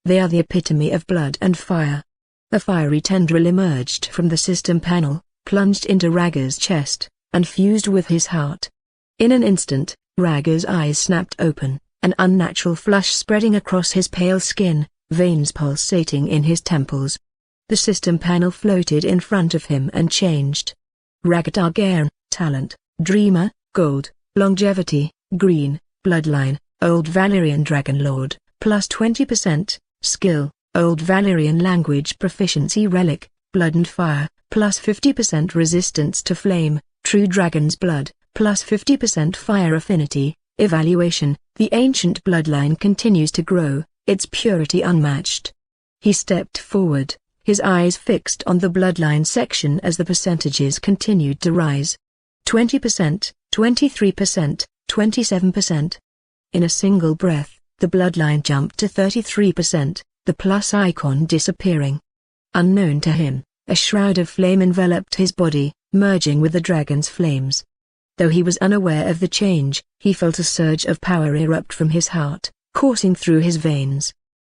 They are the epitome of blood and fire. A fiery tendril emerged from the system panel, plunged into Rhaegar's chest, and fused with his heart. In an instant, Rhaegar's eyes snapped open, an unnatural flush spreading across his pale skin, veins pulsating in his temples. The system panel floated in front of him and changed. Rhaegar Targaryen, Talent, Dreamer, Gold, Longevity, Green, Bloodline, Old Valyrian Dragonlord, plus 20%, Skill, Old Valyrian Language Proficiency Relic, Blood and Fire, plus 50% Resistance to Flame, True Dragon's Blood, plus 50% Fire Affinity. Evaluation, the ancient bloodline continues to grow, its purity unmatched. He stepped forward, his eyes fixed on the bloodline section as the percentages continued to rise. 20%, 23%, 27%. In a single breath, the bloodline jumped to 33%, the plus icon disappearing. Unknown to him, a shroud of flame enveloped his body, merging with the dragon's flames. Though he was unaware of the change, he felt a surge of power erupt from his heart, coursing through his veins.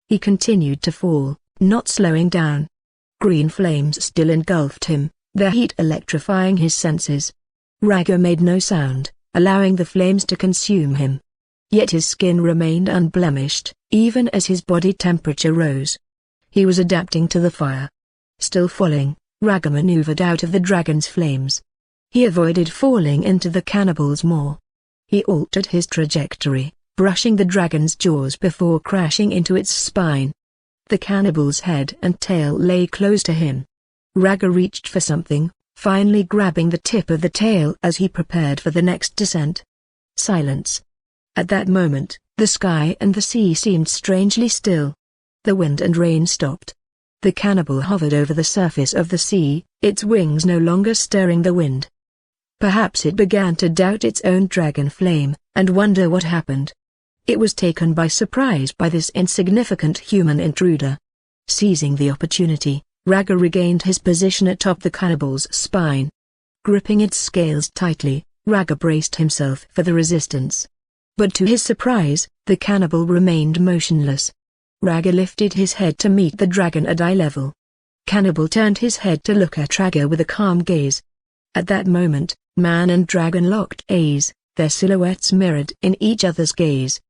He continued to fall, not slowing down. Green flames still engulfed him, their heat electrifying his senses. Rhaegar made no sound, allowing the flames to consume him. Yet his skin remained unblemished, even as his body temperature rose. He was adapting to the fire. Still falling, Rhaegar maneuvered out of the dragon's flames. He avoided falling into the cannibal's maw. He altered his trajectory, brushing the dragon's jaws before crashing into its spine. The cannibal's head and tail lay close to him. Rhaegar reached for something, finally grabbing the tip of the tail as he prepared for the next descent. Silence. At that moment, the sky and the sea seemed strangely still. The wind and rain stopped. The cannibal hovered over the surface of the sea, its wings no longer stirring the wind. Perhaps it began to doubt its own dragon flame, and wonder what happened. It was taken by surprise by this insignificant human intruder. Seizing the opportunity, Rhaegar regained his position atop the cannibal's spine. Gripping its scales tightly, Rhaegar braced himself for the resistance. But to his surprise, the cannibal remained motionless. Rhaegar lifted his head to meet the dragon at eye level. Cannibal turned his head to look at Rhaegar with a calm gaze. At that moment, man and dragon locked eyes, their silhouettes mirrored in each other's gaze.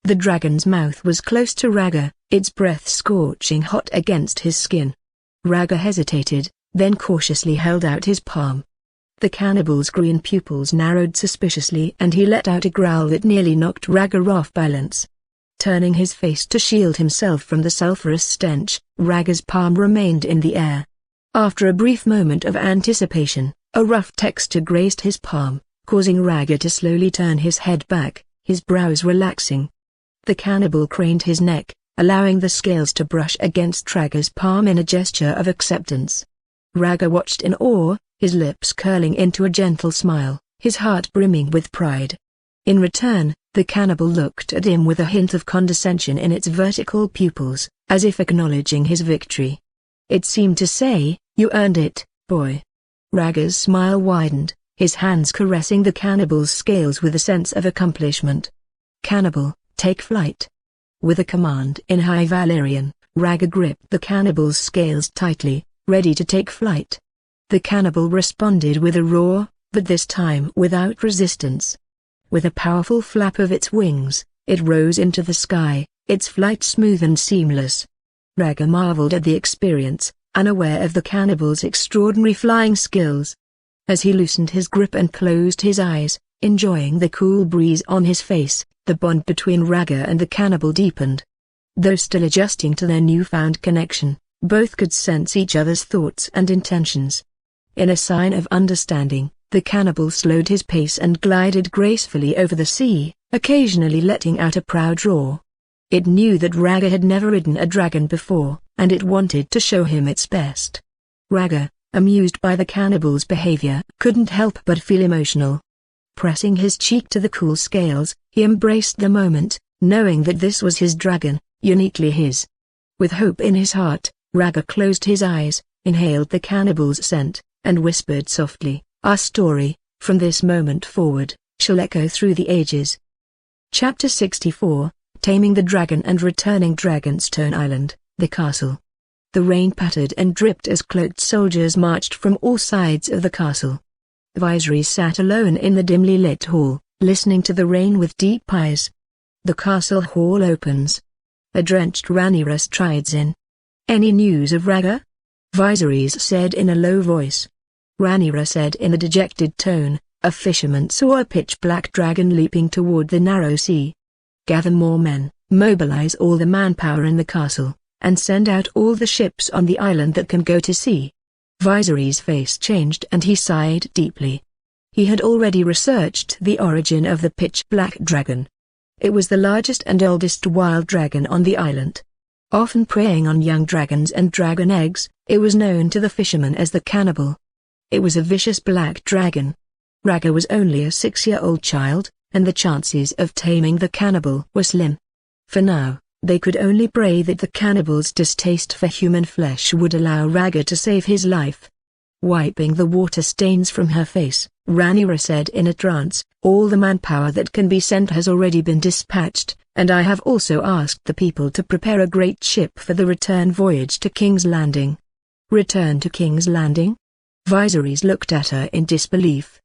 The dragon's mouth was close to Rhaegar, its breath scorching hot against his skin. Rhaegar hesitated, then cautiously held out his palm. The cannibal's green pupils narrowed suspiciously and he let out a growl that nearly knocked Rhaegar off balance. Turning his face to shield himself from the sulphurous stench, Rhaegar's palm remained in the air. After a brief moment of anticipation, a rough texture grazed his palm, causing Rhaegar to slowly turn his head back, his brows relaxing. The cannibal craned his neck, allowing the scales to brush against Rhaegar's palm in a gesture of acceptance. Rhaegar watched in awe, his lips curling into a gentle smile, his heart brimming with pride. In return, the cannibal looked at him with a hint of condescension in its vertical pupils, as if acknowledging his victory. It seemed to say, "You earned it, boy." Rhaegar's smile widened, his hands caressing the cannibal's scales with a sense of accomplishment. "Cannibal, take flight." With a command in High Valyrian, Rhaegar gripped the cannibal's scales tightly, ready to take flight. The cannibal responded with a roar, but this time without resistance. With a powerful flap of its wings, it rose into the sky, its flight smooth and seamless. Rhaegar marveled at the experience, unaware of the cannibal's extraordinary flying skills. As he loosened his grip and closed his eyes, enjoying the cool breeze on his face, the bond between Rhaegar and the cannibal deepened. Though still adjusting to their newfound connection, both could sense each other's thoughts and intentions. In a sign of understanding, the cannibal slowed his pace and glided gracefully over the sea, occasionally letting out a proud roar. It knew that Rhaegar had never ridden a dragon before, and it wanted to show him its best. Rhaegar, amused by the cannibal's behavior, couldn't help but feel emotional. Pressing his cheek to the cool scales, he embraced the moment, knowing that this was his dragon, uniquely his. With hope in his heart, Rhaegar closed his eyes, inhaled the cannibal's scent, and whispered softly, "Our story, from this moment forward, shall echo through the ages." Chapter 64, Taming the Dragon and Returning Dragonstone Island, the castle. The rain pattered and dripped as cloaked soldiers marched from all sides of the castle. Viserys sat alone in the dimly lit hall, listening to the rain with deep eyes. The castle hall opens. A drenched Rhaenyra strides in. "Any news of Rhaegar?" Viserys said in a low voice. Rhaenyra said in a dejected tone, "A fisherman saw a pitch-black dragon leaping toward the narrow sea. Gather more men, mobilize all the manpower in the castle, and send out all the ships on the island that can go to sea." Viserys' face changed and he sighed deeply. He had already researched the origin of the pitch-black dragon. It was the largest and oldest wild dragon on the island. Often preying on young dragons and dragon eggs, it was known to the fishermen as the cannibal. It was a vicious black dragon. Rhaegar was only a 6-year-old child, and the chances of taming the cannibal were slim. For now, they could only pray that the cannibal's distaste for human flesh would allow Rhaegar to save his life. Wiping the water stains from her face, Rhaenyra said in a trance, "All the manpower that can be sent has already been dispatched, and I have also asked the people to prepare a great ship for the return voyage to King's Landing." "Return to King's Landing?" Viserys looked at her in disbelief.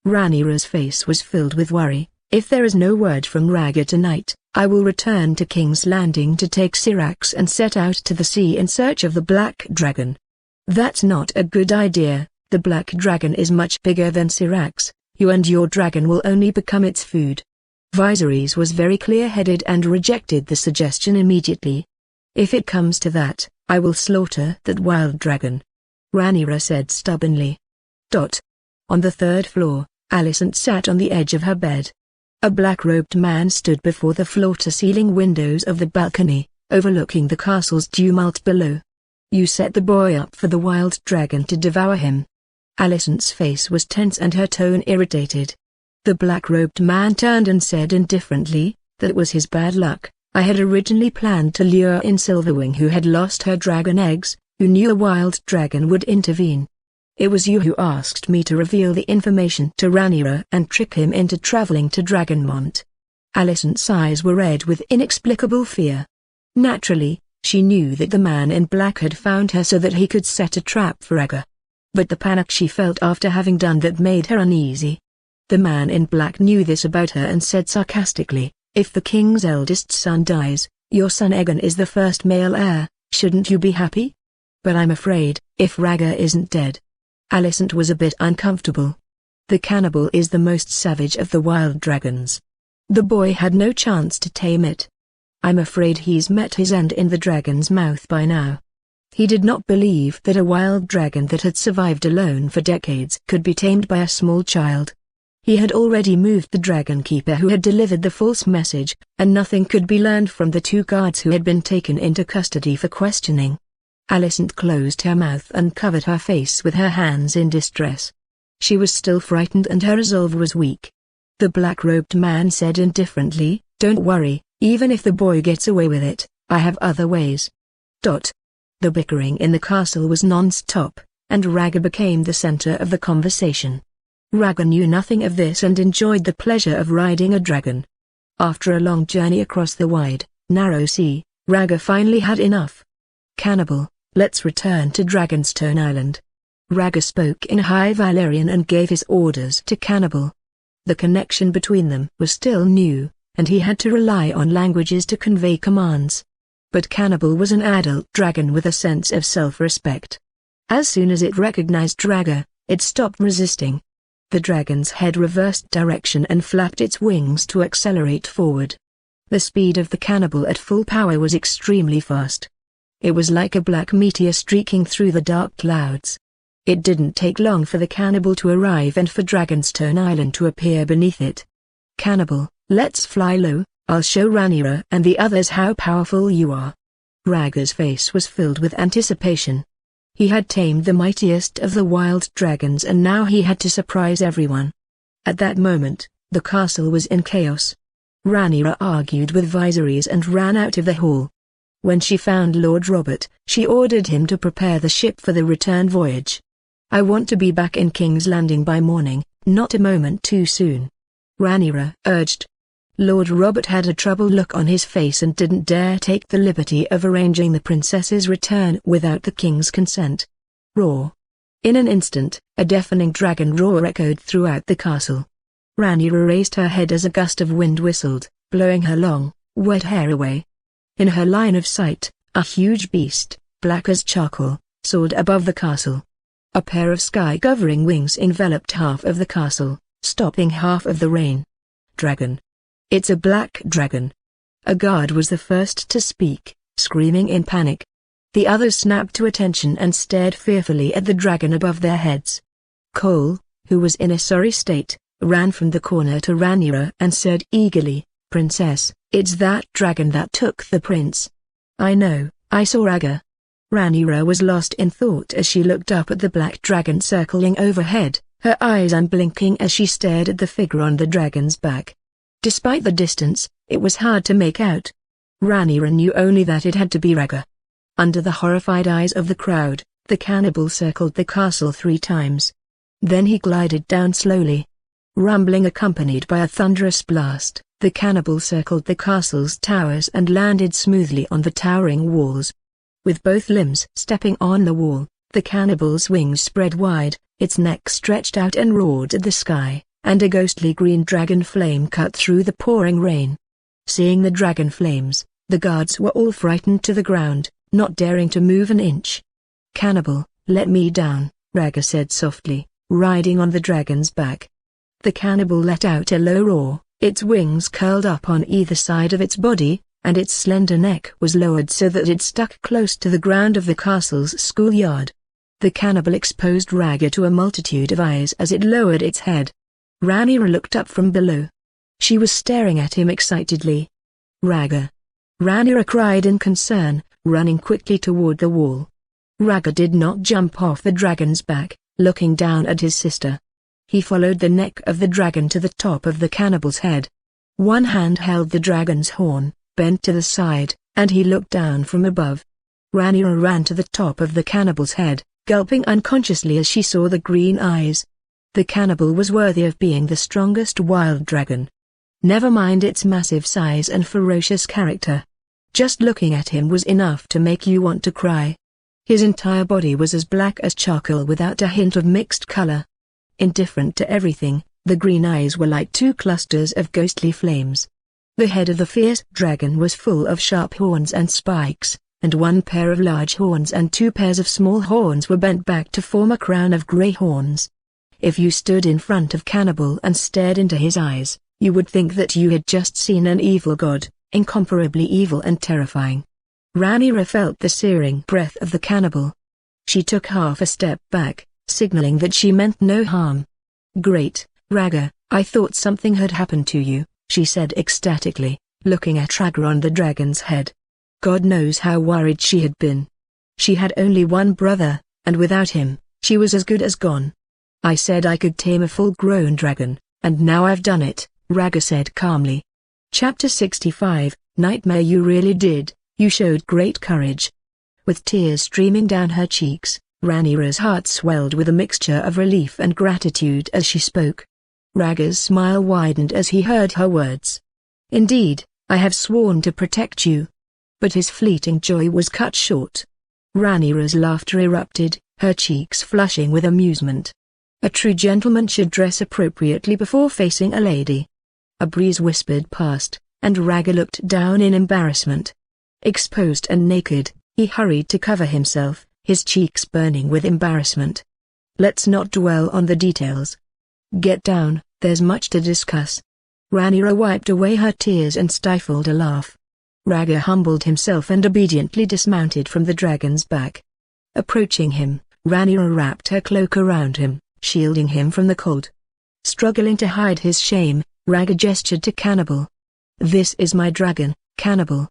Rhaenyra's face was filled with worry. If there is no word from Rhaegar tonight, I will return to King's Landing to take Syrax and set out to the sea in search of the Black Dragon. That's not a good idea. The Black Dragon is much bigger than Syrax. You and your dragon will only become its food. Viserys was very clear-headed and rejected the suggestion immediately. If it comes to that, I will slaughter that wild dragon, Rhaenyra said stubbornly. On the third floor, Alicent sat on the edge of her bed. A black-robed man stood before the floor-to-ceiling windows of the balcony, overlooking the castle's tumult below. You set the boy up for the wild dragon to devour him. Alicent's face was tense and her tone irritated. The black-robed man turned and said indifferently, that was his bad luck. I had originally planned to lure in Silverwing, who had lost her dragon eggs, who knew a wild dragon would intervene. It was you who asked me to reveal the information to Rhaenyra and trick him into traveling to Dragonmont. Alicent's eyes were red with inexplicable fear. Naturally, she knew that the man in black had found her so that he could set a trap for Rhaegar. But the panic she felt after having done that made her uneasy. The man in black knew this about her and said sarcastically, if the king's eldest son dies, your son Aegon is the first male heir, shouldn't you be happy? But I'm afraid, if Rhaegar isn't dead. Alicent was a bit uncomfortable. The cannibal is the most savage of the wild dragons. The boy had no chance to tame it. I'm afraid he's met his end in the dragon's mouth by now. He did not believe that a wild dragon that had survived alone for decades could be tamed by a small child. He had already moved the dragon keeper who had delivered the false message, and nothing could be learned from the two guards who had been taken into custody for questioning. Alicent closed her mouth and covered her face with her hands in distress. She was still frightened and her resolve was weak. The black-robed man said indifferently, don't worry, even if the boy gets away with it, I have other ways. The bickering in the castle was non-stop, and Rhaegar became the center of the conversation. Rhaegar knew nothing of this and enjoyed the pleasure of riding a dragon. After a long journey across the wide, narrow sea, Rhaegar finally had enough. Cannibal, let's return to Dragonstone Island. Rhaegar spoke in High Valyrian and gave his orders to Cannibal. The connection between them was still new, and he had to rely on languages to convey commands. But Cannibal was an adult dragon with a sense of self-respect. As soon as it recognized Rhaegar, it stopped resisting. The dragon's head reversed direction and flapped its wings to accelerate forward. The speed of the cannibal at full power was extremely fast. It was like a black meteor streaking through the dark clouds. It didn't take long for the cannibal to arrive and for Dragonstone Island to appear beneath it. Cannibal, let's fly low, I'll show Rhaenyra and the others how powerful you are. Rhaegar's face was filled with anticipation. He had tamed the mightiest of the wild dragons and now he had to surprise everyone. At that moment, the castle was in chaos. Rhaenyra argued with Viserys and ran out of the hall. When she found Lord Robert, she ordered him to prepare the ship for the return voyage. I want to be back in King's Landing by morning, not a moment too soon, Rhaenyra urged. Lord Robert had a troubled look on his face and didn't dare take the liberty of arranging the princess's return without the king's consent. Roar. In an instant, a deafening dragon roar echoed throughout the castle. Rhaenyra raised her head as a gust of wind whistled, blowing her long, wet hair away. In her line of sight, a huge beast, black as charcoal, soared above the castle. A pair of sky-covering wings enveloped half of the castle, stopping half of the rain. Dragon. It's a black dragon. A guard was the first to speak, screaming in panic. The others snapped to attention and stared fearfully at the dragon above their heads. Cole, who was in a sorry state, ran from the corner to Rhaenyra and said eagerly, Princess, it's that dragon that took the prince. I know, I saw Rhaegar. Rhaenyra was lost in thought as she looked up at the black dragon circling overhead, her eyes unblinking as she stared at the figure on the dragon's back. Despite the distance, it was hard to make out. Rhaenyra knew only that it had to be Rhaegar. Under the horrified eyes of the crowd, the cannibal circled the castle 3 times. Then he glided down slowly. Rumbling accompanied by a thunderous blast, the cannibal circled the castle's towers and landed smoothly on the towering walls. With both limbs stepping on the wall, the cannibal's wings spread wide, Its neck stretched out and roared at the sky, and a ghostly green dragon flame cut through the pouring rain. Seeing the dragon flames, the guards were all frightened to the ground, not daring to move an inch. "Cannibal, let me down," Rhaegar said softly, riding on the dragon's back. The cannibal let out a low roar, its wings curled up on either side of its body, and its slender neck was lowered so that it stuck close to the ground of the castle's schoolyard. The cannibal exposed Rhaegar to a multitude of eyes as it lowered its head. Rhaenyra looked up from below. She was staring at him excitedly. "Rhaegar!" Rhaenyra cried in concern, running quickly toward the wall. Rhaegar did not jump off the dragon's back, looking down at his sister. He followed the neck of the dragon to the top of the cannibal's head. One hand held the dragon's horn, bent to the side, and he looked down from above. Rhaenyra ran to the top of the cannibal's head, gulping unconsciously as she saw the green eyes. The cannibal was worthy of being the strongest wild dragon. Never mind its massive size and ferocious character. Just looking at him was enough to make you want to cry. His entire body was as black as charcoal without a hint of mixed color. Indifferent to everything, the green eyes were like two clusters of ghostly flames. The head of the fierce dragon was full of sharp horns and spikes, and one pair of large horns and two pairs of small horns were bent back to form a crown of grey horns. If you stood in front of Cannibal and stared into his eyes, you would think that you had just seen an evil god, incomparably evil and terrifying. Rhaenyra felt the searing breath of the cannibal. She took half a step back, signaling that she meant no harm. "Great, Rhaegar, I thought something had happened to you," she said ecstatically, looking at Rhaegar on the dragon's head. God knows how worried she had been. She had only one brother, and without him, she was as good as gone. "I said I could tame a full-grown dragon, and now I've done it," Rhaegar said calmly. Chapter 65, Nightmare. You really did, you showed great courage. With tears streaming down her cheeks, Rhaenyra's heart swelled with a mixture of relief and gratitude as she spoke. Rhaegar's smile widened as he heard her words. "Indeed, I have sworn to protect you." But his fleeting joy was cut short. Rhaenyra's laughter erupted, her cheeks flushing with amusement. A true gentleman should dress appropriately before facing a lady. A breeze whispered past, and Rhaegar looked down in embarrassment. Exposed and naked, he hurried to cover himself, his cheeks burning with embarrassment. "Let's not dwell on the details. Get down, there's much to discuss." Rhaenyra wiped away her tears and stifled a laugh. Rhaegar humbled himself and obediently dismounted from the dragon's back. Approaching him, Rhaenyra wrapped her cloak around him, shielding him from the cold. Struggling to hide his shame, Rhaegar gestured to Cannibal. "This is my dragon, Cannibal.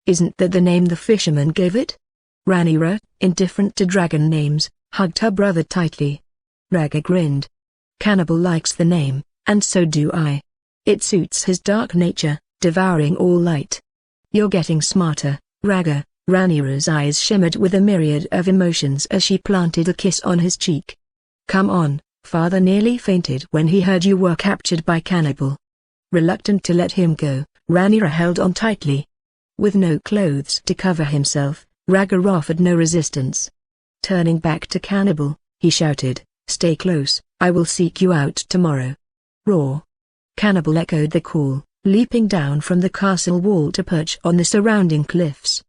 Isn't that the name the fisherman gave it?" Rhaenyra, indifferent to dragon names, hugged her brother tightly. Rhaegar grinned. "Cannibal likes the name, and so do I. It suits his dark nature, devouring all light." "You're getting smarter, Rhaegar." Rhaenyra's eyes shimmered with a myriad of emotions as she planted a kiss on his cheek. "Come on, father nearly fainted when he heard you were captured by Cannibal." Reluctant to let him go, Rhaenyra held on tightly. With no clothes to cover himself, Rhaegar offered no resistance. Turning back to Cannibal, he shouted, "Stay close, I will seek you out tomorrow." Roar. Cannibal echoed the call, leaping down from the castle wall to perch on the surrounding cliffs.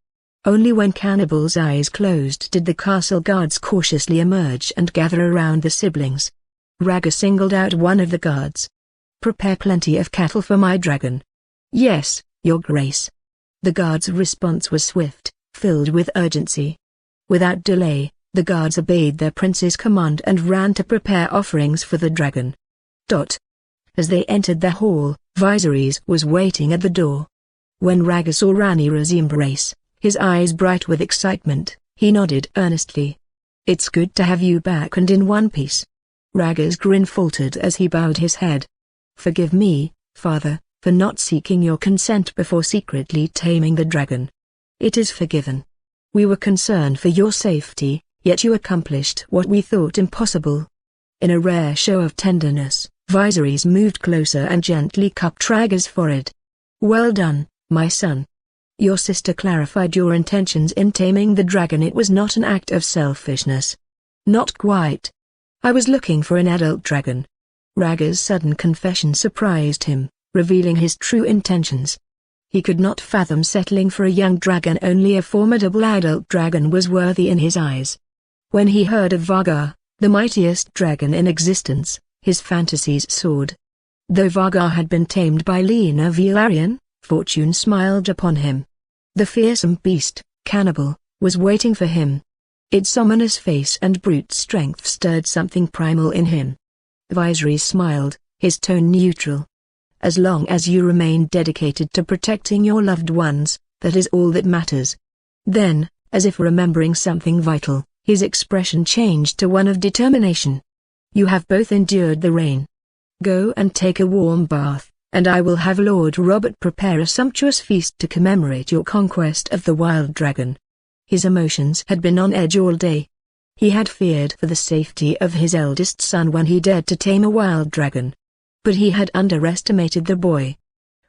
Only when Cannibal's eyes closed did the castle guards cautiously emerge and gather around the siblings. Rhaegar singled out one of the guards. "Prepare plenty of cattle for my dragon." "Yes, Your Grace." The guard's response was swift, filled with urgency. Without delay, the guards obeyed their prince's command and ran to prepare offerings for the dragon. As they entered the hall, Viserys was waiting at the door. When Rhaegar saw Rhaenyra's embrace, his eyes bright with excitement, he nodded earnestly. "It's good to have you back and in one piece." Rhaegar's grin faltered as he bowed his head. "Forgive me, father, for not seeking your consent before secretly taming the dragon." "It is forgiven. We were concerned for your safety, yet you accomplished what we thought impossible." In a rare show of tenderness, Viserys moved closer and gently cupped Rhaegar's forehead. "Well done, my son. Your sister clarified your intentions in taming the dragon. It was not an act of selfishness." "Not quite. I was looking for an adult dragon. Rhaegar's sudden confession surprised him, revealing his true intentions. He could not fathom settling for a young dragon. Only a formidable adult dragon was worthy in his eyes. When he heard of Rhaegar, the mightiest dragon in existence, his fantasies soared. Though Rhaegar had been tamed by Lena Velaryon, fortune smiled upon him. The fearsome beast, cannibal, was waiting for him. Its ominous face and brute strength stirred something primal in him. Viserys smiled, his tone neutral. As long as you remain dedicated to protecting your loved ones, that is all that matters. Then, as if remembering something vital, his expression changed to one of determination. You have both endured the rain. Go and take a warm bath, and I will have Lord Robert prepare a sumptuous feast to commemorate your conquest of the wild dragon. His emotions had been on edge all day. He had feared for the safety of his eldest son when he dared to tame a wild dragon. But he had underestimated the boy.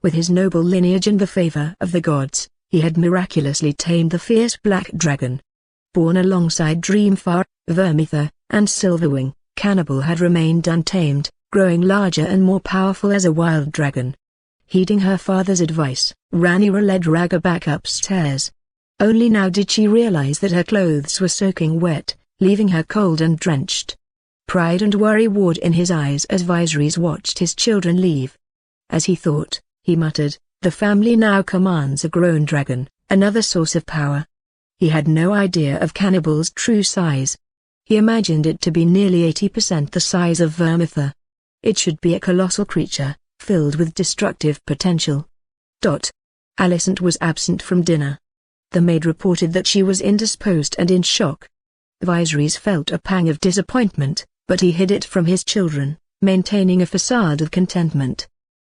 With his noble lineage and the favor of the gods, he had miraculously tamed the fierce black dragon. Born alongside Dreamfire, Vermithor, and Silverwing, Cannibal had remained untamed, growing larger and more powerful as a wild dragon. Heeding her father's advice, Rhaenyra led Rhaegar back upstairs. Only now did she realize that her clothes were soaking wet, leaving her cold and drenched. Pride and worry warred in his eyes as Viserys watched his children leave. As he thought, he muttered, the family now commands a grown dragon, another source of power. He had no idea of Cannibal's true size. He imagined it to be nearly 80% the size of Vermithor. It should be a colossal creature, filled with destructive potential. Alicent was absent from dinner. The maid reported that she was indisposed and in shock. Viserys felt a pang of disappointment, but he hid it from his children, maintaining a facade of contentment.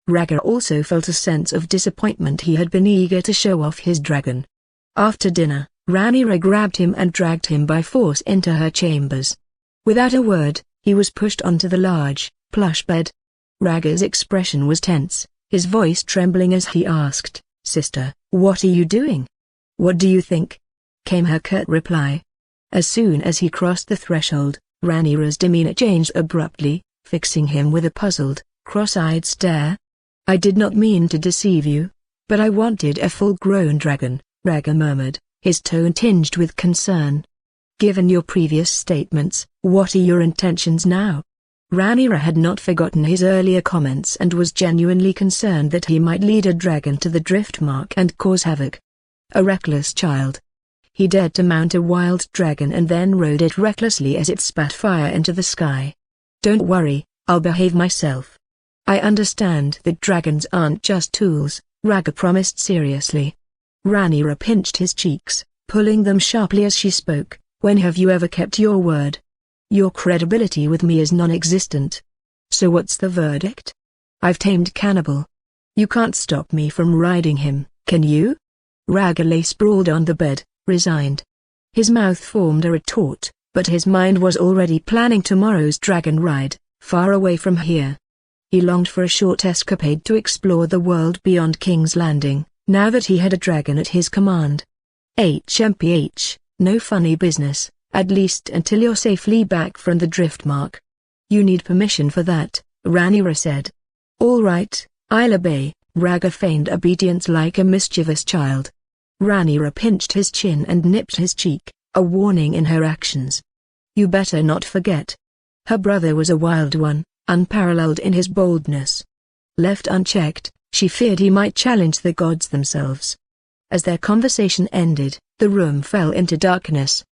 Rhaegar also felt a sense of disappointment. He had been eager to show off his dragon. After dinner, Rhaenyra grabbed him and dragged him by force into her chambers. Without a word, he was pushed onto the large, plush bed. Rhaegar's expression was tense, his voice trembling as he asked, "Sister, what are you doing? What do you think?" came her curt reply. As soon as he crossed the threshold, Rhaenyra's demeanor changed abruptly, fixing him with a puzzled, cross-eyed stare. "I did not mean to deceive you, but I wanted a full-grown dragon," Rhaegar murmured, his tone tinged with concern. "Given your previous statements, what are your intentions now?" Rhaenyra had not forgotten his earlier comments and was genuinely concerned that he might lead a dragon to the Driftmark and cause havoc. A reckless child. He dared to mount a wild dragon and then rode it recklessly as it spat fire into the sky. "Don't worry, I'll behave myself." "I understand that dragons aren't just tools," Rhaegar promised seriously. Rhaenyra pinched his cheeks, pulling them sharply as she spoke. "When have you ever kept your word? Your credibility with me is non-existent. So what's the verdict?" "I've tamed Cannibal. You can't stop me from riding him, can you?" Rhaegar lay sprawled on the bed, resigned. His mouth formed a retort, but his mind was already planning tomorrow's dragon ride, far away from here. He longed for a short escapade to explore the world beyond King's Landing, now that he had a dragon at his command. HMPH, no funny business, at least until you're safely back from the Driftmark. "You need permission for that," Rhaenyra said. "All right, I'll obey," Rhaegar feigned obedience like a mischievous child. Rhaenyra pinched his chin and nipped his cheek, a warning in her actions. "You better not forget. Her brother was a wild one, unparalleled in his boldness. Left unchecked, she feared he might challenge the gods themselves." As their conversation ended, the room fell into darkness.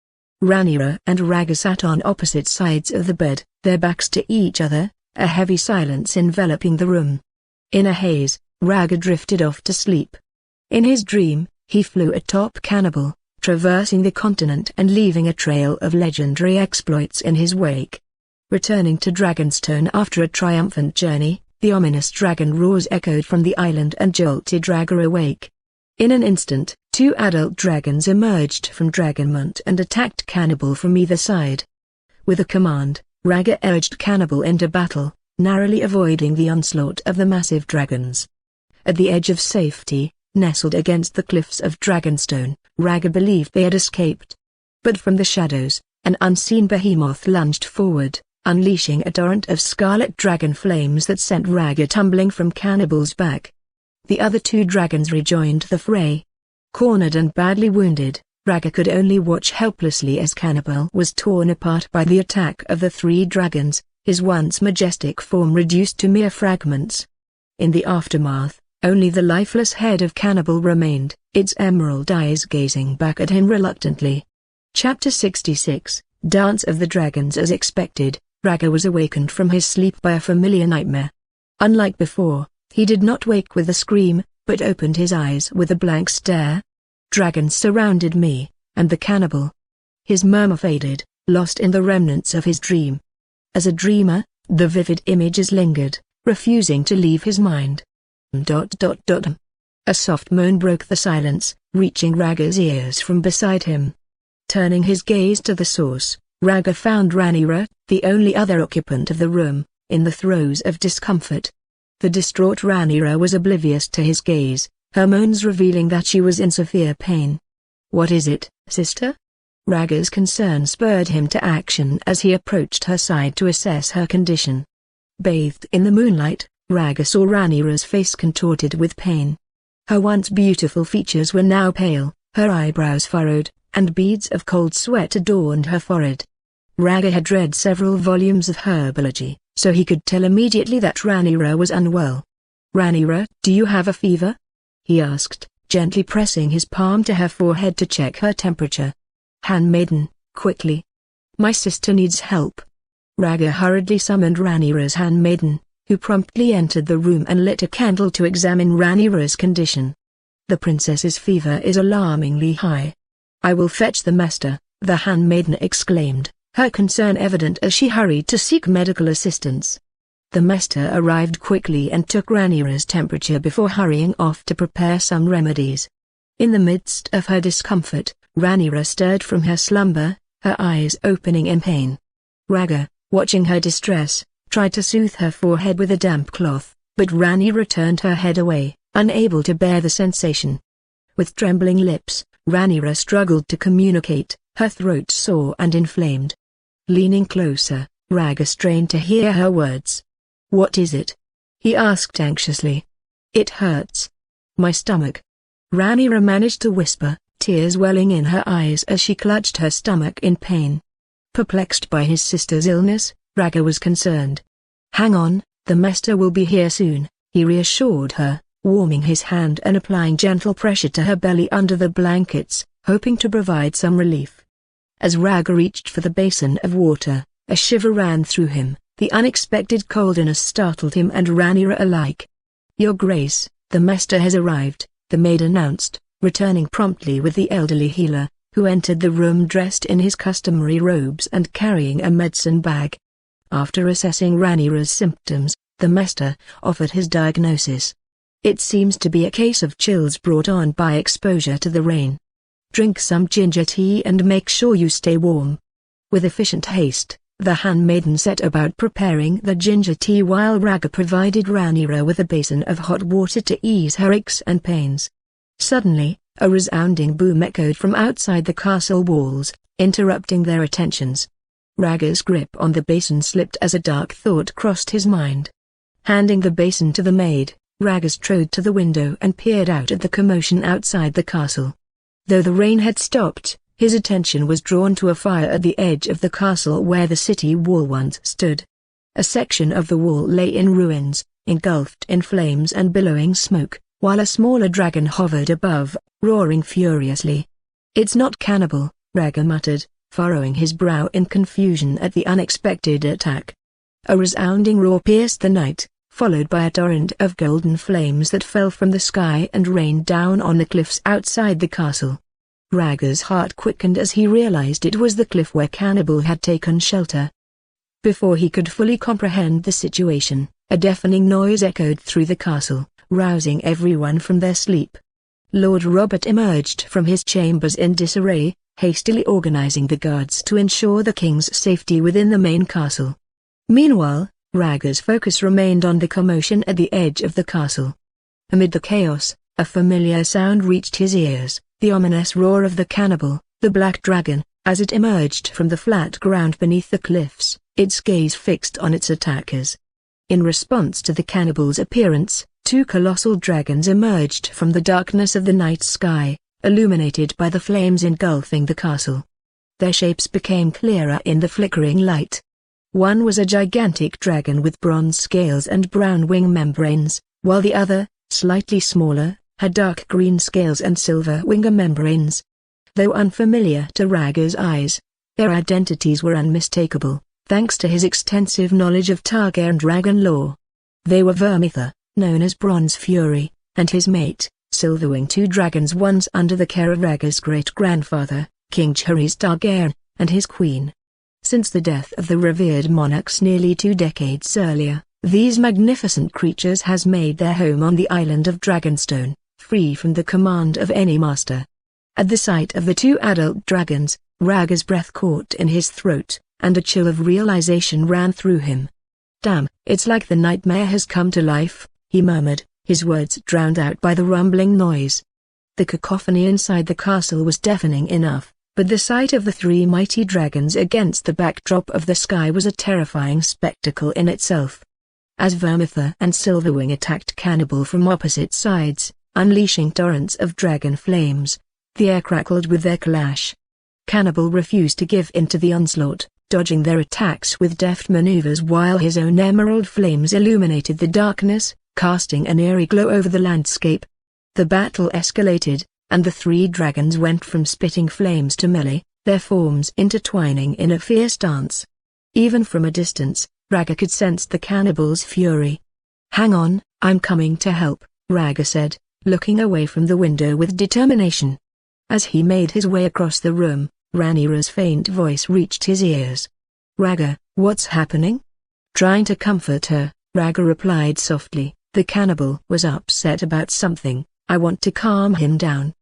Rhaenyra and Rhaegar sat on opposite sides of the bed, their backs to each other, a heavy silence enveloping the room. In a haze, Rhaegar drifted off to sleep. In his dream, he flew atop Cannibal, traversing the continent and leaving a trail of legendary exploits in his wake. Returning to Dragonstone after a triumphant journey, the ominous dragon roars echoed from the island and jolted Rhaegar awake. In an instant, 2 adult dragons emerged from Dragonmont and attacked Cannibal from either side. With a command, Rhaegar urged Cannibal into battle, narrowly avoiding the onslaught of the massive dragons. At the edge of safety, nestled against the cliffs of Dragonstone, Rhaegar believed they had escaped. But from the shadows, an unseen behemoth lunged forward, unleashing a torrent of scarlet dragon flames that sent Rhaegar tumbling from Cannibal's back. The other two dragons rejoined the fray. Cornered and badly wounded, Rhaegar could only watch helplessly as Cannibal was torn apart by the attack of the three dragons, his once majestic form reduced to mere fragments. In the aftermath, only the lifeless head of Cannibal remained, its emerald eyes gazing back at him reluctantly. Chapter 66, Dance of the Dragons. As expected, Rhaegar was awakened from his sleep by a familiar nightmare. Unlike before, he did not wake with a scream, but opened his eyes with a blank stare. Dragons surrounded me, and the cannibal. His murmur faded, lost in the remnants of his dream. As a dreamer, the vivid images lingered, refusing to leave his mind. A soft moan broke the silence, reaching Rhaegar's ears from beside him. Turning his gaze to the source, Rhaegar found Rhaenyra, the only other occupant of the room, in the throes of discomfort. The distraught Rhaenyra was oblivious to his gaze, her moans revealing that she was in severe pain. "What is it, sister?" Rhaegar's concern spurred him to action as he approached her side to assess her condition. Bathed in the moonlight, Rhaegar saw Rhaenyra's face contorted with pain. Her once beautiful features were now pale, her eyebrows furrowed, and beads of cold sweat adorned her forehead. Rhaegar had read several volumes of herbology, so he could tell immediately that Rhaenyra was unwell. "Rhaenyra, do you have a fever?" he asked, gently pressing his palm to her forehead to check her temperature. "Handmaiden, quickly. My sister needs help." Rhaegar hurriedly summoned Rhaenyra's handmaiden, who promptly entered the room and lit a candle to examine Rhaenyra's condition. "The princess's fever is alarmingly high." "I will fetch the master," the handmaiden exclaimed, her concern evident as she hurried to seek medical assistance. The master arrived quickly and took Rhaenyra's temperature before hurrying off to prepare some remedies. In the midst of her discomfort, Rhaenyra stirred from her slumber, her eyes opening in pain. Rhaegar, watching her distress, tried to soothe her forehead with a damp cloth, but Rhaenyra turned her head away, unable to bear the sensation. With trembling lips, Rhaenyra struggled to communicate, her throat sore and inflamed. Leaning closer, Rhaegar strained to hear her words. "What is it?" he asked anxiously. "It hurts. My stomach." Rhaenyra managed to whisper, tears welling in her eyes as she clutched her stomach in pain. Perplexed by his sister's illness, Rhaegar was concerned. "Hang on, the master will be here soon," he reassured her, warming his hand and applying gentle pressure to her belly under the blankets, hoping to provide some relief. As Rhaegar reached for the basin of water, a shiver ran through him. The unexpected coldness startled him and Rhaenyra alike. "Your Grace, the master has arrived," the maid announced, returning promptly with the elderly healer, who entered the room dressed in his customary robes and carrying a medicine bag. After assessing Rhaenyra's symptoms, the master offered his diagnosis. "It seems to be a case of chills brought on by exposure to the rain. Drink some ginger tea and make sure you stay warm." With efficient haste, the handmaiden set about preparing the ginger tea while Rhaegar provided Rhaenyra with a basin of hot water to ease her aches and pains. Suddenly, a resounding boom echoed from outside the castle walls, interrupting their attentions. Rhaegar's grip on the basin slipped as a dark thought crossed his mind. Handing the basin to the maid, Rhaegar strode to the window and peered out at the commotion outside the castle. Though the rain had stopped, his attention was drawn to a fire at the edge of the castle where the city wall once stood. A section of the wall lay in ruins, engulfed in flames and billowing smoke, while a smaller dragon hovered above, roaring furiously. "It's not cannibal," Rhaegar muttered, furrowing his brow in confusion at the unexpected attack. A resounding roar pierced the night, followed by a torrent of golden flames that fell from the sky and rained down on the cliffs outside the castle. Rhaegar's heart quickened as he realized it was the cliff where Cannibal had taken shelter. Before he could fully comprehend the situation, a deafening noise echoed through the castle, rousing everyone from their sleep. Lord Robert emerged from his chambers in disarray, hastily organizing the guards to ensure the king's safety within the main castle. Meanwhile, Rhaegar's focus remained on the commotion at the edge of the castle. Amid the chaos, a familiar sound reached his ears, the ominous roar of the cannibal, the black dragon, as it emerged from the flat ground beneath the cliffs, its gaze fixed on its attackers. In response to the cannibal's appearance, two colossal dragons emerged from the darkness of the night sky, illuminated by the flames engulfing the castle. Their shapes became clearer in the flickering light. One was a gigantic dragon with bronze scales and brown wing membranes, while the other, slightly smaller, had dark green scales and silver wing membranes. Though unfamiliar to Rhaegar's eyes, their identities were unmistakable, thanks to his extensive knowledge of Targa and dragon lore. They were Vermithor, known as Bronze Fury, and his mate, Silverwing, two dragons once under the care of Rhaegar's great-grandfather, King Jaehaerys Targaryen, and his queen. Since the death of the revered monarchs nearly 2 decades earlier, these magnificent creatures has made their home on the island of Dragonstone, free from the command of any master. At the sight of the two adult dragons, Rhaegar's breath caught in his throat, and a chill of realization ran through him. "Damn, it's like the nightmare has come to life," he murmured, his words drowned out by the rumbling noise. The cacophony inside the castle was deafening enough, but the sight of the 3 mighty dragons against the backdrop of the sky was a terrifying spectacle in itself. As Vermithor and Silverwing attacked Cannibal from opposite sides, unleashing torrents of dragon flames, the air crackled with their clash. Cannibal refused to give in to the onslaught, dodging their attacks with deft maneuvers while his own emerald flames illuminated the darkness, casting an eerie glow over the landscape. The battle escalated, and the 3 dragons went from spitting flames to melee, their forms intertwining in a fierce dance. Even from a distance, Rhaegar could sense the cannibal's fury. "Hang on, I'm coming to help," Rhaegar said, looking away from the window with determination. As he made his way across the room, Rhaenyra's faint voice reached his ears. "Rhaegar, what's happening?" Trying to comfort her, Rhaegar replied softly, "The cannibal was upset about something, I want to calm him down."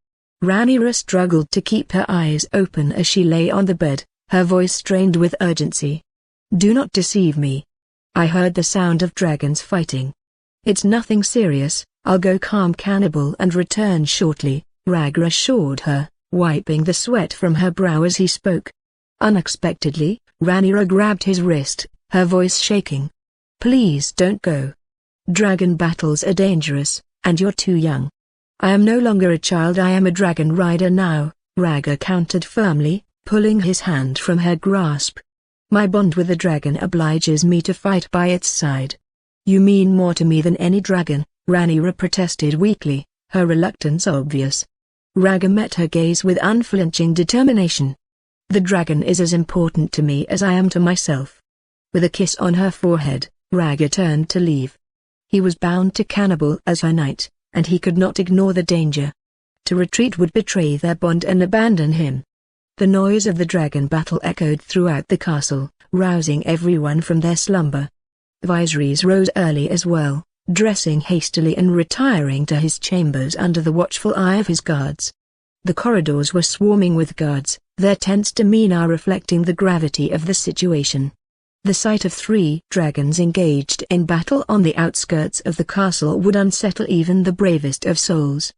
Rhaenyra struggled to keep her eyes open as she lay on the bed, her voice strained with urgency. "Do not deceive me. I heard the sound of dragons fighting. It's nothing serious, I'll go calm Cannibal and return shortly," Rhaegar assured her, wiping the sweat from her brow as he spoke. Unexpectedly, Rhaenyra grabbed his wrist, her voice shaking. "Please don't go. Dragon battles are dangerous, and you're too young." "I am no longer a child, I am a dragon rider now," Rhaegar countered firmly, pulling his hand from her grasp. "My bond with the dragon obliges me to fight by its side." "You mean more to me than any dragon," Rhaenyra protested weakly, her reluctance obvious. Rhaegar met her gaze with unflinching determination. "The dragon is as important to me as I am to myself." With a kiss on her forehead, Rhaegar turned to leave. He was bound to Cannibal as her knight, and he could not ignore the danger. To retreat would betray their bond and abandon him. The noise of the dragon battle echoed throughout the castle, rousing everyone from their slumber. Viserys rose early as well, dressing hastily and retiring to his chambers under the watchful eye of his guards. The corridors were swarming with guards, their tense demeanor reflecting the gravity of the situation. The sight of 3 dragons engaged in battle on the outskirts of the castle would unsettle even the bravest of souls.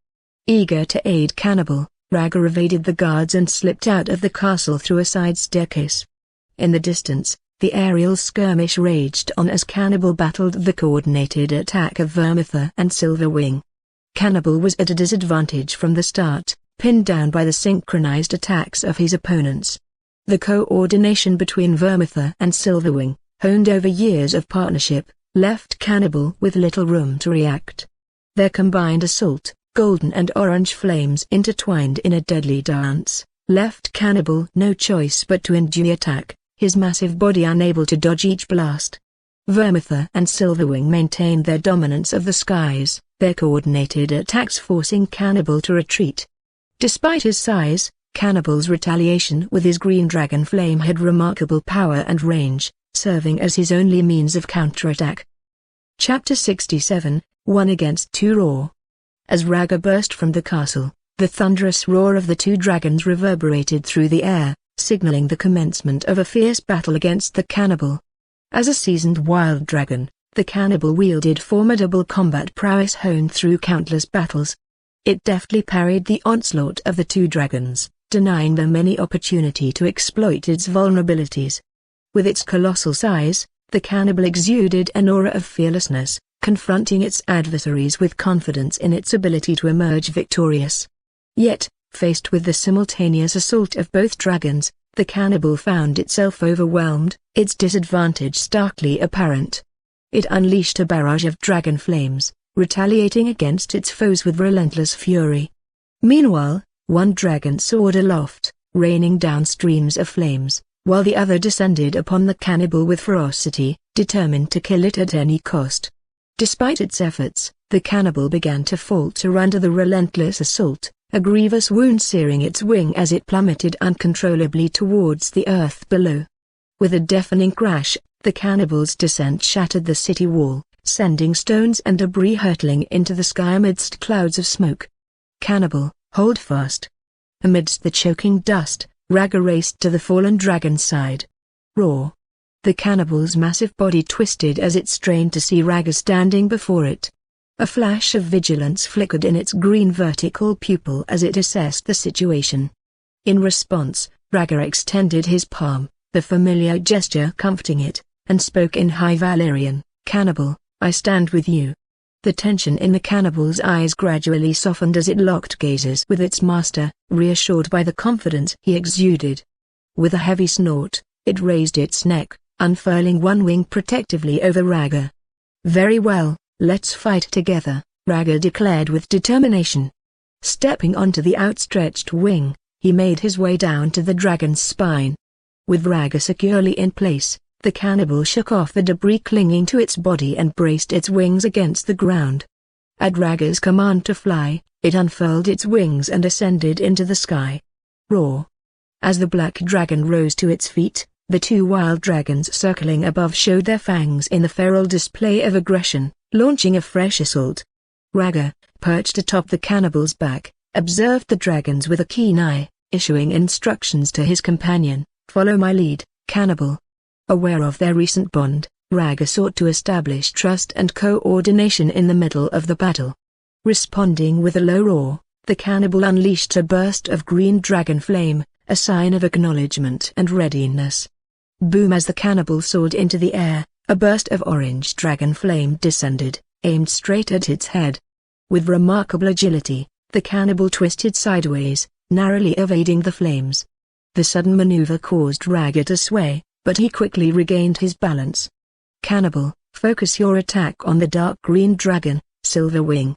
Eager to aid Cannibal, Rhaegar evaded the guards and slipped out of the castle through a side staircase. In the distance, the aerial skirmish raged on as Cannibal battled the coordinated attack of Vermithor and Silverwing. Cannibal was at a disadvantage from the start, pinned down by the synchronized attacks of his opponents. The coordination between Vermithor and Silverwing, honed over years of partnership, left Cannibal with little room to react. Their combined assault, golden and orange flames intertwined in a deadly dance, left Cannibal no choice but to endure attack, his massive body unable to dodge each blast. Vermithor and Silverwing maintained their dominance of the skies, their coordinated attacks forcing Cannibal to retreat. Despite his size, Cannibal's retaliation with his green dragon flame had remarkable power and range, serving as his only means of counterattack. Chapter 67, 1 against 2 Roar. As Rhaegar burst from the castle, the thunderous roar of the 2 dragons reverberated through the air, signaling the commencement of a fierce battle against the cannibal. As a seasoned wild dragon, the cannibal wielded formidable combat prowess honed through countless battles. It deftly parried the onslaught of the 2 dragons, denying them any opportunity to exploit its vulnerabilities. With its colossal size, the cannibal exuded an aura of fearlessness, confronting its adversaries with confidence in its ability to emerge victorious. Yet, faced with the simultaneous assault of both dragons, the cannibal found itself overwhelmed, its disadvantage starkly apparent. It unleashed a barrage of dragon flames, retaliating against its foes with relentless fury. Meanwhile, one dragon soared aloft, raining down streams of flames, while the other descended upon the cannibal with ferocity, determined to kill it at any cost. Despite its efforts, the cannibal began to falter under the relentless assault, a grievous wound searing its wing as it plummeted uncontrollably towards the earth below. With a deafening crash, the cannibal's descent shattered the city wall, sending stones and debris hurtling into the sky amidst clouds of smoke. "Cannibal, hold fast." Amidst the choking dust, Rhaegar raced to the fallen dragon's side. Roar! The cannibal's massive body twisted as it strained to see Rhaegar standing before it. A flash of vigilance flickered in its green vertical pupil as it assessed the situation. In response, Rhaegar extended his palm, the familiar gesture comforting it, and spoke in High Valyrian, "Cannibal, I stand with you." The tension in the cannibal's eyes gradually softened as it locked gazes with its master, reassured by the confidence he exuded. With a heavy snort, it raised its neck, unfurling one wing protectively over Rhaegar. "Very well, let's fight together," Rhaegar declared with determination. Stepping onto the outstretched wing, he made his way down to the dragon's spine. With Rhaegar securely in place, the cannibal shook off the debris clinging to its body and braced its wings against the ground. At Rhaegar's command to fly, it unfurled its wings and ascended into the sky. Roar! As the black dragon rose to its feet, the two wild dragons circling above showed their fangs in the feral display of aggression, launching a fresh assault. Rhaegar, perched atop the cannibal's back, observed the dragons with a keen eye, issuing instructions to his companion, "Follow my lead, cannibal." Aware of their recent bond, Rhaegar sought to establish trust and coordination in the middle of the battle. Responding with a low roar, the cannibal unleashed a burst of green dragon flame, a sign of acknowledgement and readiness. Boom! As the cannibal soared into the air, a burst of orange dragon flame descended, aimed straight at its head. With remarkable agility, the cannibal twisted sideways, narrowly evading the flames. The sudden maneuver caused Rhaegar to sway, but he quickly regained his balance. "Cannibal, focus your attack on the dark green dragon, Silverwing.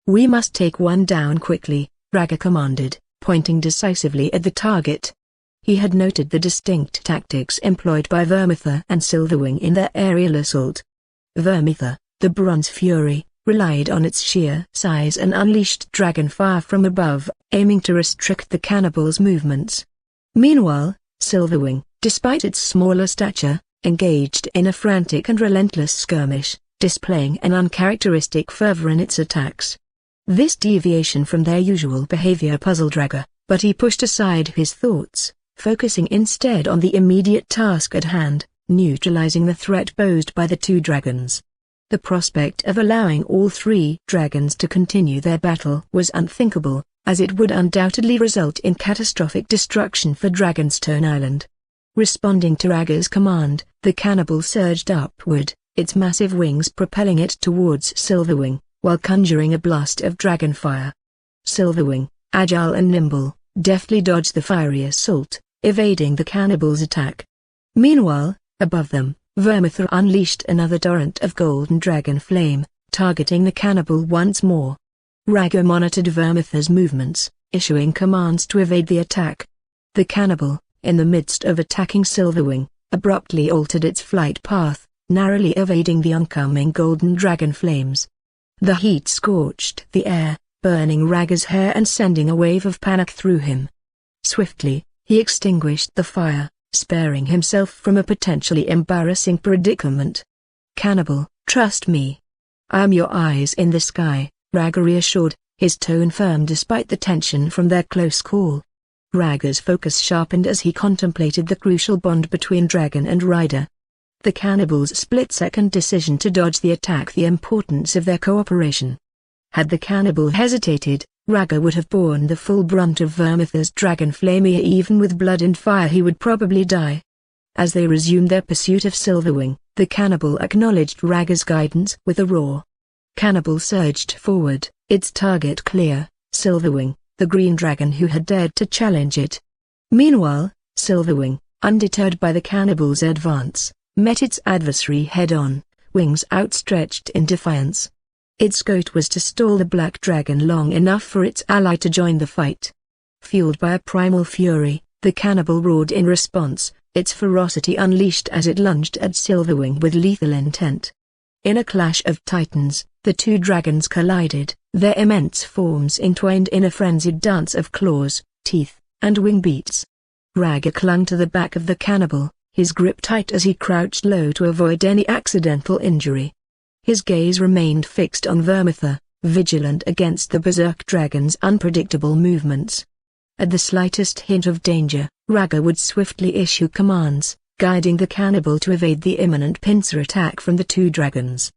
We must take one down quickly," Rhaegar commanded, pointing decisively at the target. He had noted the distinct tactics employed by Vermithor and Silverwing in their aerial assault. Vermithor, the Bronze Fury, relied on its sheer size and unleashed dragon fire from above, aiming to restrict the cannibal's movements. Meanwhile, Silverwing, despite its smaller stature, engaged in a frantic and relentless skirmish, displaying an uncharacteristic fervor in its attacks. This deviation from their usual behavior puzzled Rhaegar, but he pushed aside his thoughts, focusing instead on the immediate task at hand, neutralizing the threat posed by the two dragons. The prospect of allowing all three dragons to continue their battle was unthinkable, as it would undoubtedly result in catastrophic destruction for Dragonstone Island. Responding to Rhaegar's command, the cannibal surged upward, its massive wings propelling it towards Silverwing, while conjuring a blast of dragon fire. Silverwing, agile and nimble, deftly dodged the fiery assault, evading the cannibal's attack. Meanwhile, above them, Vermithor unleashed another torrent of golden dragon flame, targeting the cannibal once more. Rhaegar monitored Vermithor's movements, issuing commands to evade the attack. The cannibal, in the midst of attacking Silverwing, abruptly altered its flight path, narrowly evading the oncoming golden dragon flames. The heat scorched the air, burning Rhaegar's hair and sending a wave of panic through him. Swiftly, he extinguished the fire, sparing himself from a potentially embarrassing predicament. "Cannibal, trust me. I am your eyes in the sky," Rhaegar reassured, his tone firm despite the tension from their close call. Rhaegar's focus sharpened as he contemplated the crucial bond between dragon and rider. The cannibal's split-second decision to dodge the attack, the importance of their cooperation. Had the cannibal hesitated, Rhaegar would have borne the full brunt of Vermithor's dragon flame. Even with blood and fire he would probably die. As they resumed their pursuit of Silverwing, the cannibal acknowledged Rhaegar's guidance with a roar. Cannibal surged forward, its target clear, Silverwing, the green dragon who had dared to challenge it. Meanwhile, Silverwing, undeterred by the cannibal's advance, met its adversary head-on, wings outstretched in defiance. Its goal was to stall the black dragon long enough for its ally to join the fight. Fueled by a primal fury, the cannibal roared in response, its ferocity unleashed as it lunged at Silverwing with lethal intent. In a clash of titans, the two dragons collided, their immense forms entwined in a frenzied dance of claws, teeth, and wing beats. Rhaegar clung to the back of the cannibal, his grip tight as he crouched low to avoid any accidental injury. His gaze remained fixed on Vermithor, vigilant against the berserk dragon's unpredictable movements. At the slightest hint of danger, Rhaegar would swiftly issue commands, guiding the cannibal to evade the imminent pincer attack from the two dragons.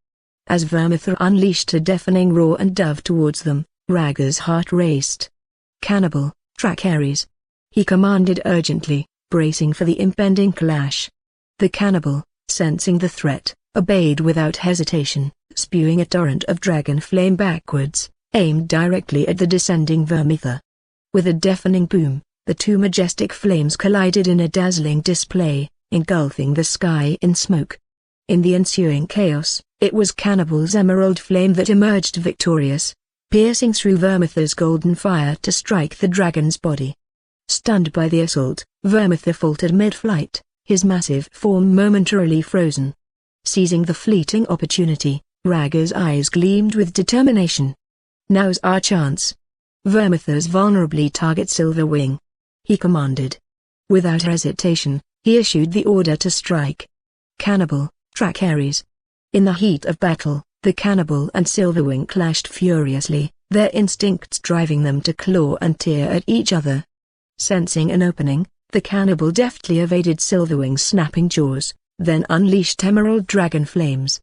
As Vermithor unleashed a deafening roar and dove towards them, Rhaegar's heart raced. "Cannibal, track Ares," he commanded urgently, bracing for the impending clash. The cannibal, sensing the threat, obeyed without hesitation, spewing a torrent of dragon flame backwards, aimed directly at the descending Vermithor. With a deafening boom, the two majestic flames collided in a dazzling display, engulfing the sky in smoke. In the ensuing chaos, it was Cannibal's emerald flame that emerged victorious, piercing through Vermithor's golden fire to strike the dragon's body. Stunned by the assault, Vermithor faltered mid-flight, his massive form momentarily frozen. Seizing the fleeting opportunity, Rhaegar's eyes gleamed with determination. "Now's our chance. Vermithor's vulnerably target Silverwing," he commanded. Without hesitation, he issued the order to strike. "Cannibal, track Ares." In the heat of battle, the cannibal and Silverwing clashed furiously, their instincts driving them to claw and tear at each other. Sensing an opening, the cannibal deftly evaded Silverwing's snapping jaws, then unleashed emerald dragon flames.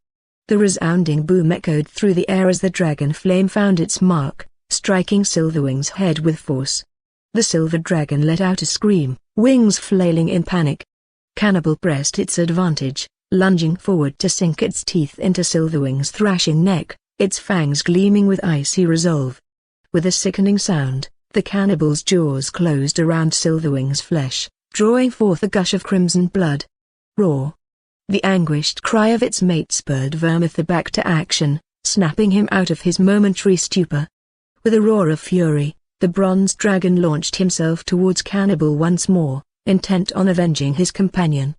The resounding boom echoed through the air as the dragon flame found its mark, striking Silverwing's head with force. The silver dragon let out a scream, wings flailing in panic. Cannibal pressed its advantage, lunging forward to sink its teeth into Silverwing's thrashing neck, its fangs gleaming with icy resolve. With a sickening sound, the cannibal's jaws closed around Silverwing's flesh, drawing forth a gush of crimson blood. Roar! The anguished cry of its mate spurred Vermithor back to action, snapping him out of his momentary stupor. With a roar of fury, the bronze dragon launched himself towards Cannibal once more, intent on avenging his companion.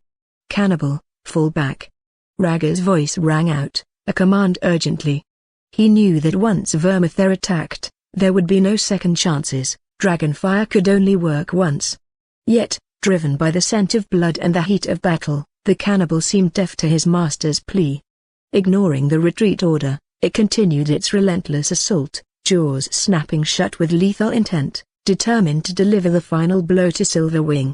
"Cannibal, fall back." Rhaegar's voice rang out, a command urgently. He knew that once Vermithor attacked, there would be no second chances, dragonfire could only work once. Yet, driven by the scent of blood and the heat of battle, the cannibal seemed deaf to his master's plea. Ignoring the retreat order, it continued its relentless assault, jaws snapping shut with lethal intent, determined to deliver the final blow to Silverwing.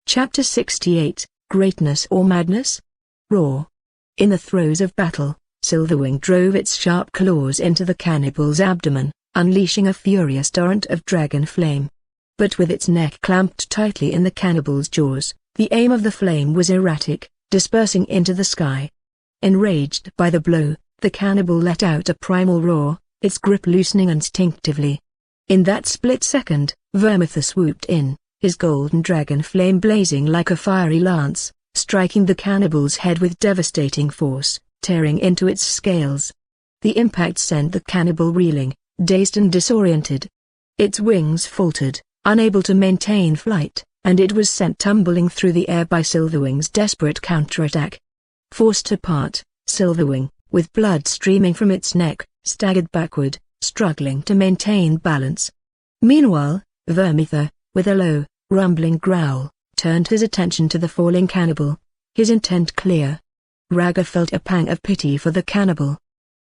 Chapter 68, Greatness or Madness? Roar. In the throes of battle, Silverwing drove its sharp claws into the cannibal's abdomen, unleashing a furious torrent of dragon flame. But with its neck clamped tightly in the cannibal's jaws, the aim of the flame was erratic, dispersing into the sky. Enraged by the blow, the cannibal let out a primal roar, its grip loosening instinctively. In that split second, Vermithor swooped in, his golden dragon flame blazing like a fiery lance, striking the cannibal's head with devastating force, tearing into its scales. The impact sent the cannibal reeling, dazed and disoriented. Its wings faltered, unable to maintain flight, and it was sent tumbling through the air by Silverwing's desperate counterattack. Forced apart, Silverwing, with blood streaming from its neck, staggered backward, struggling to maintain balance. Meanwhile, Vermithor, with a low, rumbling growl, turned his attention to the falling cannibal, his intent clear. Rhaegar felt a pang of pity for the cannibal.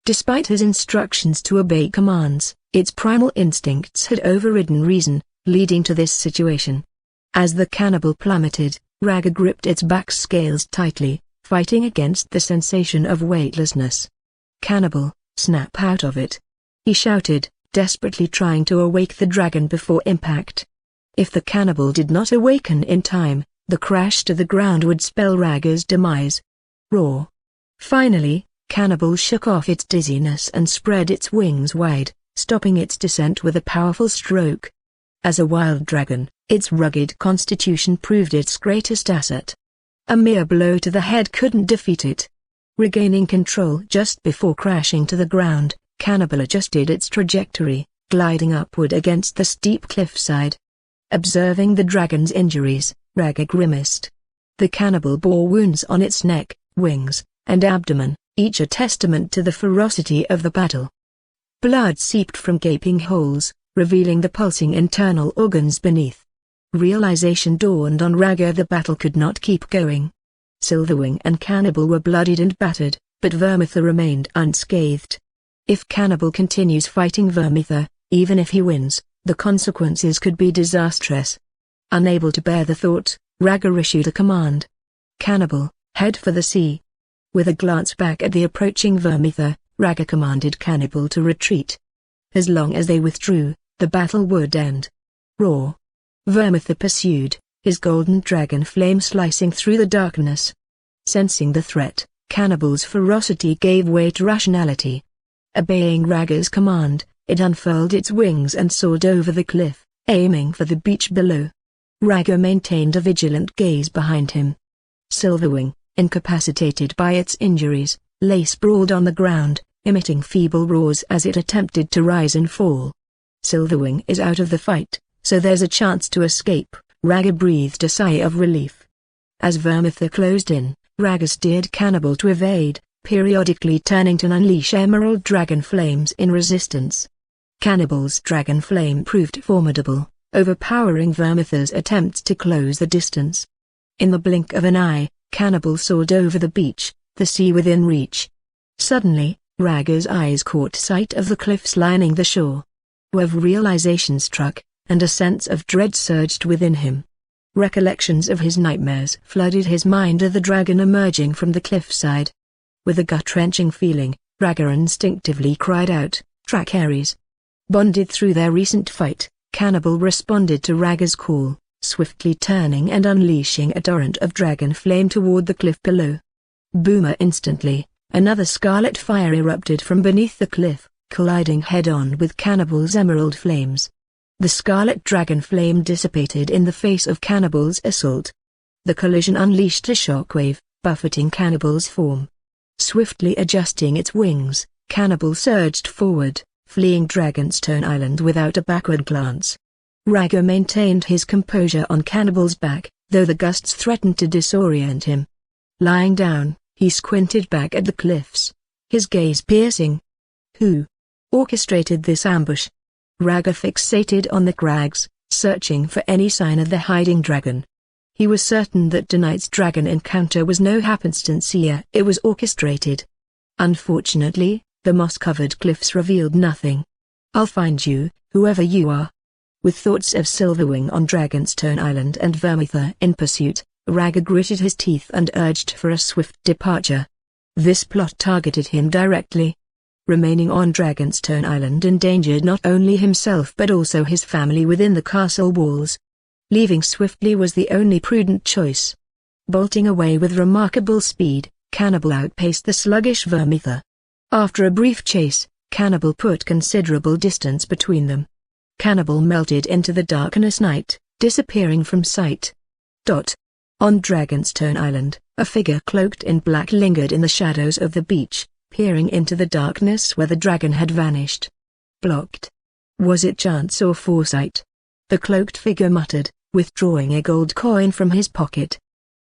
Despite his instructions to obey commands, its primal instincts had overridden reason, leading to this situation. As the cannibal plummeted, Rhaegar gripped its back scales tightly, fighting against the sensation of weightlessness. "Cannibal, snap out of it," he shouted, desperately trying to awake the dragon before impact. If the cannibal did not awaken in time, The crash to the ground would spell Rhaegar's demise. Roar. Finally, Cannibal shook off its dizziness and spread its wings wide, stopping its descent with a powerful stroke. As a wild dragon, its rugged constitution proved its greatest asset. A mere blow to the head couldn't defeat it. Regaining control just before crashing to the ground, Cannibal adjusted its trajectory, gliding upward against the steep cliffside. Observing the dragon's injuries, Rhaegar grimaced. The cannibal bore wounds on its neck, wings, and abdomen, each a testament to the ferocity of the battle. Blood seeped from gaping holes, revealing the pulsing internal organs beneath. Realization dawned on Rhaegar: the battle could not keep going. Silverwing and Cannibal were bloodied and battered, but Vermithor remained unscathed. If Cannibal continues fighting Vermithor, even if he wins, the consequences could be disastrous. Unable to bear the thought, Rhaegar issued a command. Cannibal, head for the sea. With a glance back at the approaching Vermithor, Rhaegar commanded Cannibal to retreat. As long as they withdrew, the battle would end. Roar. Vermithor pursued, his golden dragon flame slicing through the darkness. Sensing the threat, Cannibal's ferocity gave way to rationality. Obeying Rhaegar's command, it unfurled its wings and soared over the cliff, aiming for the beach below. Rhaegar maintained a vigilant gaze behind him. Silverwing, incapacitated by its injuries, lay sprawled on the ground, emitting feeble roars as it attempted to rise and fall. Silverwing is out of the fight, so there's a chance to escape, Rhaegar breathed a sigh of relief. As Vermithor closed in, Rhaegar steered Cannibal to evade, periodically turning to unleash emerald dragon flames in resistance. Cannibal's dragon flame proved formidable, overpowering Vermithor's attempts to close the distance. In the blink of an eye, Cannibal soared over the beach, the sea within reach. Suddenly, Rhaegar's eyes caught sight of the cliffs lining the shore. A wave of realization struck, and a sense of dread surged within him. Recollections of his nightmares flooded his mind of the dragon emerging from the cliffside. With a gut-wrenching feeling, Rhaegar instinctively cried out, "Dracarys!" Bonded through their recent fight, Cannibal responded to Rhaegar's call, swiftly turning and unleashing a torrent of dragon flame toward the cliff below. Boomer! Instantly, another scarlet fire erupted from beneath the cliff, colliding head-on with Cannibal's emerald flames. The scarlet dragon flame dissipated in the face of Cannibal's assault. The collision unleashed a shockwave, buffeting Cannibal's form. Swiftly adjusting its wings, Cannibal surged forward, fleeing Dragonstone Island without a backward glance. Rhaegar maintained his composure on Cannibal's back, though the gusts threatened to disorient him. Lying down, he squinted back at the cliffs, his gaze piercing. Who orchestrated this ambush? Rhaegar fixated on the crags, searching for any sign of the hiding dragon. He was certain that tonight's dragon encounter was no happenstance here. It was orchestrated. Unfortunately, the moss-covered cliffs revealed nothing. "I'll find you, whoever you are." With thoughts of Silverwing on Dragonstone Island and Vermithor in pursuit, Rhaegar gritted his teeth and urged for a swift departure. This plot targeted him directly. Remaining on Dragonstone Island endangered not only himself but also his family within the castle walls. Leaving swiftly was the only prudent choice. Bolting away with remarkable speed, Cannibal outpaced the sluggish Vermithor. After a brief chase, Cannibal put considerable distance between them. Cannibal melted into the darkness night, disappearing from sight. On Dragonstone Island, a figure cloaked in black lingered in the shadows of the beach, peering into the darkness where the dragon had vanished. Blocked. Was it chance or foresight? The cloaked figure muttered, withdrawing a gold coin from his pocket.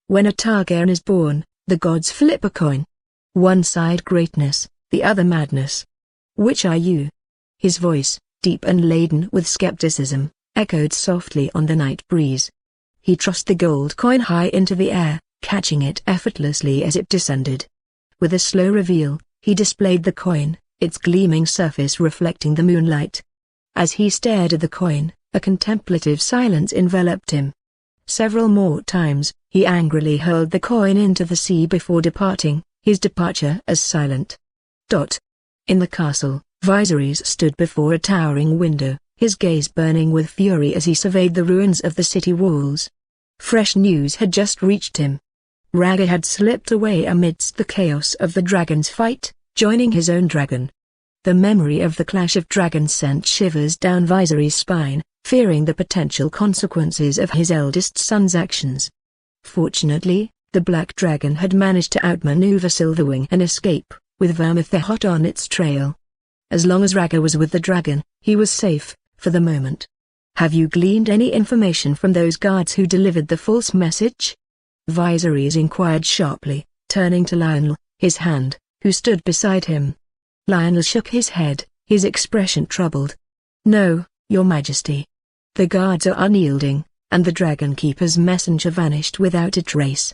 When a Targaryen is born, the gods flip a coin. One side greatness, the other madness. Which are you? His voice, deep and laden with skepticism, echoed softly on the night breeze. He tossed the gold coin high into the air, catching it effortlessly as it descended. With a slow reveal, he displayed the coin, its gleaming surface reflecting the moonlight. As he stared at the coin, a contemplative silence enveloped him. Several more times, he angrily hurled the coin into the sea before departing, his departure as silent. In the castle, Viserys stood before a towering window, his gaze burning with fury as he surveyed the ruins of the city walls. Fresh news had just reached him. Rhaegar had slipped away amidst the chaos of the dragon's fight, joining his own dragon. The memory of the clash of dragons sent shivers down Viserys' spine, fearing the potential consequences of his eldest son's actions. Fortunately, the black dragon had managed to outmaneuver Silverwing and escape, with Vermithor hot on its trail. As long as Rhaegar was with the dragon, he was safe, for the moment. "Have you gleaned any information from those guards who delivered the false message?" Viserys inquired sharply, turning to Lionel, his hand, who stood beside him. Lionel shook his head, his expression troubled. "No, Your Majesty. The guards are unyielding, and the Dragon Keeper's messenger vanished without a trace."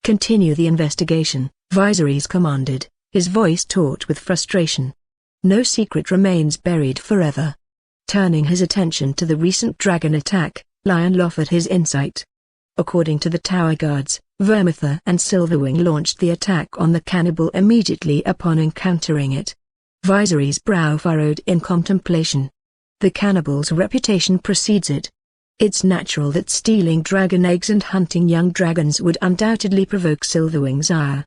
"Continue the investigation," Viserys commanded, his voice taut with frustration. "No secret remains buried forever." Turning his attention to the recent dragon attack, Lionel offered his insight. According to the Tower Guards, Vermithor and Silverwing launched the attack on the cannibal immediately upon encountering it. Viserys' brow furrowed in contemplation. The cannibal's reputation precedes it. It's natural that stealing dragon eggs and hunting young dragons would undoubtedly provoke Silverwing's ire.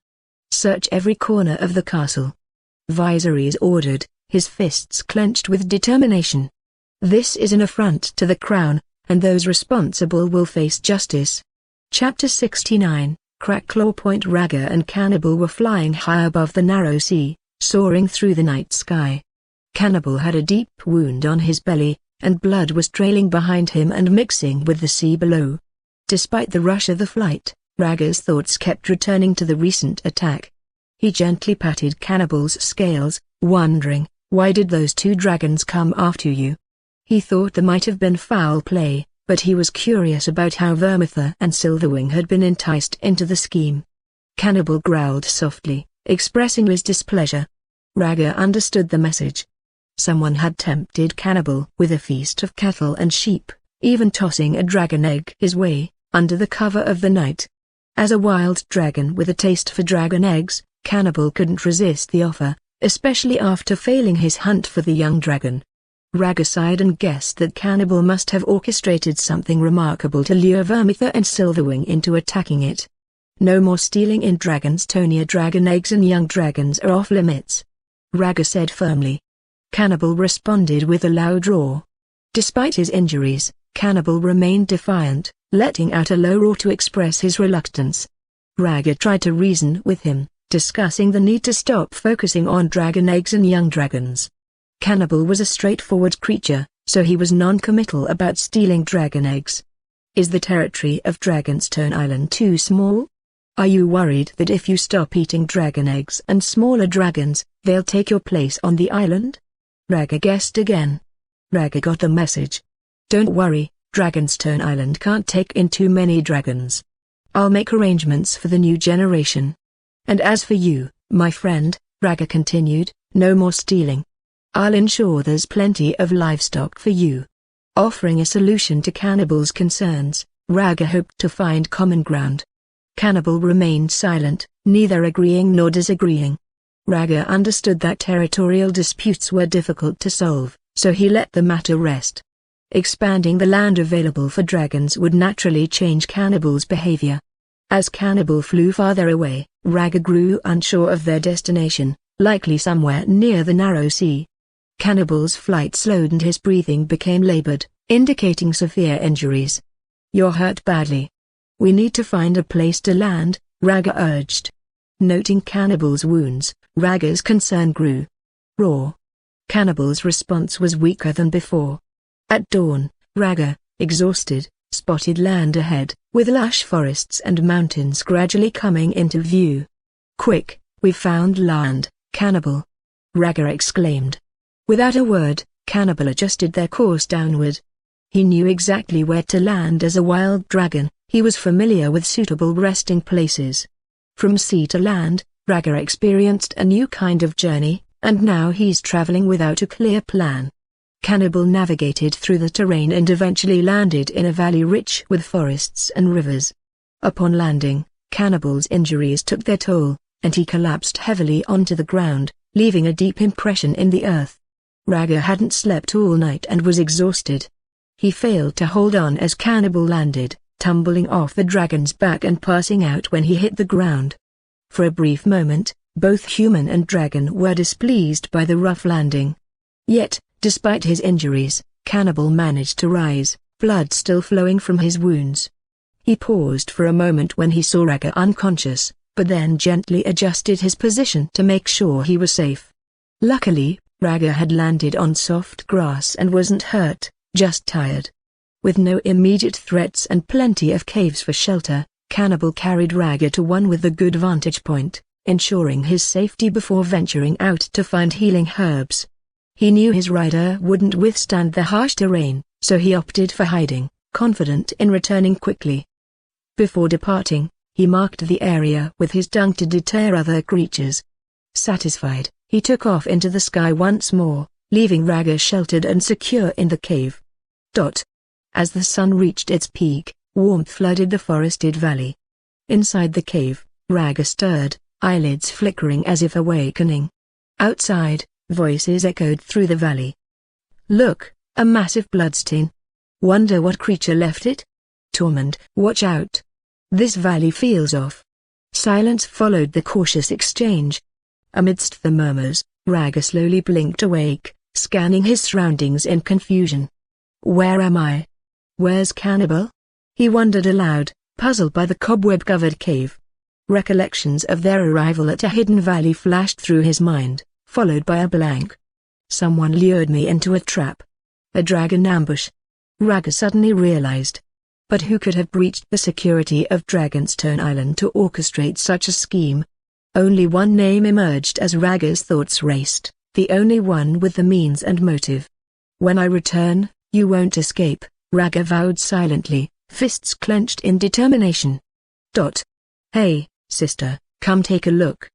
"Search every corner of the castle," Viserys ordered, his fists clenched with determination. "This is an affront to the crown, and those responsible will face justice." Chapter 69, Crackclaw Point. Rhaegar and Cannibal were flying high above the narrow sea, soaring through the night sky. Cannibal had a deep wound on his belly, and blood was trailing behind him and mixing with the sea below. Despite the rush of the flight, Rhaegar's thoughts kept returning to the recent attack. He gently patted Cannibal's scales, wondering, "Why did those two dragons come after you?" He thought there might have been foul play, but he was curious about how Vermithor and Silverwing had been enticed into the scheme. Cannibal growled softly, expressing his displeasure. Rhaegar understood the message. Someone had tempted Cannibal with a feast of cattle and sheep, even tossing a dragon egg his way, under the cover of the night. As a wild dragon with a taste for dragon eggs, Cannibal couldn't resist the offer, especially after failing his hunt for the young dragon. Rhaegar sighed and guessed that Cannibal must have orchestrated something remarkable to lure Vermithor and Silverwing into attacking it. "No more stealing in Dragonstone. Dragon eggs and young dragons are off limits," Rhaegar said firmly. Cannibal responded with a loud roar. Despite his injuries, Cannibal remained defiant, letting out a low roar to express his reluctance. Rhaegar tried to reason with him, discussing the need to stop focusing on dragon eggs and young dragons. Cannibal was a straightforward creature, so he was non-committal about stealing dragon eggs. "Is the territory of Dragonstone Island too small? Are you worried that if you stop eating dragon eggs and smaller dragons, they'll take your place on the island?" Rhaegar guessed again. Rhaegar got the message. "Don't worry, Dragonstone Island can't take in too many dragons. I'll make arrangements for the new generation. And as for you, my friend," Rhaegar continued, "no more stealing. I'll ensure there's plenty of livestock for you." Offering a solution to Cannibal's concerns, Rhaegar hoped to find common ground. Cannibal remained silent, neither agreeing nor disagreeing. Rhaegar understood that territorial disputes were difficult to solve, so he let the matter rest. Expanding the land available for dragons would naturally change Cannibal's behavior. As Cannibal flew farther away, Rhaegar grew unsure of their destination, likely somewhere near the narrow sea. Cannibal's flight slowed and his breathing became labored, indicating severe injuries. "You're hurt badly. We need to find a place to land," Rhaegar urged. Noting Cannibal's wounds, Rhaegar's concern grew. "Roar." Cannibal's response was weaker than before. At dawn, Rhaegar, exhausted, spotted land ahead, with lush forests and mountains gradually coming into view. "Quick, we've found land, Cannibal!" Rhaegar exclaimed. Without a word, Cannibal adjusted their course downward. He knew exactly where to land as a wild dragon, he was familiar with suitable resting places. From sea to land, Rhaegar experienced a new kind of journey, and now he's traveling without a clear plan. Cannibal navigated through the terrain and eventually landed in a valley rich with forests and rivers. Upon landing, Cannibal's injuries took their toll, and he collapsed heavily onto the ground, leaving a deep impression in the earth. Rhaegar hadn't slept all night and was exhausted. He failed to hold on as Cannibal landed, tumbling off the dragon's back and passing out when he hit the ground. For a brief moment, both human and dragon were displeased by the rough landing. Yet, despite his injuries, Cannibal managed to rise, blood still flowing from his wounds. He paused for a moment when he saw Rhaegar unconscious, but then gently adjusted his position to make sure he was safe. Luckily, Rhaegar had landed on soft grass and wasn't hurt, just tired. With no immediate threats and plenty of caves for shelter, Cannibal carried Rhaegar to one with a good vantage point, ensuring his safety before venturing out to find healing herbs. He knew his rider wouldn't withstand the harsh terrain, so he opted for hiding, confident in returning quickly. Before departing, he marked the area with his tongue to deter other creatures. Satisfied, he took off into the sky once more, leaving Rhaegar sheltered and secure in the cave. As the sun reached its peak, warmth flooded the forested valley. Inside the cave, Rhaegar stirred, eyelids flickering as if awakening. Outside, voices echoed through the valley. "Look, a massive bloodstain. Wonder what creature left it? Torment, watch out. This valley feels off." Silence followed the cautious exchange. Amidst the murmurs, Rhaegar slowly blinked awake, scanning his surroundings in confusion. "Where am I? Where's Cannibal?" he wondered aloud, puzzled by the cobweb-covered cave. Recollections of their arrival at a hidden valley flashed through his mind, followed by a blank. Someone lured me into a trap. A dragon ambush. Rhaegar suddenly realized. But who could have breached the security of Dragonstone Island to orchestrate such a scheme? Only one name emerged as Rhaegar's thoughts raced, the only one with the means and motive. "When I return, you won't escape," Rhaegar vowed silently, fists clenched in determination. "Hey, sister, come take a look.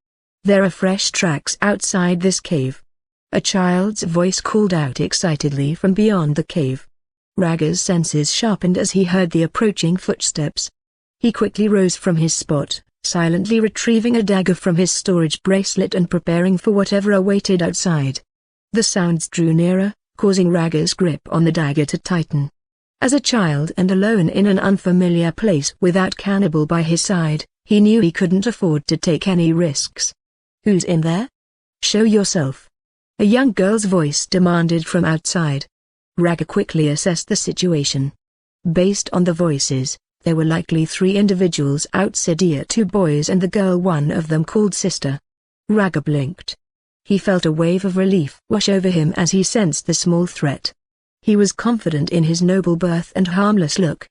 There are fresh tracks outside this cave." A child's voice called out excitedly from beyond the cave. Rhaegar's senses sharpened as he heard the approaching footsteps. He quickly rose from his spot, silently retrieving a dagger from his storage bracelet and preparing for whatever awaited outside. The sounds drew nearer, causing Rhaegar's grip on the dagger to tighten. As a child and alone in an unfamiliar place without Cannibal by his side, he knew he couldn't afford to take any risks. "Who's in there? Show yourself," a young girl's voice demanded from outside. Rhaegar quickly assessed the situation. Based on the voices, there were likely 3 individuals outside, 2 boys and the girl one of them called sister. Rhaegar blinked. He felt a wave of relief wash over him as he sensed the small threat. He was confident in his noble birth and harmless look.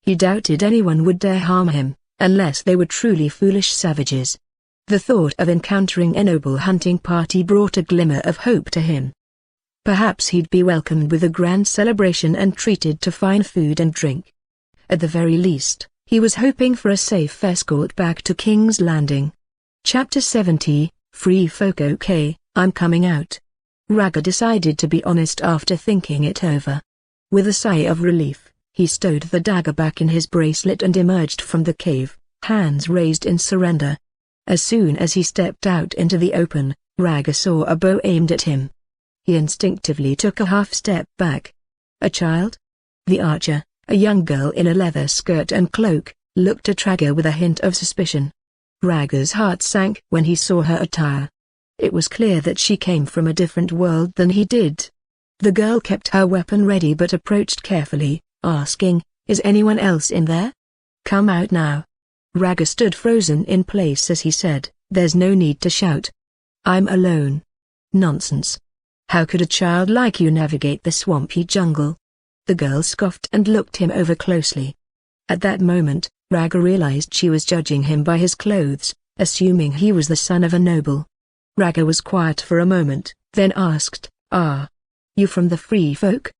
He doubted anyone would dare harm him, unless they were truly foolish savages. The thought of encountering a noble hunting party brought a glimmer of hope to him. Perhaps he'd be welcomed with a grand celebration and treated to fine food and drink. At the very least, he was hoping for a safe escort back to King's Landing. Chapter 70, Free Folk. "Okay, I'm coming out." Rhaegar decided to be honest after thinking it over. With a sigh of relief, he stowed the dagger back in his bracelet and emerged from the cave, hands raised in surrender. As soon as he stepped out into the open, Rhaegar saw a bow aimed at him. He instinctively took a half-step back. A child? The archer, a young girl in a leather skirt and cloak, looked at Rhaegar with a hint of suspicion. Rhaegar's heart sank when he saw her attire. It was clear that she came from a different world than he did. The girl kept her weapon ready but approached carefully, asking, "Is anyone else in there? Come out now." Rhaegar stood frozen in place as he said, "There's no need to shout. I'm alone." "Nonsense. How could a child like you navigate the swampy jungle?" The girl scoffed and looked him over closely. At that moment, Rhaegar realized she was judging him by his clothes, assuming he was the son of a noble. Rhaegar was quiet for a moment, then asked, "You from the Free Folk?"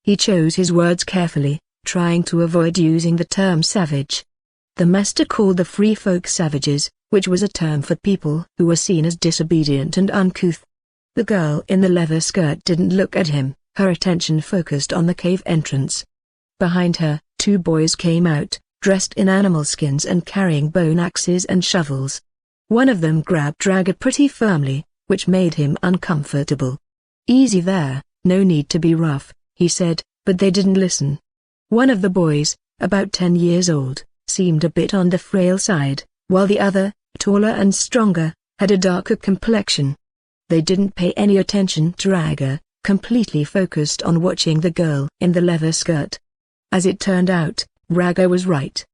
He chose his words carefully, trying to avoid using the term savage. The master called the Free Folk savages, which was a term for people who were seen as disobedient and uncouth. The girl in the leather skirt didn't look at him, her attention focused on the cave entrance. Behind her, 2 boys came out, dressed in animal skins and carrying bone axes and shovels. One of them grabbed Rhaegar pretty firmly, which made him uncomfortable. "Easy there, no need to be rough," he said, but they didn't listen. One of the boys, about 10 years old, seemed a bit on the frail side, while the other, taller and stronger, had a darker complexion. They didn't pay any attention to Rhaegar, completely focused on watching the girl in the leather skirt. As it turned out, Rhaegar was right.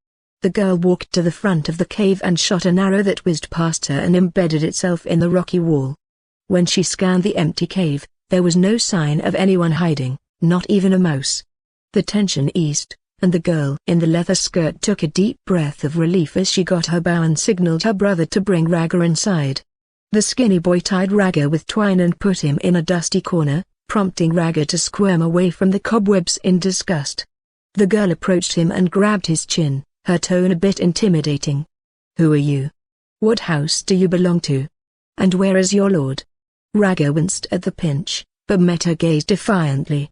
The girl walked to the front of the cave and shot an arrow that whizzed past her and embedded itself in the rocky wall. When she scanned the empty cave, there was no sign of anyone hiding, not even a mouse. The tension eased, and the girl in the leather skirt took a deep breath of relief as she got her bow and signaled her brother to bring Rhaegar inside. The skinny boy tied Rhaegar with twine and put him in a dusty corner, prompting Rhaegar to squirm away from the cobwebs in disgust. The girl approached him and grabbed his chin, her tone a bit intimidating. "Who are you? What house do you belong to? And where is your lord?" Rhaegar winced at the pinch, but met her gaze defiantly.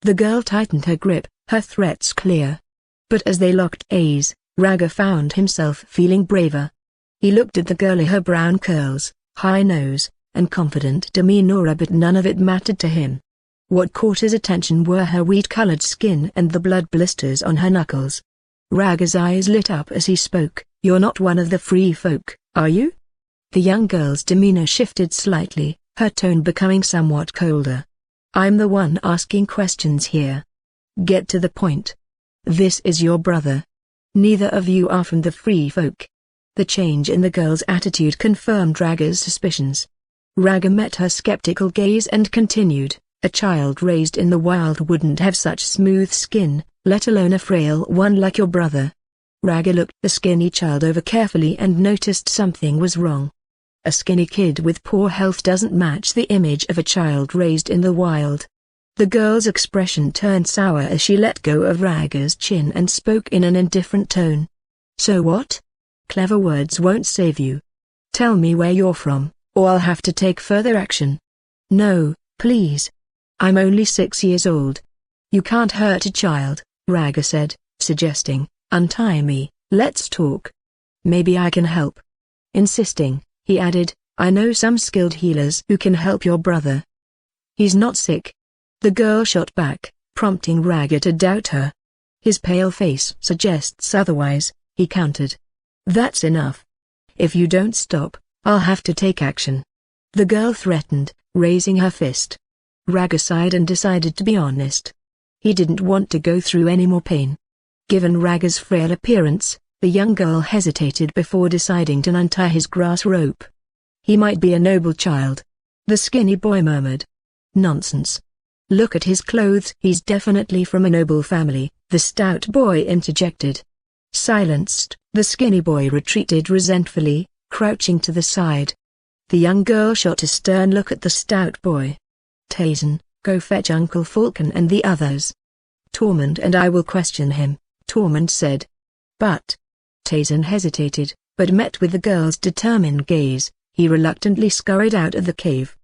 The girl tightened her grip, her threats clear. But as they locked eyes, Rhaegar found himself feeling braver. He looked at the girl, her brown curls, high nose, and confident demeanor, but none of it mattered to him. What caught his attention were her wheat-colored skin and the blood blisters on her knuckles. Rhaegar's eyes lit up as he spoke. "You're not one of the free folk, are you?" The young girl's demeanor shifted slightly, her tone becoming somewhat colder. "I'm the one asking questions here. Get to the point. This is your brother. Neither of you are from the free folk." The change in the girl's attitude confirmed Rhaegar's suspicions. Rhaegar met her skeptical gaze and continued, "A child raised in the wild wouldn't have such smooth skin, let alone a frail one like your brother." Rhaegar looked the skinny child over carefully and noticed something was wrong. A skinny kid with poor health doesn't match the image of a child raised in the wild. The girl's expression turned sour as she let go of Rhaegar's chin and spoke in an indifferent tone. "So what? Clever words won't save you. Tell me where you're from, or I'll have to take further action." "No, please. I'm only 6 years old." "You can't hurt a child," Rhaegar said, suggesting, "Untie me, let's talk. Maybe I can help." Insisting, he added, "I know some skilled healers who can help your brother." "He's not sick." The girl shot back, prompting Rhaegar to doubt her. "His pale face suggests otherwise," he countered. "That's enough. If you don't stop, I'll have to take action." The girl threatened, raising her fist. Rhaegar sighed and decided to be honest. He didn't want to go through any more pain. Given Rhaegar's frail appearance, the young girl hesitated before deciding to untie his grass rope. "He might be a noble child," the skinny boy murmured. "Nonsense. Look at his clothes. He's definitely from a noble family," the stout boy interjected. Silenced, the skinny boy retreated resentfully, crouching to the side. The young girl shot a stern look at the stout boy. "Taysen, go fetch Uncle Falcon and the others. Tormund and I will question him," Tormund said. "But..." Taysen hesitated, but met with the girl's determined gaze. He reluctantly scurried out of the cave.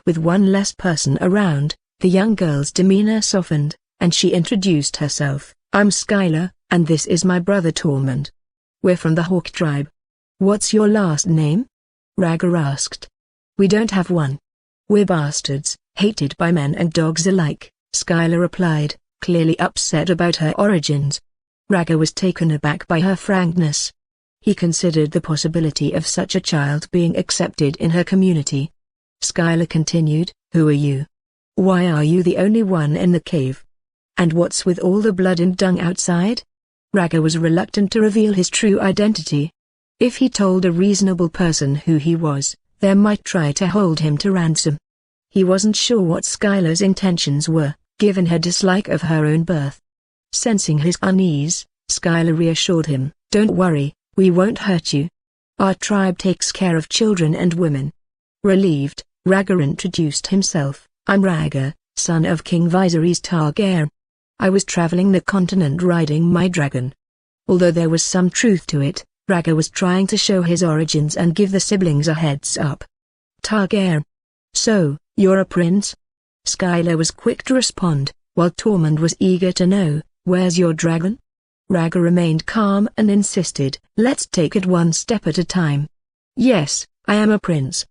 With one less person around, the young girl's demeanor softened, and she introduced herself. "I'm Skylar, and this is my brother Tormund. We're from the Hawk tribe." "What's your last name?" Rhaegar asked. "We don't have one. We're bastards, hated by men and dogs alike," Skylar replied, clearly upset about her origins. Rhaegar was taken aback by her frankness. He considered the possibility of such a child being accepted in her community. Skylar continued, "Who are you? Why are you the only one in the cave? And what's with all the blood and dung outside?" Rhaegar was reluctant to reveal his true identity. If he told a reasonable person who he was, they might try to hold him to ransom. He wasn't sure what Skylar's intentions were, given her dislike of her own birth. Sensing his unease, Skylar reassured him, "Don't worry, we won't hurt you. Our tribe takes care of children and women." Relieved, Rhaegar introduced himself. "I'm Rhaegar, son of King Viserys Targaryen. I was traveling the continent riding my dragon." Although there was some truth to it, Rhaegar was trying to show his origins and give the siblings a heads up. "Targaryen. So, you're a prince?" Skylar was quick to respond, while Tormund was eager to know, "Where's your dragon?" Rhaegar remained calm and insisted, "Let's take it one step at a time. Yes, I am a prince.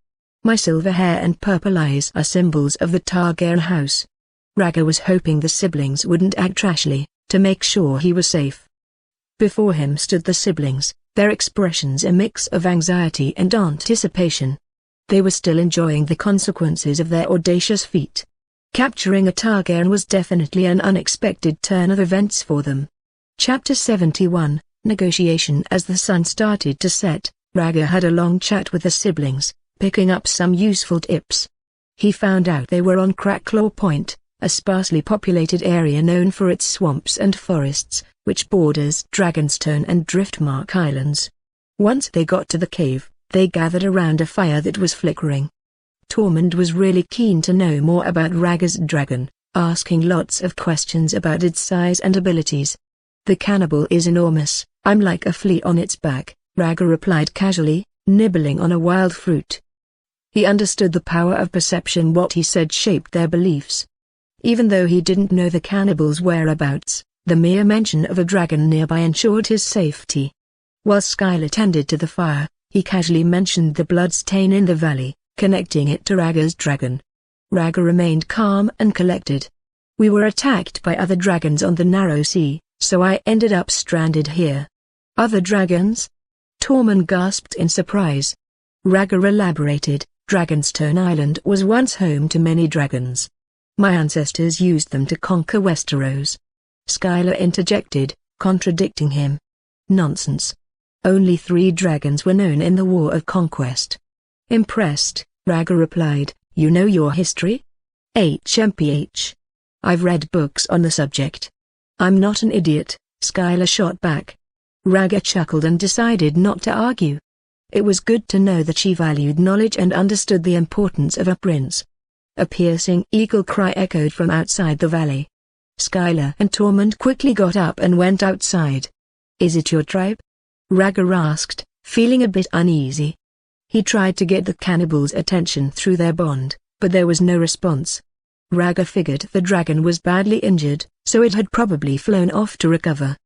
My silver hair and purple eyes are symbols of the Targaryen house." Rhaegar was hoping the siblings wouldn't act rashly, to make sure he was safe. Before him stood the siblings, their expressions a mix of anxiety and anticipation. They were still enjoying the consequences of their audacious feat. Capturing a Targaryen was definitely an unexpected turn of events for them. Chapter 71, Negotiation. As the sun started to set, Rhaegar had a long chat with the siblings, picking up some useful tips. He found out they were on Cracklaw Point, a sparsely populated area known for its swamps and forests, which borders Dragonstone and Driftmark Islands. Once they got to the cave, they gathered around a fire that was flickering. Tormund was really keen to know more about Rhaegar's dragon, asking lots of questions about its size and abilities. "The cannibal is enormous, I'm like a flea on its back," Rhaegar replied casually, nibbling on a wild fruit. He understood the power of perception. What he said shaped their beliefs. Even though he didn't know the cannibal's whereabouts, the mere mention of a dragon nearby ensured his safety. While Skylar tended to the fire, he casually mentioned the blood stain in the valley, connecting it to Rhaegar's dragon. Rhaegar remained calm and collected. "We were attacked by other dragons on the narrow sea, so I ended up stranded here." "Other dragons?" Tormund gasped in surprise. Rhaegar elaborated, "Dragonstone Island was once home to many dragons. My ancestors used them to conquer Westeros." Skylar interjected, contradicting him. "Nonsense. Only 3 dragons were known in the War of Conquest." Impressed, Rhaegar replied, "You know your history?" "HMPH. I've read books on the subject." "I'm not an idiot," Skylar shot back. Rhaegar chuckled and decided not to argue. It was good to know that she valued knowledge and understood the importance of a prince. A piercing eagle cry echoed from outside the valley. Skylar and Tormund quickly got up and went outside. "Is it your tribe?" Rhaegar asked, feeling a bit uneasy. He tried to get the cannibals' attention through their bond, but there was no response. Rhaegar figured the dragon was badly injured, so it had probably flown off to recover.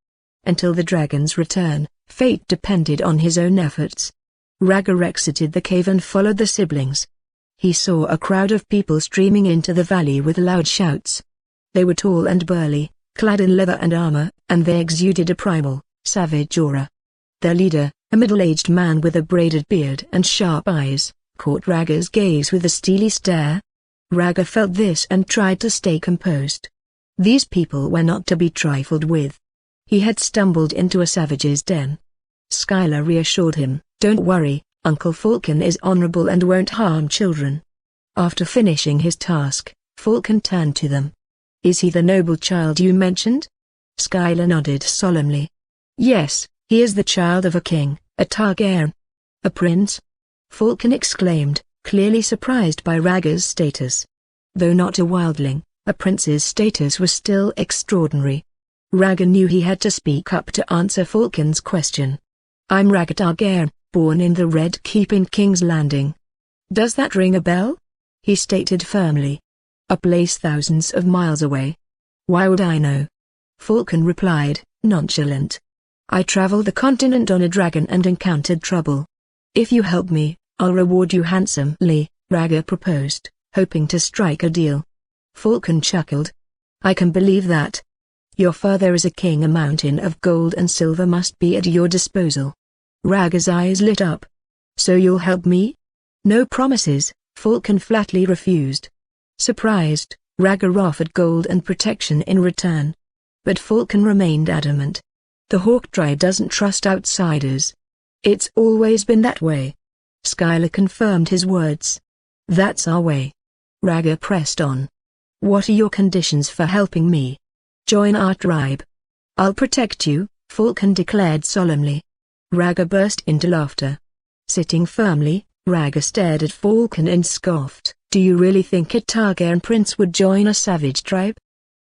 Until the dragon's return, fate depended on his own efforts. Rhaegar exited the cave and followed the siblings. He saw a crowd of people streaming into the valley with loud shouts. They were tall and burly, clad in leather and armor, and they exuded a primal, savage aura. Their leader, a middle-aged man with a braided beard and sharp eyes, caught Rhaegar's gaze with a steely stare. Rhaegar felt this and tried to stay composed. These people were not to be trifled with. He had stumbled into a savage's den. Skylar reassured him, "Don't worry, Uncle Falcon is honorable and won't harm children." After finishing his task, Falcon turned to them. "Is he the noble child you mentioned?" Skylar nodded solemnly. "Yes, he is the child of a king, a Targaryen." "A prince?" Falcon exclaimed, clearly surprised by Rhaegar's status. Though not a wildling, a prince's status was still extraordinary. Rhaegar knew he had to speak up to answer Falcon's question. "I'm Rhaegar Targaryen, born in the Red Keep in King's Landing." "Does that ring a bell?" he stated firmly. "A place thousands of miles away." "Why would I know?" Falcon replied, nonchalant. "I traveled the continent on a dragon and encountered trouble. If you help me, I'll reward you handsomely," Rhaegar proposed, hoping to strike a deal. Falcon chuckled. "I can believe that. Your father is a king. A mountain of gold and silver must be at your disposal." Rhaegar's eyes lit up. "So you'll help me?" "No promises," Falcon flatly refused. Surprised, Rhaegar offered gold and protection in return. But Falcon remained adamant. "The Hawk tribe doesn't trust outsiders. It's always been that way." Skylar confirmed his words. "That's our way." Rhaegar pressed on. "What are your conditions for helping me?" "Join our tribe." "I'll protect you," Falcon declared solemnly. Rhaegar burst into laughter. Sitting firmly, Rhaegar stared at Falcon and scoffed. "Do you really think a Targaryen prince would join a savage tribe?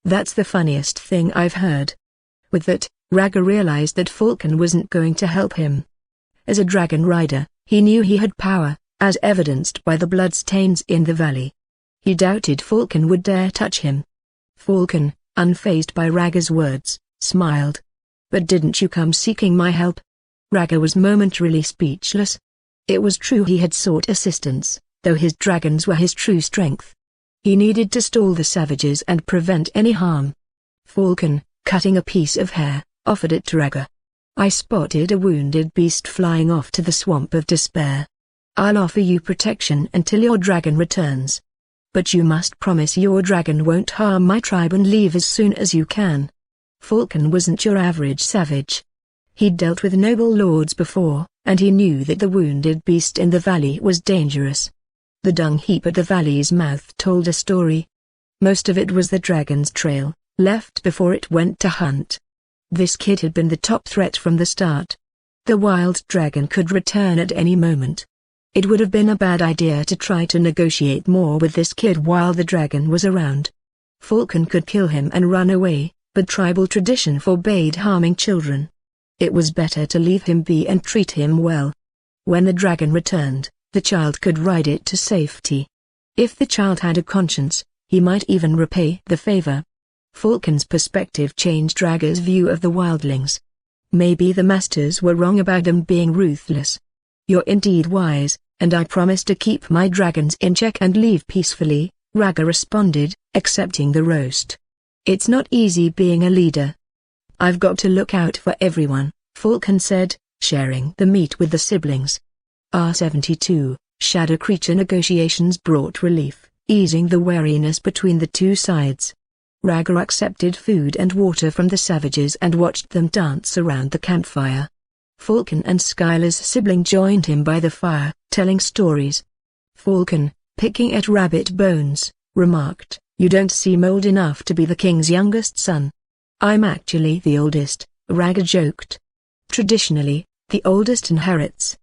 That's the funniest thing I've heard." With that, Rhaegar realized that Falcon wasn't going to help him. As a dragon rider, he knew he had power, as evidenced by the bloodstains in the valley. He doubted Falcon would dare touch him. Falcon, unfazed by Rhaegar's words, smiled. "But didn't you come seeking my help?" Rhaegar was momentarily speechless. It was true he had sought assistance, though his dragons were his true strength. He needed to stall the savages and prevent any harm. Falcon, cutting a piece of hair, offered it to Rhaegar. I spotted a wounded beast flying off to the swamp of despair. I'll offer you protection until your dragon returns. But you must promise your dragon won't harm my tribe and leave as soon as you can. Falcon wasn't your average savage. He'd dealt with noble lords before, and he knew that the wounded beast in the valley was dangerous. The dung heap at the valley's mouth told a story. Most of it was the dragon's trail, left before it went to hunt. This kid had been the top threat from the start. The wild dragon could return at any moment. It would have been a bad idea to try to negotiate more with this kid while the dragon was around. Falcon could kill him and run away, but tribal tradition forbade harming children. It was better to leave him be and treat him well. When the dragon returned, the child could ride it to safety. If the child had a conscience, he might even repay the favor. Falcon's perspective changed Rhaegar's view of the wildlings. Maybe the masters were wrong about them being ruthless. You're indeed wise, and I promise to keep my dragons in check and leave peacefully, Rhaegar responded, accepting the roast. It's not easy being a leader. I've got to look out for everyone, Falcon said, sharing the meat with the siblings. R72, Shadow Creature negotiations brought relief, easing the wariness between the two sides. Rhaegar accepted food and water from the savages and watched them dance around the campfire. Falcon and Skylar's sibling joined him by the fire, telling stories. Falcon, picking at rabbit bones, remarked, "You don't seem old enough to be the king's youngest son." "I'm actually the oldest," Rhaegar joked. "Traditionally, the oldest inherits.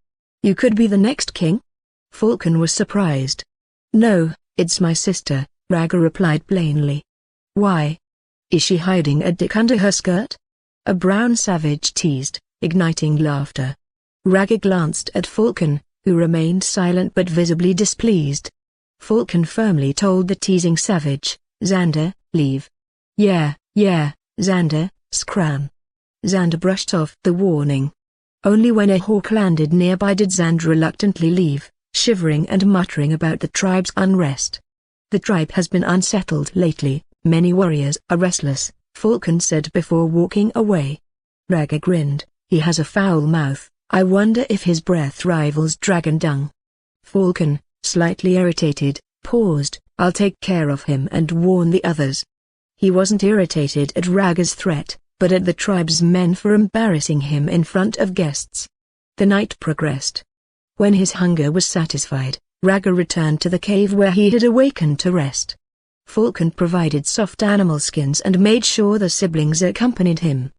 You could be the next king?" Falcon was surprised. "No, it's my sister," Rhaegar replied plainly. "Why? Is she hiding a dick under her skirt?" A brown savage teased, igniting laughter. Rhaegar glanced at Falcon, who remained silent but visibly displeased. Falcon firmly told the teasing savage, "Xander, leave." Yeah, Xander, scram." Xander brushed off the warning. Only when a hawk landed nearby did Xander reluctantly leave, shivering and muttering about the tribe's unrest. "The tribe has been unsettled lately, many warriors are restless," Falcon said before walking away. Rhaegar grinned, "He has a foul mouth, I wonder if his breath rivals dragon dung." Falcon, slightly irritated, paused, "I'll take care of him and warn the others." He wasn't irritated at Rhaegar's threat, but at the tribe's men for embarrassing him in front of guests. The night progressed. When his hunger was satisfied, Rhaegar returned to the cave where he had awakened to rest. Falcon provided soft animal skins and made sure the siblings accompanied him.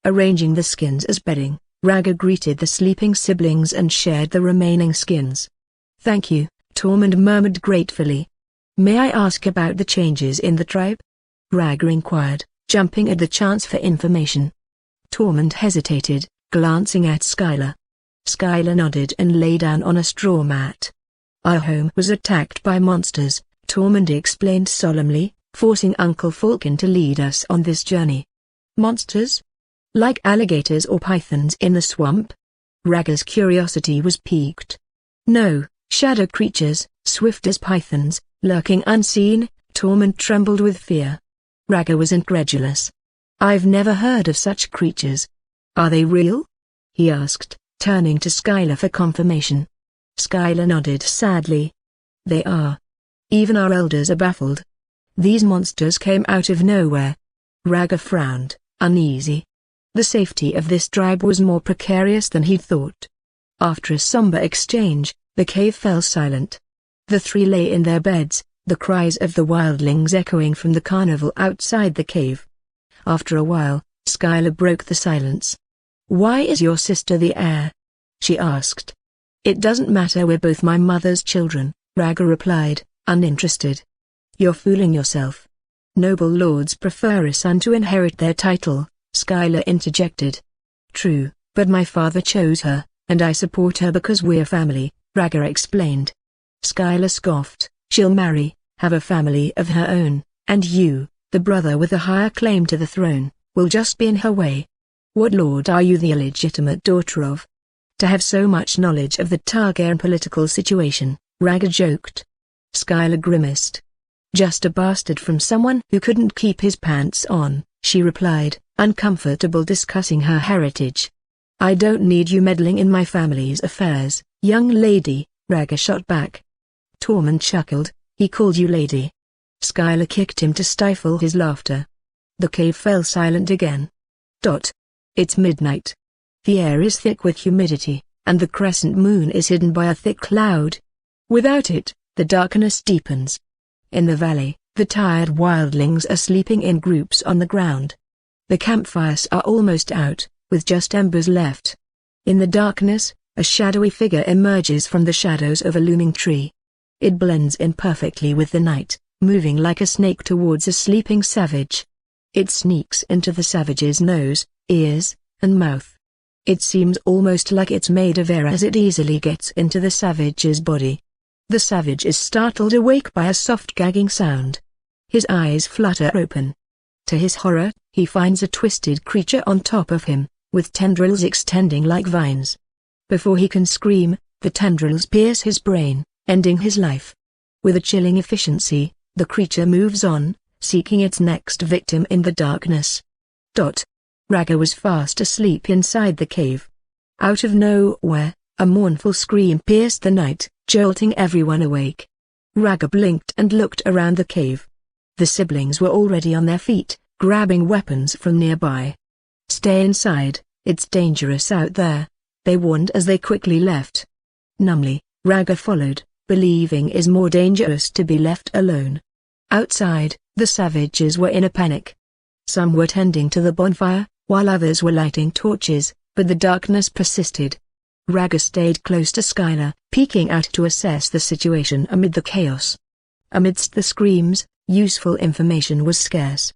Arranging the skins as bedding, Rhaegar greeted the sleeping siblings and shared the remaining skins. "Thank you," Tormund murmured gratefully. "May I ask about the changes in the tribe?" Rhaegar inquired, jumping at the chance for information. Tormund hesitated, glancing at Skylar. Skylar nodded and lay down on a straw mat. "Our home was attacked by monsters," Tormund explained solemnly, forcing Uncle Falcon to lead us on this journey. "Monsters? Like alligators or pythons in the swamp?" Rhaegar's curiosity was piqued. "No, shadow creatures, swift as pythons, lurking unseen." Tormund trembled with fear. Rhaegar was incredulous. "I've never heard of such creatures. Are they real?" he asked, turning to Skylar for confirmation. Skylar nodded sadly. "They are. Even our elders are baffled. These monsters came out of nowhere." Rhaegar frowned, uneasy. The safety of this tribe was more precarious than he'd thought. After a somber exchange, the cave fell silent. The three lay in their beds, the cries of the wildlings echoing from the carnival outside the cave. After a while, Skylar broke the silence. "Why is your sister the heir?" she asked. "It doesn't matter, we're both my mother's children," Rhaegar replied, uninterested. "You're fooling yourself. Noble lords prefer a son to inherit their title," Skylar interjected. "True, but my father chose her, and I support her because we're family," Rhaegar explained. Skylar scoffed. "She'll marry, have a family of her own, and you, the brother with a higher claim to the throne, will just be in her way. What lord are you the illegitimate daughter of?" "To have so much knowledge of the Targaryen political situation," Rhaegar joked. Skylar grimaced. "Just a bastard from someone who couldn't keep his pants on," she replied, uncomfortable discussing her heritage. "I don't need you meddling in my family's affairs, young lady," Rhaegar shot back. Tormund chuckled, "He called you lady." Skylar kicked him to stifle his laughter. The cave fell silent again. It's midnight. The air is thick with humidity, and the crescent moon is hidden by a thick cloud. Without it, the darkness deepens. In the valley, the tired wildlings are sleeping in groups on the ground. The campfires are almost out, with just embers left. In the darkness, a shadowy figure emerges from the shadows of a looming tree. It blends in perfectly with the night, moving like a snake towards a sleeping savage. It sneaks into the savage's nose, ears, and mouth. It seems almost like it's made of air as it easily gets into the savage's body. The savage is startled awake by a soft gagging sound. His eyes flutter open. To his horror, he finds a twisted creature on top of him, with tendrils extending like vines. Before he can scream, the tendrils pierce his brain, ending his life. With a chilling efficiency, the creature moves on, seeking its next victim in the darkness. Rhaegar was fast asleep inside the cave. Out of nowhere, a mournful scream pierced the night, jolting everyone awake. Rhaegar blinked and looked around the cave. The siblings were already on their feet, grabbing weapons from nearby. "Stay inside, it's dangerous out there," they warned as they quickly left. Numbly, Rhaegar followed, believing it is more dangerous to be left alone. Outside, the savages were in a panic. Some were tending to the bonfire, while others were lighting torches, but the darkness persisted. Rhaegar stayed close to Skylar, peeking out to assess the situation amid the chaos. Amidst the screams, useful information was scarce.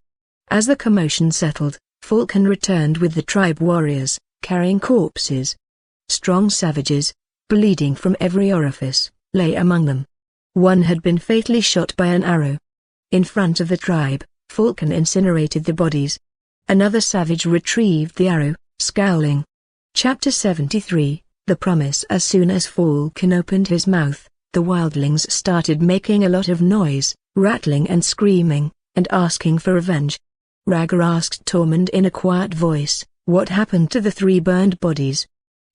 As the commotion settled, Falcon returned with the tribe warriors, carrying corpses. Strong savages, bleeding from every orifice, lay among them. One had been fatally shot by an arrow. In front of the tribe, Falcon incinerated the bodies. Another savage retrieved the arrow, scowling. Chapter 73, The Promise. As soon as Falcon opened his mouth, the wildlings started making a lot of noise, rattling and screaming, and asking for revenge. Rhaegar asked Tormund in a quiet voice, what happened to the 3 burned bodies?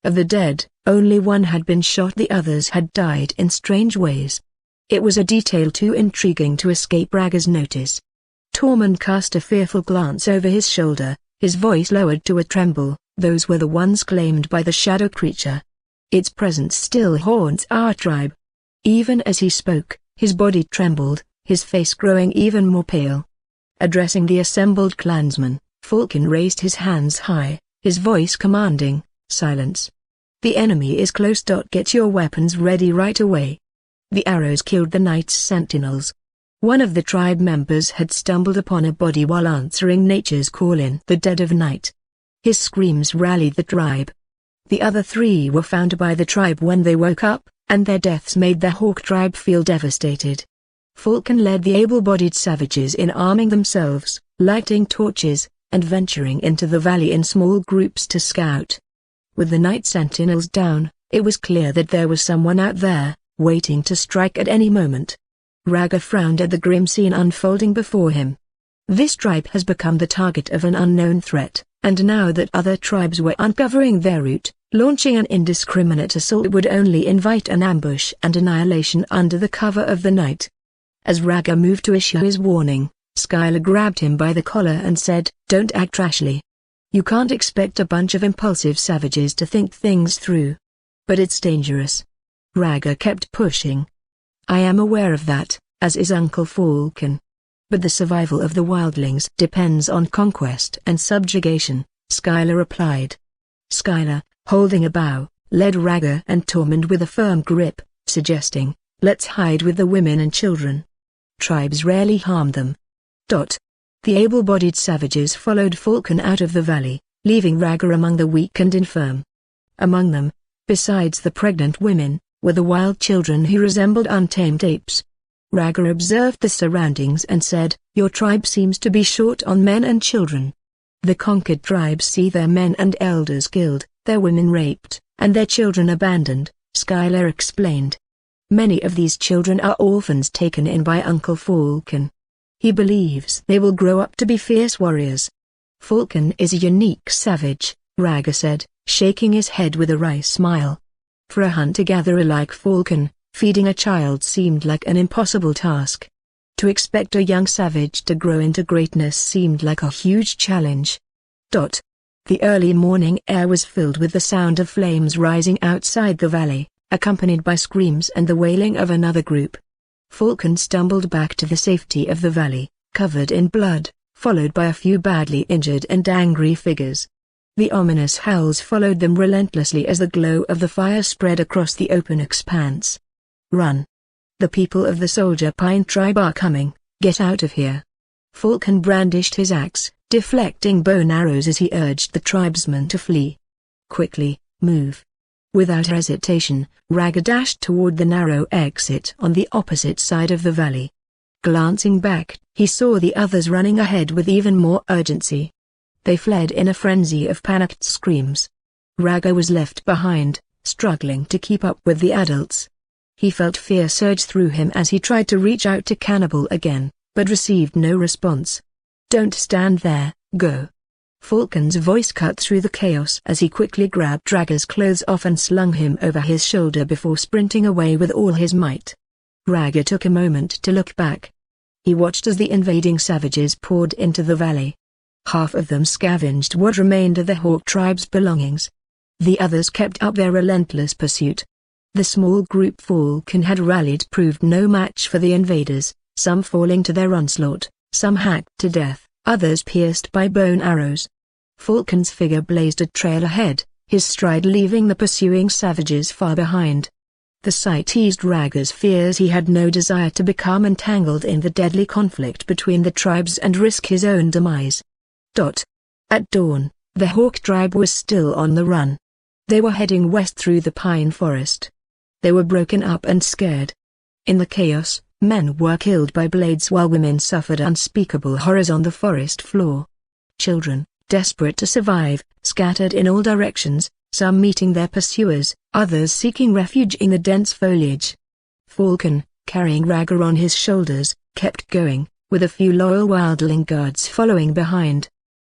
Of the dead, only one had been shot, the others had died in strange ways. It was a detail too intriguing to escape Rhaegar's notice. Tormund cast a fearful glance over his shoulder, his voice lowered to a tremble. "Those were the ones claimed by the shadow creature. Its presence still haunts our tribe." Even as he spoke, his body trembled, his face growing even more pale. Addressing the assembled clansmen, Falcon raised his hands high, his voice commanding, "Silence. The enemy is close. Get your weapons ready right away." The arrows killed the night's sentinels. One of the tribe members had stumbled upon a body while answering nature's call in the dead of night. His screams rallied the tribe. The other 3 were found by the tribe when they woke up, and their deaths made the Hawk tribe feel devastated. Falcon led the able-bodied savages in arming themselves, lighting torches, and venturing into the valley in small groups to scout. With the night sentinels down, it was clear that there was someone out there, waiting to strike at any moment. Rhaegar frowned at the grim scene unfolding before him. This tribe has become the target of an unknown threat, and now that other tribes were uncovering their route, launching an indiscriminate assault would only invite an ambush and annihilation under the cover of the night. As Rhaegar moved to issue his warning, Skylar grabbed him by the collar and said, "Don't act rashly. You can't expect a bunch of impulsive savages to think things through. But it's dangerous." Rhaegar kept pushing. "I am aware of that, as is Uncle Falcon. But the survival of the wildlings depends on conquest and subjugation," Skylar replied. Skylar, holding a bow, led Rhaegar and Tormund with a firm grip, suggesting, "Let's hide with the women and children. Tribes rarely harm them." The able-bodied savages followed Falcon out of the valley, leaving Rhaegar among the weak and infirm. Among them, besides the pregnant women, were the wild children who resembled untamed apes. Rhaegar observed the surroundings and said, "Your tribe seems to be short on men and children. The conquered tribes see their men and elders killed, their women raped, and their children abandoned," Skylar explained. "Many of these children are orphans taken in by Uncle Falcon. He believes they will grow up to be fierce warriors. Falcon is a unique savage, Rhaegar said, shaking his head with a wry smile. For a hunter-gatherer like Falcon, feeding a child seemed like an impossible task. To expect a young savage to grow into greatness seemed like a huge challenge. The early morning air was filled with the sound of flames rising outside the valley, accompanied by screams and the wailing of another group. Falcon stumbled back to the safety of the valley, covered in blood, followed by a few badly injured and angry figures. The ominous howls followed them relentlessly as the glow of the fire spread across the open expanse. Run! The people of the Soldier Pine tribe are coming, get out of here. Falcon brandished his axe, deflecting bone arrows as he urged the tribesmen to flee. Quickly, move. Without hesitation, Rhaegar dashed toward the narrow exit on the opposite side of the valley. Glancing back, he saw the others running ahead with even more urgency. They fled in a frenzy of panicked screams. Rhaegar was left behind, struggling to keep up with the adults. He felt fear surge through him as he tried to reach out to Cannibal again, but received no response. Don't stand there, go. Falcon's voice cut through the chaos as he quickly grabbed Rhaegar's clothes off and slung him over his shoulder before sprinting away with all his might. Rhaegar took a moment to look back. He watched as the invading savages poured into the valley. Half of them scavenged what remained of the Hawk tribe's belongings. The others kept up their relentless pursuit. The small group Falcon had rallied proved no match for the invaders, some falling to their onslaught, some hacked to death, others pierced by bone arrows. Falcon's figure blazed a trail ahead, his stride leaving the pursuing savages far behind. The sight eased Rhaegar's fears. He had no desire to become entangled in the deadly conflict between the tribes and risk his own demise. At dawn, the Hawk tribe was still on the run. They were heading west through the pine forest. They were broken up and scared. In the chaos, men were killed by blades while women suffered unspeakable horrors on the forest floor. Children, desperate to survive, scattered in all directions, some meeting their pursuers, others seeking refuge in the dense foliage. Falcon, carrying Rhaegar on his shoulders, kept going, with a few loyal wildling guards following behind.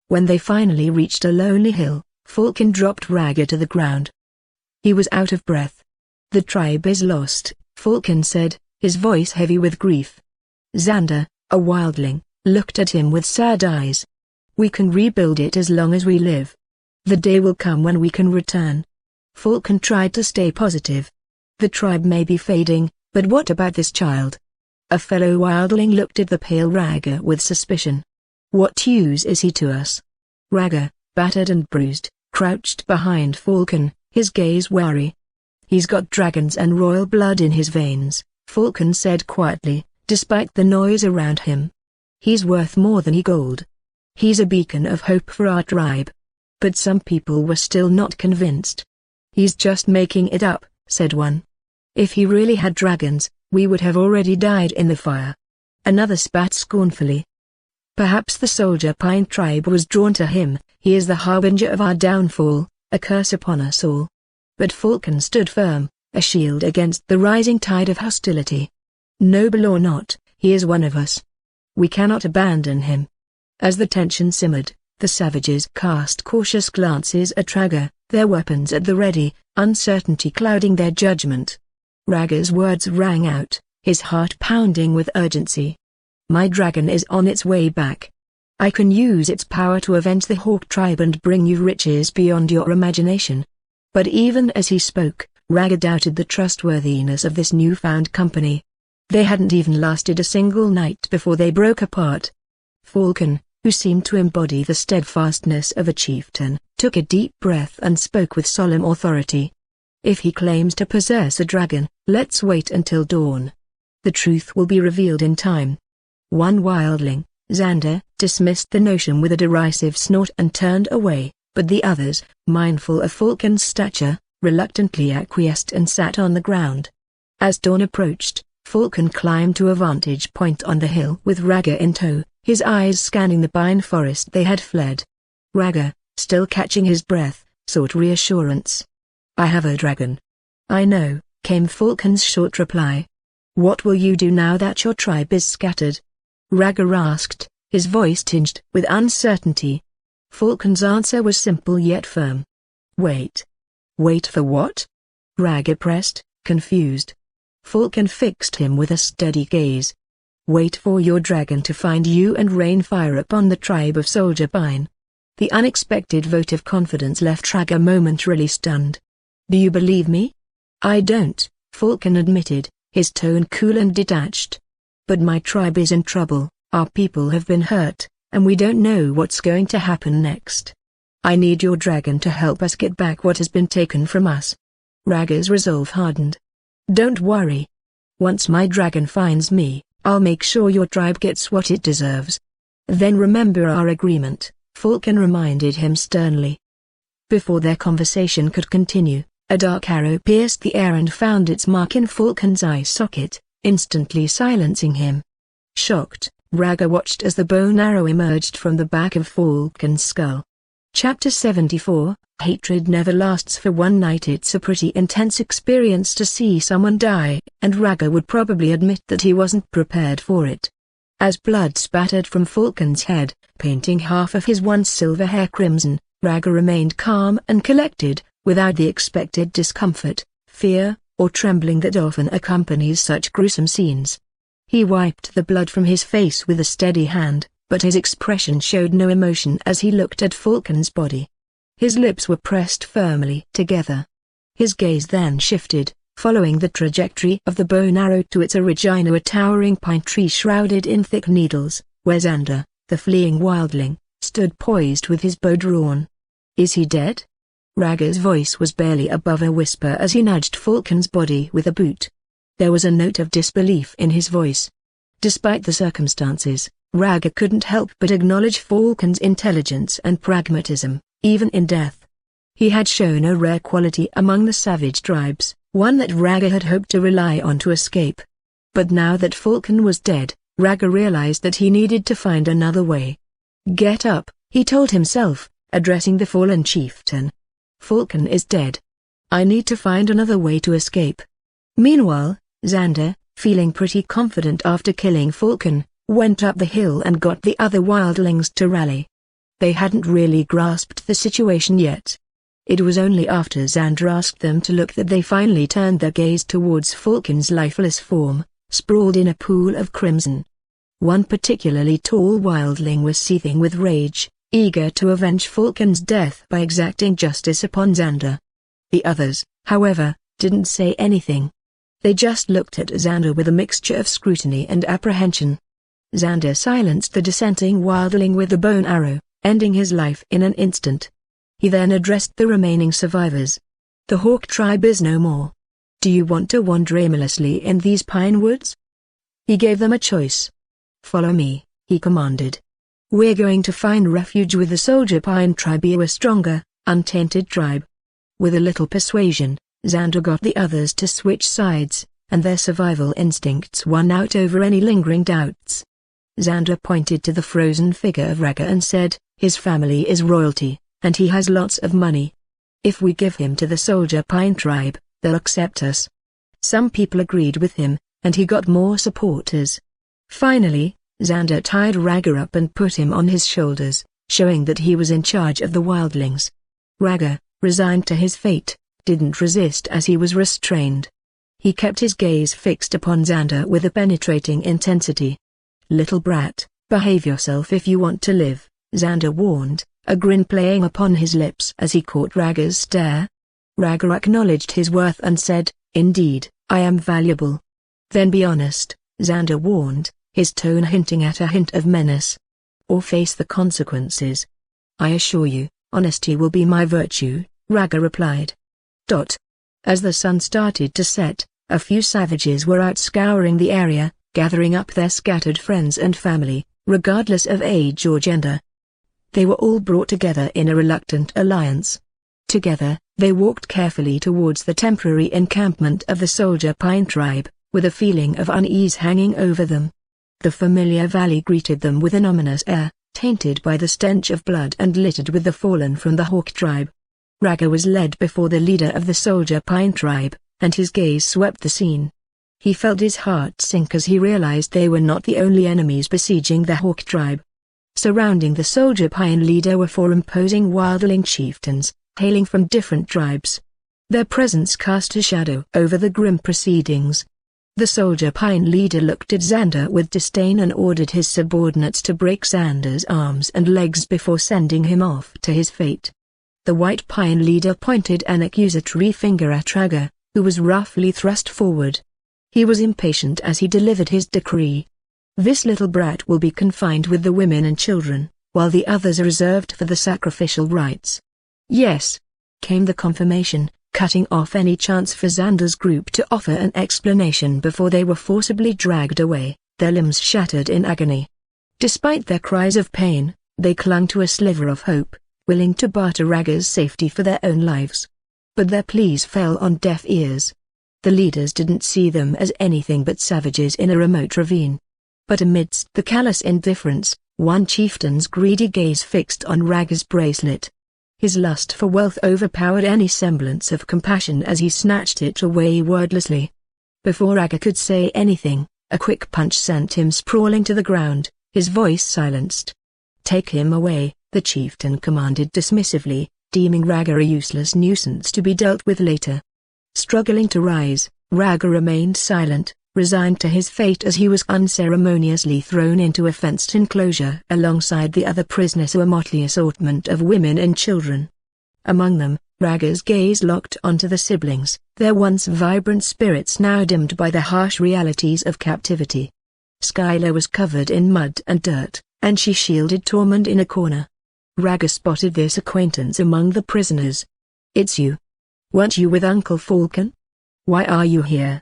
When they finally reached a lonely hill, Falcon dropped Rhaegar to the ground. He was out of breath. The tribe is lost, Falcon said, his voice heavy with grief. Xander, a wildling, looked at him with sad eyes. We can rebuild it as long as we live. The day will come when we can return. Falcon tried to stay positive. The tribe may be fading, but what about this child? A fellow wildling looked at the pale Rhaegar with suspicion. What use is he to us? Rhaegar, battered and bruised, crouched behind Falcon, his gaze wary. He's got dragons and royal blood in his veins, Falcon said quietly, despite the noise around him. He's worth more than gold. He's a beacon of hope for our tribe. But some people were still not convinced. He's just making it up, said one. If he really had dragons, we would have already died in the fire. Another spat scornfully. Perhaps the Soldier Pine tribe was drawn to him. He is the harbinger of our downfall, a curse upon us all. But Falcon stood firm, a shield against the rising tide of hostility. Noble or not, he is one of us. We cannot abandon him. As the tension simmered, the savages cast cautious glances at Rhaegar, their weapons at the ready, uncertainty clouding their judgment. Rhaegar's words rang out, his heart pounding with urgency. My dragon is on its way back. I can use its power to avenge the Hawk tribe and bring you riches beyond your imagination. But even as he spoke, Rhaegar doubted the trustworthiness of this newfound company. They hadn't even lasted a single night before they broke apart. Falcon, who seemed to embody the steadfastness of a chieftain, took a deep breath and spoke with solemn authority. If he claims to possess a dragon, let's wait until dawn. The truth will be revealed in time. One wildling, Xander, dismissed the notion with a derisive snort and turned away, but the others, mindful of Falcon's stature, reluctantly acquiesced and sat on the ground. As dawn approached, Falcon climbed to a vantage point on the hill with Rhaegar in tow, his eyes scanning the pine forest they had fled. Rhaegar, still catching his breath, sought reassurance. I have a dragon. I know, came Falcon's short reply. What will you do now that your tribe is scattered? Rhaegar asked, his voice tinged with uncertainty. Falcon's answer was simple yet firm. Wait. Wait for what? Rhaegar pressed, confused. Falcon fixed him with a steady gaze. Wait for your dragon to find you and rain fire upon the tribe of Soldier Pine. The unexpected vote of confidence left Rhaegar momentarily stunned. Do you believe me? I don't, Falcon admitted, his tone cool and detached. But my tribe is in trouble, our people have been hurt, and we don't know what's going to happen next. I need your dragon to help us get back what has been taken from us. Rhaegar's resolve hardened. Don't worry. Once my dragon finds me, I'll make sure your tribe gets what it deserves. Then remember our agreement, Falcon reminded him sternly. Before their conversation could continue, a dark arrow pierced the air and found its mark in Falcon's eye socket, instantly silencing him. Shocked, Rhaegar watched as the bone arrow emerged from the back of Falcon's skull. Chapter 74, Hatred never lasts for one night. It's a pretty intense experience to see someone die, and Rhaegar would probably admit that he wasn't prepared for it. As blood spattered from Falcon's head, painting half of his once silver hair crimson, Rhaegar remained calm and collected, without the expected discomfort, fear, or trembling that often accompanies such gruesome scenes. He wiped the blood from his face with a steady hand, but his expression showed no emotion as he looked at Falcon's body. His lips were pressed firmly together. His gaze then shifted, following the trajectory of the bone arrow to its origin, a towering pine tree shrouded in thick needles, where Xander, the fleeing wildling, stood poised with his bow drawn. Is he dead? Rhaegar's voice was barely above a whisper as he nudged Falcon's body with a boot. There was a note of disbelief in his voice. Despite the circumstances, Rhaegar couldn't help but acknowledge Falcon's intelligence and pragmatism, even in death. He had shown a rare quality among the savage tribes, one that Rhaegar had hoped to rely on to escape. But now that Falcon was dead, Rhaegar realized that he needed to find another way. Get up, he told himself, addressing the fallen chieftain. Falcon is dead. I need to find another way to escape. Meanwhile, Xander, feeling pretty confident after killing Falcon, went up the hill and got the other wildlings to rally. They hadn't really grasped the situation yet. It was only after Xander asked them to look that they finally turned their gaze towards Falcon's lifeless form, sprawled in a pool of crimson. One particularly tall wildling was seething with rage, eager to avenge Falcon's death by exacting justice upon Xander. The others, however, didn't say anything. They just looked at Xander with a mixture of scrutiny and apprehension. Xander silenced the dissenting wildling with the bone arrow, ending his life in an instant. He then addressed the remaining survivors. The Hawk tribe is no more. Do you want to wander aimlessly in these pine woods? He gave them a choice. Follow me, he commanded. We're going to find refuge with the Soldier Pine tribe, a stronger, untainted tribe. With a little persuasion, Xander got the others to switch sides, and their survival instincts won out over any lingering doubts. Xander pointed to the frozen figure of Rhaegar and said, his family is royalty, and he has lots of money. If we give him to the Soldier Pine tribe, they'll accept us. Some people agreed with him, and he got more supporters. Finally, Xander tied Rhaegar up and put him on his shoulders, showing that he was in charge of the wildlings. Rhaegar, resigned to his fate, didn't resist as he was restrained. He kept his gaze fixed upon Xander with a penetrating intensity. Little brat, behave yourself if you want to live, Xander warned, a grin playing upon his lips as he caught Rhaegar's stare. Rhaegar acknowledged his worth and said, indeed, I am valuable. Then be honest, Xander warned, his tone hinting at a hint of menace. Or face the consequences. I assure you, honesty will be my virtue, Rhaegar replied. As the sun started to set, a few savages were out scouring the area, gathering up their scattered friends and family, regardless of age or gender. They were all brought together in a reluctant alliance. Together, they walked carefully towards the temporary encampment of the Soldier Pine tribe, with a feeling of unease hanging over them. The familiar valley greeted them with an ominous air, tainted by the stench of blood and littered with the fallen from the Hawk tribe. Rhaegar was led before the leader of the Soldier Pine tribe, and his gaze swept the scene. He felt his heart sink as he realized they were not the only enemies besieging the Hawk tribe. Surrounding the soldier pine leader were 4 imposing wildling chieftains, hailing from different tribes. Their presence cast a shadow over the grim proceedings. The soldier pine leader looked at Xander with disdain and ordered his subordinates to break Xander's arms and legs before sending him off to his fate. The white pine leader pointed an accusatory finger at Rhaegar, who was roughly thrust forward. He was impatient as he delivered his decree. This little brat will be confined with the women and children, while the others are reserved for the sacrificial rites. Yes, came the confirmation, cutting off any chance for Xander's group to offer an explanation before they were forcibly dragged away, their limbs shattered in agony. Despite their cries of pain, they clung to a sliver of hope, willing to barter Rhaegar's safety for their own lives. But their pleas fell on deaf ears. The leaders didn't see them as anything but savages in a remote ravine. But amidst the callous indifference, one chieftain's greedy gaze fixed on Rhaegar's bracelet. His lust for wealth overpowered any semblance of compassion as he snatched it away wordlessly. Before Rhaegar could say anything, a quick punch sent him sprawling to the ground, his voice silenced. "Take him away," the chieftain commanded dismissively, deeming Rhaegar a useless nuisance to be dealt with later. Struggling to rise, Rhaegar remained silent, resigned to his fate as he was unceremoniously thrown into a fenced enclosure alongside the other prisoners, a motley assortment of women and children. Among them, Rhaegar's gaze locked onto the siblings, their once vibrant spirits now dimmed by the harsh realities of captivity. Skylar was covered in mud and dirt, and she shielded Tormund in a corner. Rhaegar spotted this acquaintance among the prisoners. "It's you. Weren't you with Uncle Falcon? Why are you here?"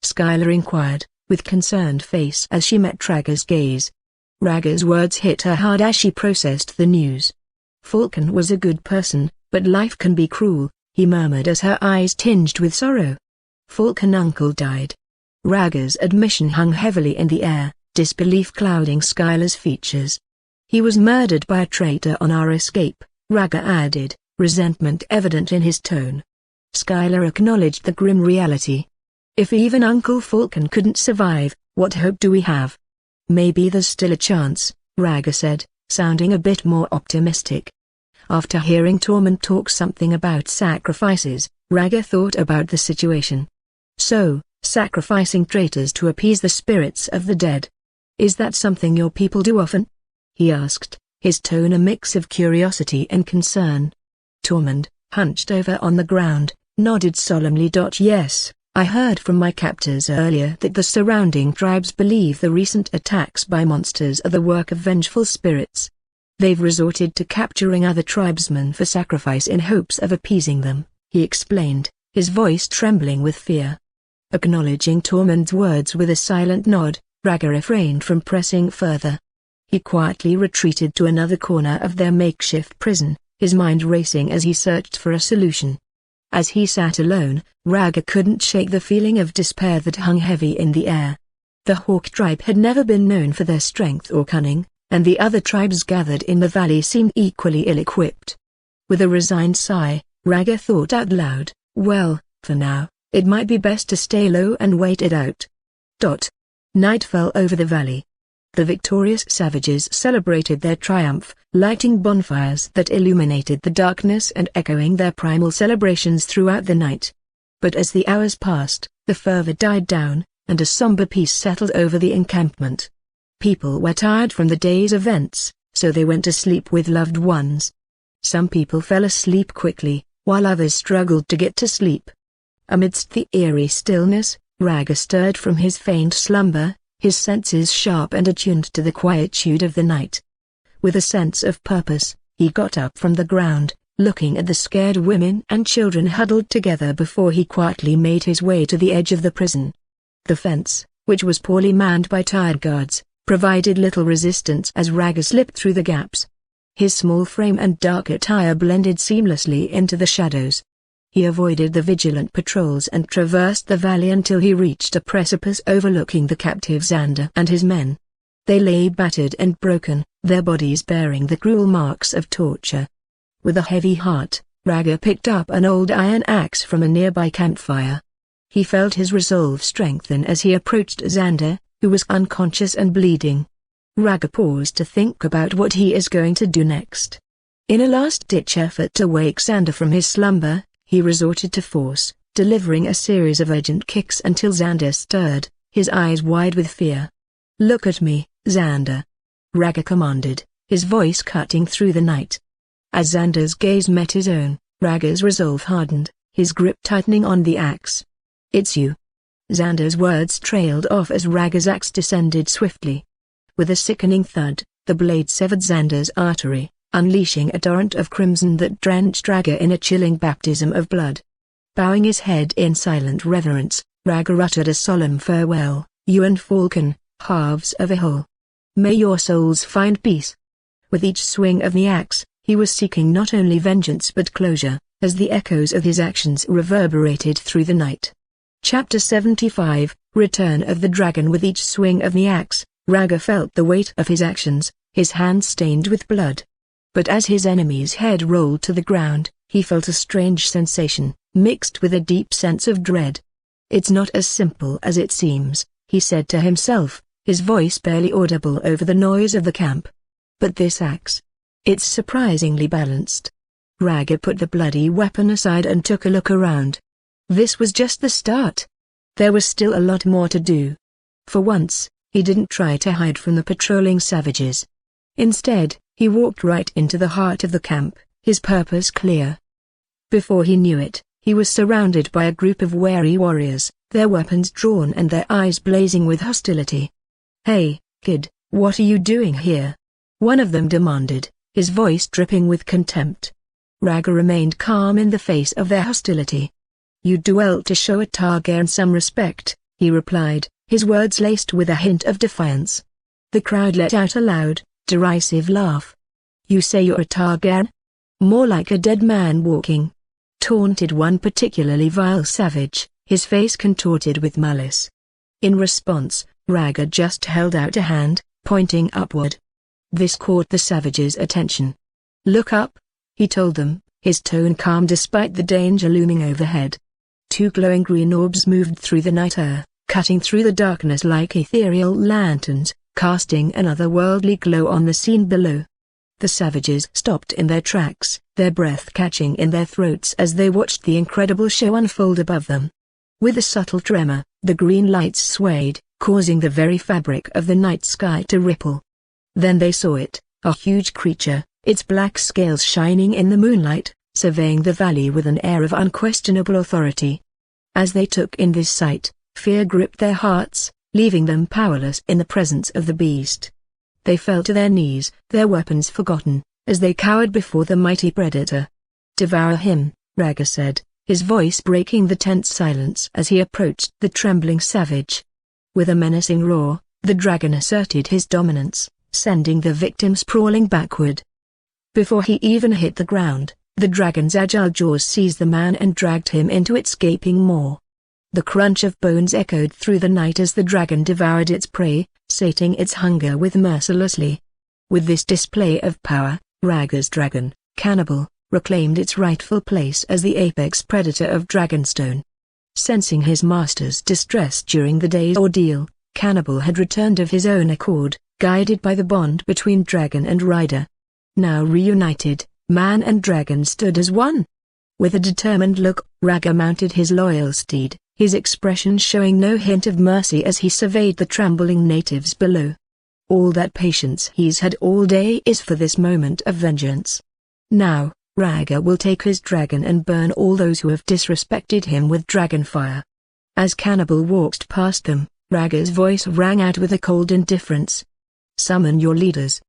Skylar inquired, with concerned face as she met Rhaegar's gaze. Rhaegar's words hit her hard as she processed the news. "Falcon was a good person, but life can be cruel," he murmured as her eyes tinged with sorrow. "Falcon uncle died." Rhaegar's admission hung heavily in the air, disbelief clouding Skylar's features. "He was murdered by a traitor on our escape," Rhaegar added, resentment evident in his tone. Skylar acknowledged the grim reality. "If even Uncle Falcon couldn't survive, what hope do we have?" "Maybe there's still a chance," Rhaegar said, sounding a bit more optimistic. After hearing Tormund talk something about sacrifices, Rhaegar thought about the situation. "So, sacrificing traitors to appease the spirits of the dead. Is that something your people do often?" he asked, his tone a mix of curiosity and concern. Tormund, hunched over on the ground, nodded solemnly. "Yes. I heard from my captors earlier that the surrounding tribes believe the recent attacks by monsters are the work of vengeful spirits. They've resorted to capturing other tribesmen for sacrifice in hopes of appeasing them," he explained, his voice trembling with fear. Acknowledging Tormund's words with a silent nod, Rhaegar refrained from pressing further. He quietly retreated to another corner of their makeshift prison, his mind racing as he searched for a solution. As he sat alone, Rhaegar couldn't shake the feeling of despair that hung heavy in the air. The Hawk tribe had never been known for their strength or cunning, and the other tribes gathered in the valley seemed equally ill-equipped. With a resigned sigh, Rhaegar thought out loud, "Well, for now, it might be best to stay low and wait it out." Night fell over the valley. The victorious savages celebrated their triumph, lighting bonfires that illuminated the darkness and echoing their primal celebrations throughout the night. But as the hours passed, the fervor died down, and a somber peace settled over the encampment. People were tired from the day's events, so they went to sleep with loved ones. Some people fell asleep quickly, while others struggled to get to sleep. Amidst the eerie stillness, Rhaegar stirred from his feigned slumber, his senses sharp and attuned to the quietude of the night. With a sense of purpose, he got up from the ground, looking at the scared women and children huddled together before he quietly made his way to the edge of the prison. The fence, which was poorly manned by tired guards, provided little resistance as Rhaegar slipped through the gaps. His small frame and dark attire blended seamlessly into the shadows. He avoided the vigilant patrols and traversed the valley until he reached a precipice overlooking the captive Xander and his men. They lay battered and broken, their bodies bearing the cruel marks of torture. With a heavy heart, Rhaegar picked up an old iron axe from a nearby campfire. He felt his resolve strengthen as he approached Xander, who was unconscious and bleeding. Rhaegar paused to think about what he is going to do next. In a last-ditch effort to wake Xander from his slumber, he resorted to force, delivering a series of urgent kicks until Xander stirred, his eyes wide with fear. "Look at me, Xander," Rhaegar commanded, his voice cutting through the night. As Xander's gaze met his own, Rhaegar's resolve hardened, his grip tightening on the axe. "It's you." Xander's words trailed off as Rhaegar's axe descended swiftly. With a sickening thud, the blade severed Xander's artery, unleashing a torrent of crimson that drenched Rhaegar in a chilling baptism of blood. Bowing his head in silent reverence, Rhaegar uttered a solemn farewell, "You and Falcon, halves of a whole. May your souls find peace." With each swing of the axe, he was seeking not only vengeance but closure, as the echoes of his actions reverberated through the night. Chapter 75, Return of the Dragon. With each swing of the axe, Rhaegar felt the weight of his actions, his hands stained with blood. But as his enemy's head rolled to the ground, he felt a strange sensation, mixed with a deep sense of dread. "It's not as simple as it seems," he said to himself, his voice barely audible over the noise of the camp. "But this axe, it's surprisingly balanced." Rhaegar put the bloody weapon aside and took a look around. This was just the start. There was still a lot more to do. For once, he didn't try to hide from the patrolling savages. Instead, he walked right into the heart of the camp, his purpose clear. Before he knew it, he was surrounded by a group of wary warriors, their weapons drawn and their eyes blazing with hostility. "Hey, kid, what are you doing here?" one of them demanded, his voice dripping with contempt. Rhaegar remained calm in the face of their hostility. "You do well to show a Targaryen some respect," he replied, his words laced with a hint of defiance. The crowd let out a loud, derisive laugh. "You say you're a Targaryen? More like a dead man walking," taunted one particularly vile savage, his face contorted with malice. In response, Rhaegar just held out a hand, pointing upward. This caught the savages' attention. "Look up," he told them, his tone calm despite the danger looming overhead. Two glowing green orbs moved through the night air, cutting through the darkness like ethereal lanterns, casting an otherworldly glow on the scene below. The savages stopped in their tracks, their breath catching in their throats as they watched the incredible show unfold above them. With a subtle tremor, the green lights swayed, causing the very fabric of the night sky to ripple. Then they saw it, a huge creature, its black scales shining in the moonlight, surveying the valley with an air of unquestionable authority. As they took in this sight, fear gripped their hearts, leaving them powerless in the presence of the beast. They fell to their knees, their weapons forgotten, as they cowered before the mighty predator. "Devour him," Rhaegar said, his voice breaking the tense silence as he approached the trembling savage. With a menacing roar, the dragon asserted his dominance, sending the victim sprawling backward. Before he even hit the ground, the dragon's agile jaws seized the man and dragged him into its gaping maw. The crunch of bones echoed through the night as the dragon devoured its prey, sating its hunger with mercilessly. With this display of power, Rhaegar's dragon, Cannibal, reclaimed its rightful place as the apex predator of Dragonstone. Sensing his master's distress during the day's ordeal, Cannibal had returned of his own accord, guided by the bond between dragon and rider. Now reunited, man and dragon stood as one. With a determined look, Rhaegar mounted his loyal steed, his expression showing no hint of mercy as he surveyed the trembling natives below. All that patience he's had all day is for this moment of vengeance. Now, Rhaegar will take his dragon and burn all those who have disrespected him with dragonfire. As Cannibal walked past them, Rhaegar's voice rang out with a cold indifference. "Summon your leaders.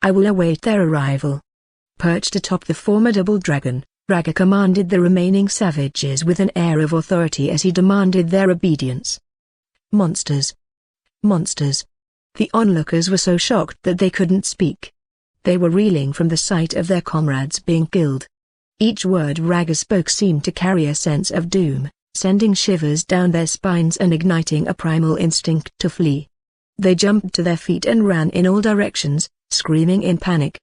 I will await their arrival." Perched atop the formidable dragon, Rhaegar commanded the remaining savages with an air of authority as he demanded their obedience. "Monsters! Monsters!" The onlookers were so shocked that they couldn't speak. They were reeling from the sight of their comrades being killed. Each word Rhaegar spoke seemed to carry a sense of doom, sending shivers down their spines and igniting a primal instinct to flee. They jumped to their feet and ran in all directions, screaming in panic.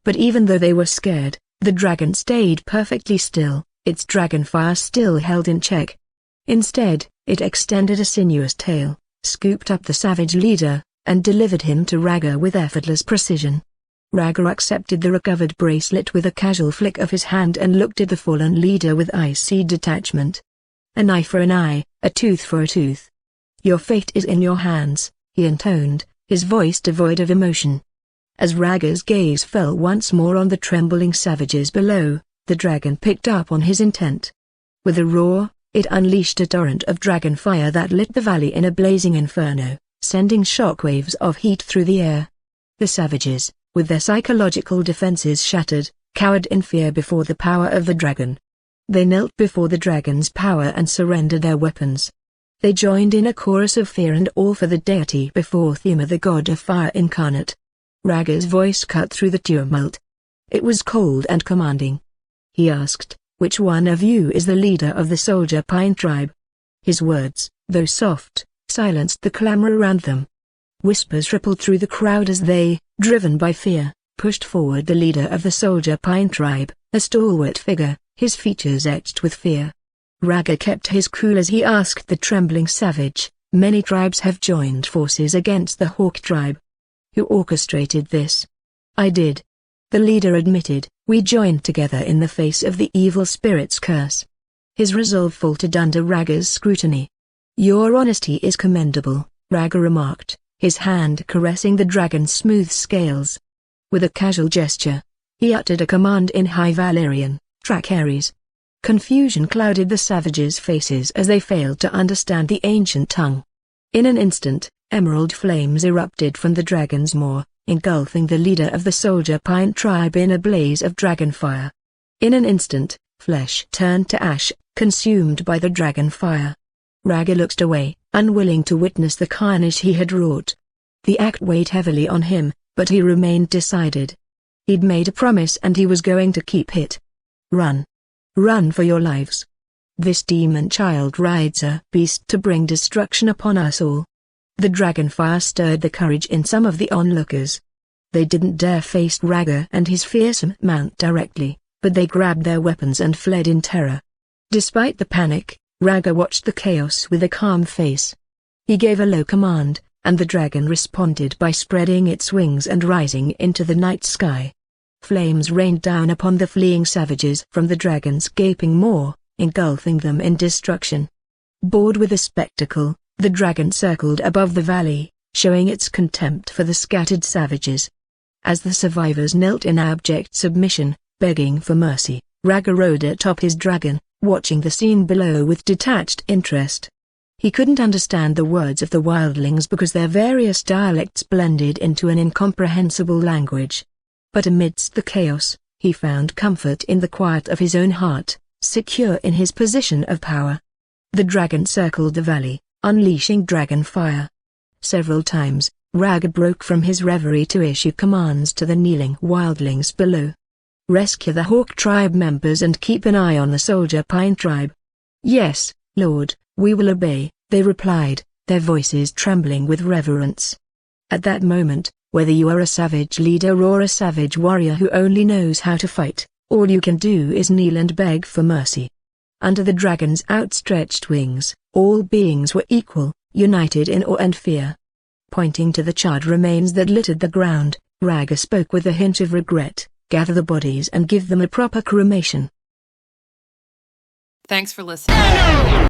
But even though they were scared, the dragon stayed perfectly still, its dragonfire still held in check. Instead, it extended a sinuous tail, scooped up the savage leader, and delivered him to Rhaegar with effortless precision. Rhaegar accepted the recovered bracelet with a casual flick of his hand and looked at the fallen leader with icy detachment. An eye for an eye, a tooth for a tooth. Your fate is in your hands, he intoned, his voice devoid of emotion. As Rhaegar's gaze fell once more on the trembling savages below, the dragon picked up on his intent. With a roar, it unleashed a torrent of dragon fire that lit the valley in a blazing inferno, sending shockwaves of heat through the air. The savages, with their psychological defenses shattered, cowered in fear before the power of the dragon. They knelt before the dragon's power and surrendered their weapons. They joined in a chorus of fear and awe for the deity before Thema, the god of fire incarnate. Rhaegar's voice cut through the tumult. It was cold and commanding. He asked, "Which one of you is the leader of the Soldier Pine tribe?" His words, though soft, silenced the clamor around them. Whispers rippled through the crowd as they, driven by fear, pushed forward the leader of the Soldier Pine tribe, a stalwart figure, his features etched with fear. Rhaegar kept his cool as he asked the trembling savage, "Many tribes have joined forces against the Hawk tribe. Who orchestrated this?" "I did." The leader admitted, "We joined together in the face of the evil spirit's curse." His resolve faltered under Rhaegar's scrutiny. "Your honesty is commendable," Rhaegar remarked, his hand caressing the dragon's smooth scales. With a casual gesture, he uttered a command in High Valyrian, "Track Ares." Confusion clouded the savages' faces as they failed to understand the ancient tongue. In an instant, emerald flames erupted from the dragon's maw, engulfing the leader of the Soldier Pine tribe in a blaze of dragon fire. In an instant, flesh turned to ash, consumed by the dragon fire. Rhaegar looked away, unwilling to witness the carnage he had wrought. The act weighed heavily on him, but he remained decided. He'd made a promise and he was going to keep it. "Run. Run for your lives. This demon child rides a beast to bring destruction upon us all." The dragon fire stirred the courage in some of the onlookers. They didn't dare face Rhaegar and his fearsome mount directly, but they grabbed their weapons and fled in terror. Despite the panic, Rhaegar watched the chaos with a calm face. He gave a low command, and the dragon responded by spreading its wings and rising into the night sky. Flames rained down upon the fleeing savages from the dragon's gaping maw, engulfing them in destruction. Bored with the spectacle, the dragon circled above the valley, showing its contempt for the scattered savages. As the survivors knelt in abject submission, begging for mercy, Rhaegar rode atop his dragon, watching the scene below with detached interest. He couldn't understand the words of the wildlings because their various dialects blended into an incomprehensible language. But amidst the chaos, he found comfort in the quiet of his own heart, secure in his position of power. The dragon circled the valley, unleashing dragon fire. Several times, Rhaegar broke from his reverie to issue commands to the kneeling wildlings below. "Rescue the Hawk tribe members and keep an eye on the Soldier Pine tribe." "Yes, Lord, we will obey," they replied, their voices trembling with reverence. At that moment, whether you are a savage leader or a savage warrior who only knows how to fight, all you can do is kneel and beg for mercy. Under the dragon's outstretched wings, all beings were equal, united in awe and fear. Pointing to the charred remains that littered the ground, Rhaegar spoke with a hint of regret, "Gather the bodies and give them a proper cremation." Thanks for listening.